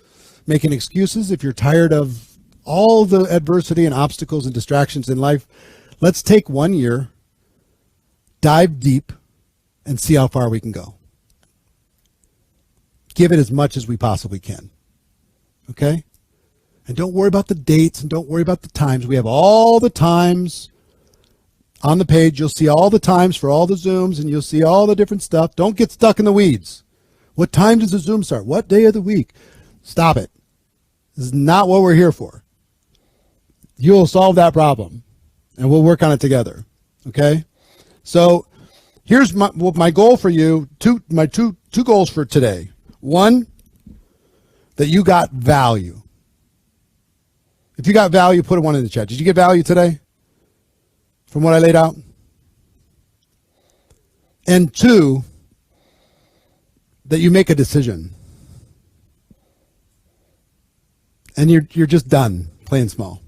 making excuses, if you're tired of all the adversity and obstacles and distractions in life, let's take 1 year, dive deep, and see how far we can go. Give it as much as we possibly can. Okay? And don't worry about the dates and don't worry about the times. We have all the times on the page. You'll see all the times for all the Zooms and you'll see all the different stuff. Don't get stuck in the weeds. What time does the Zoom start? What day of the week? Stop it. This is not what we're here for. You'll solve that problem and we'll work on it together. Okay? So here's my goal for you. My two goals for today. One, that you got value. If you got value, put a 1 in the chat. Did you get value today from what I laid out? And 2, that you make a decision. And you're just done playing small.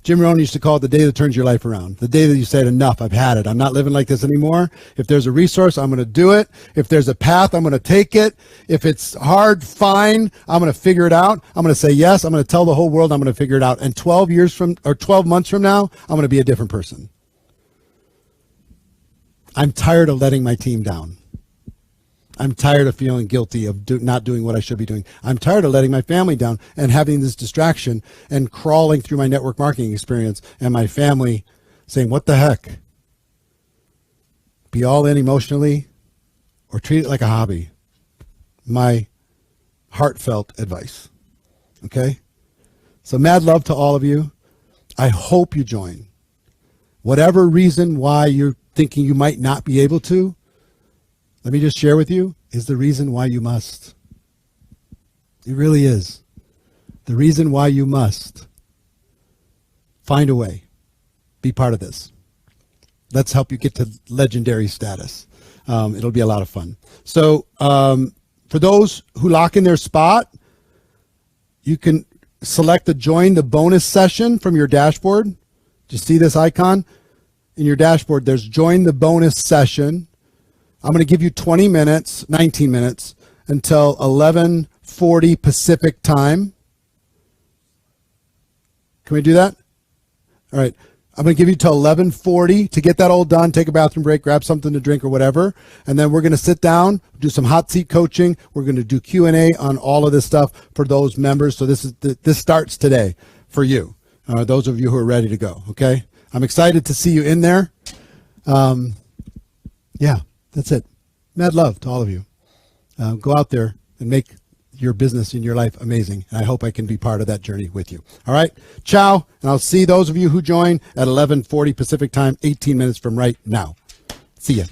Jim Rohn used to call it the day that turns your life around. The day that you said, enough, I've had it. I'm not living like this anymore. If there's a resource, I'm going to do it. If there's a path, I'm going to take it. If it's hard, fine. I'm going to figure it out. I'm going to say yes. I'm going to tell the whole world I'm going to figure it out. And 12 months from now, I'm going to be a different person. I'm tired of letting my team down. I'm tired of feeling guilty of not doing what I should be doing. I'm tired of letting my family down and having this distraction and crawling through my network marketing experience and my family saying, what the heck? Be all in emotionally or treat it like a hobby. My heartfelt advice. Okay? So mad love to all of you. I hope you join. Whatever reason why you're thinking you might not be able to, let me just share with you, is the reason why you must. It really is. The reason why you must. Find a way. Be part of this. Let's help you get to legendary status. It'll be a lot of fun. So for those who lock in their spot, you can select the join the bonus session from your dashboard. Do you see this icon? In your dashboard, there's join the bonus session. I'm going to give you 20 minutes, 19 minutes, until 11:40 Pacific time. Can we do that? All right. I'm going to give you till 11:40 to get that all done, take a bathroom break, grab something to drink or whatever. And then we're going to sit down, do some hot seat coaching. We're going to do Q&A on all of this stuff for those members. So this starts today for you, those of you who are ready to go. Okay. I'm excited to see you in there. Yeah. That's it. Mad love to all of you. Go out there and make your business and your life amazing. And I hope I can be part of that journey with you. All right. Ciao. And I'll see those of you who join at 11:40 Pacific time, 18 minutes from right now. See ya.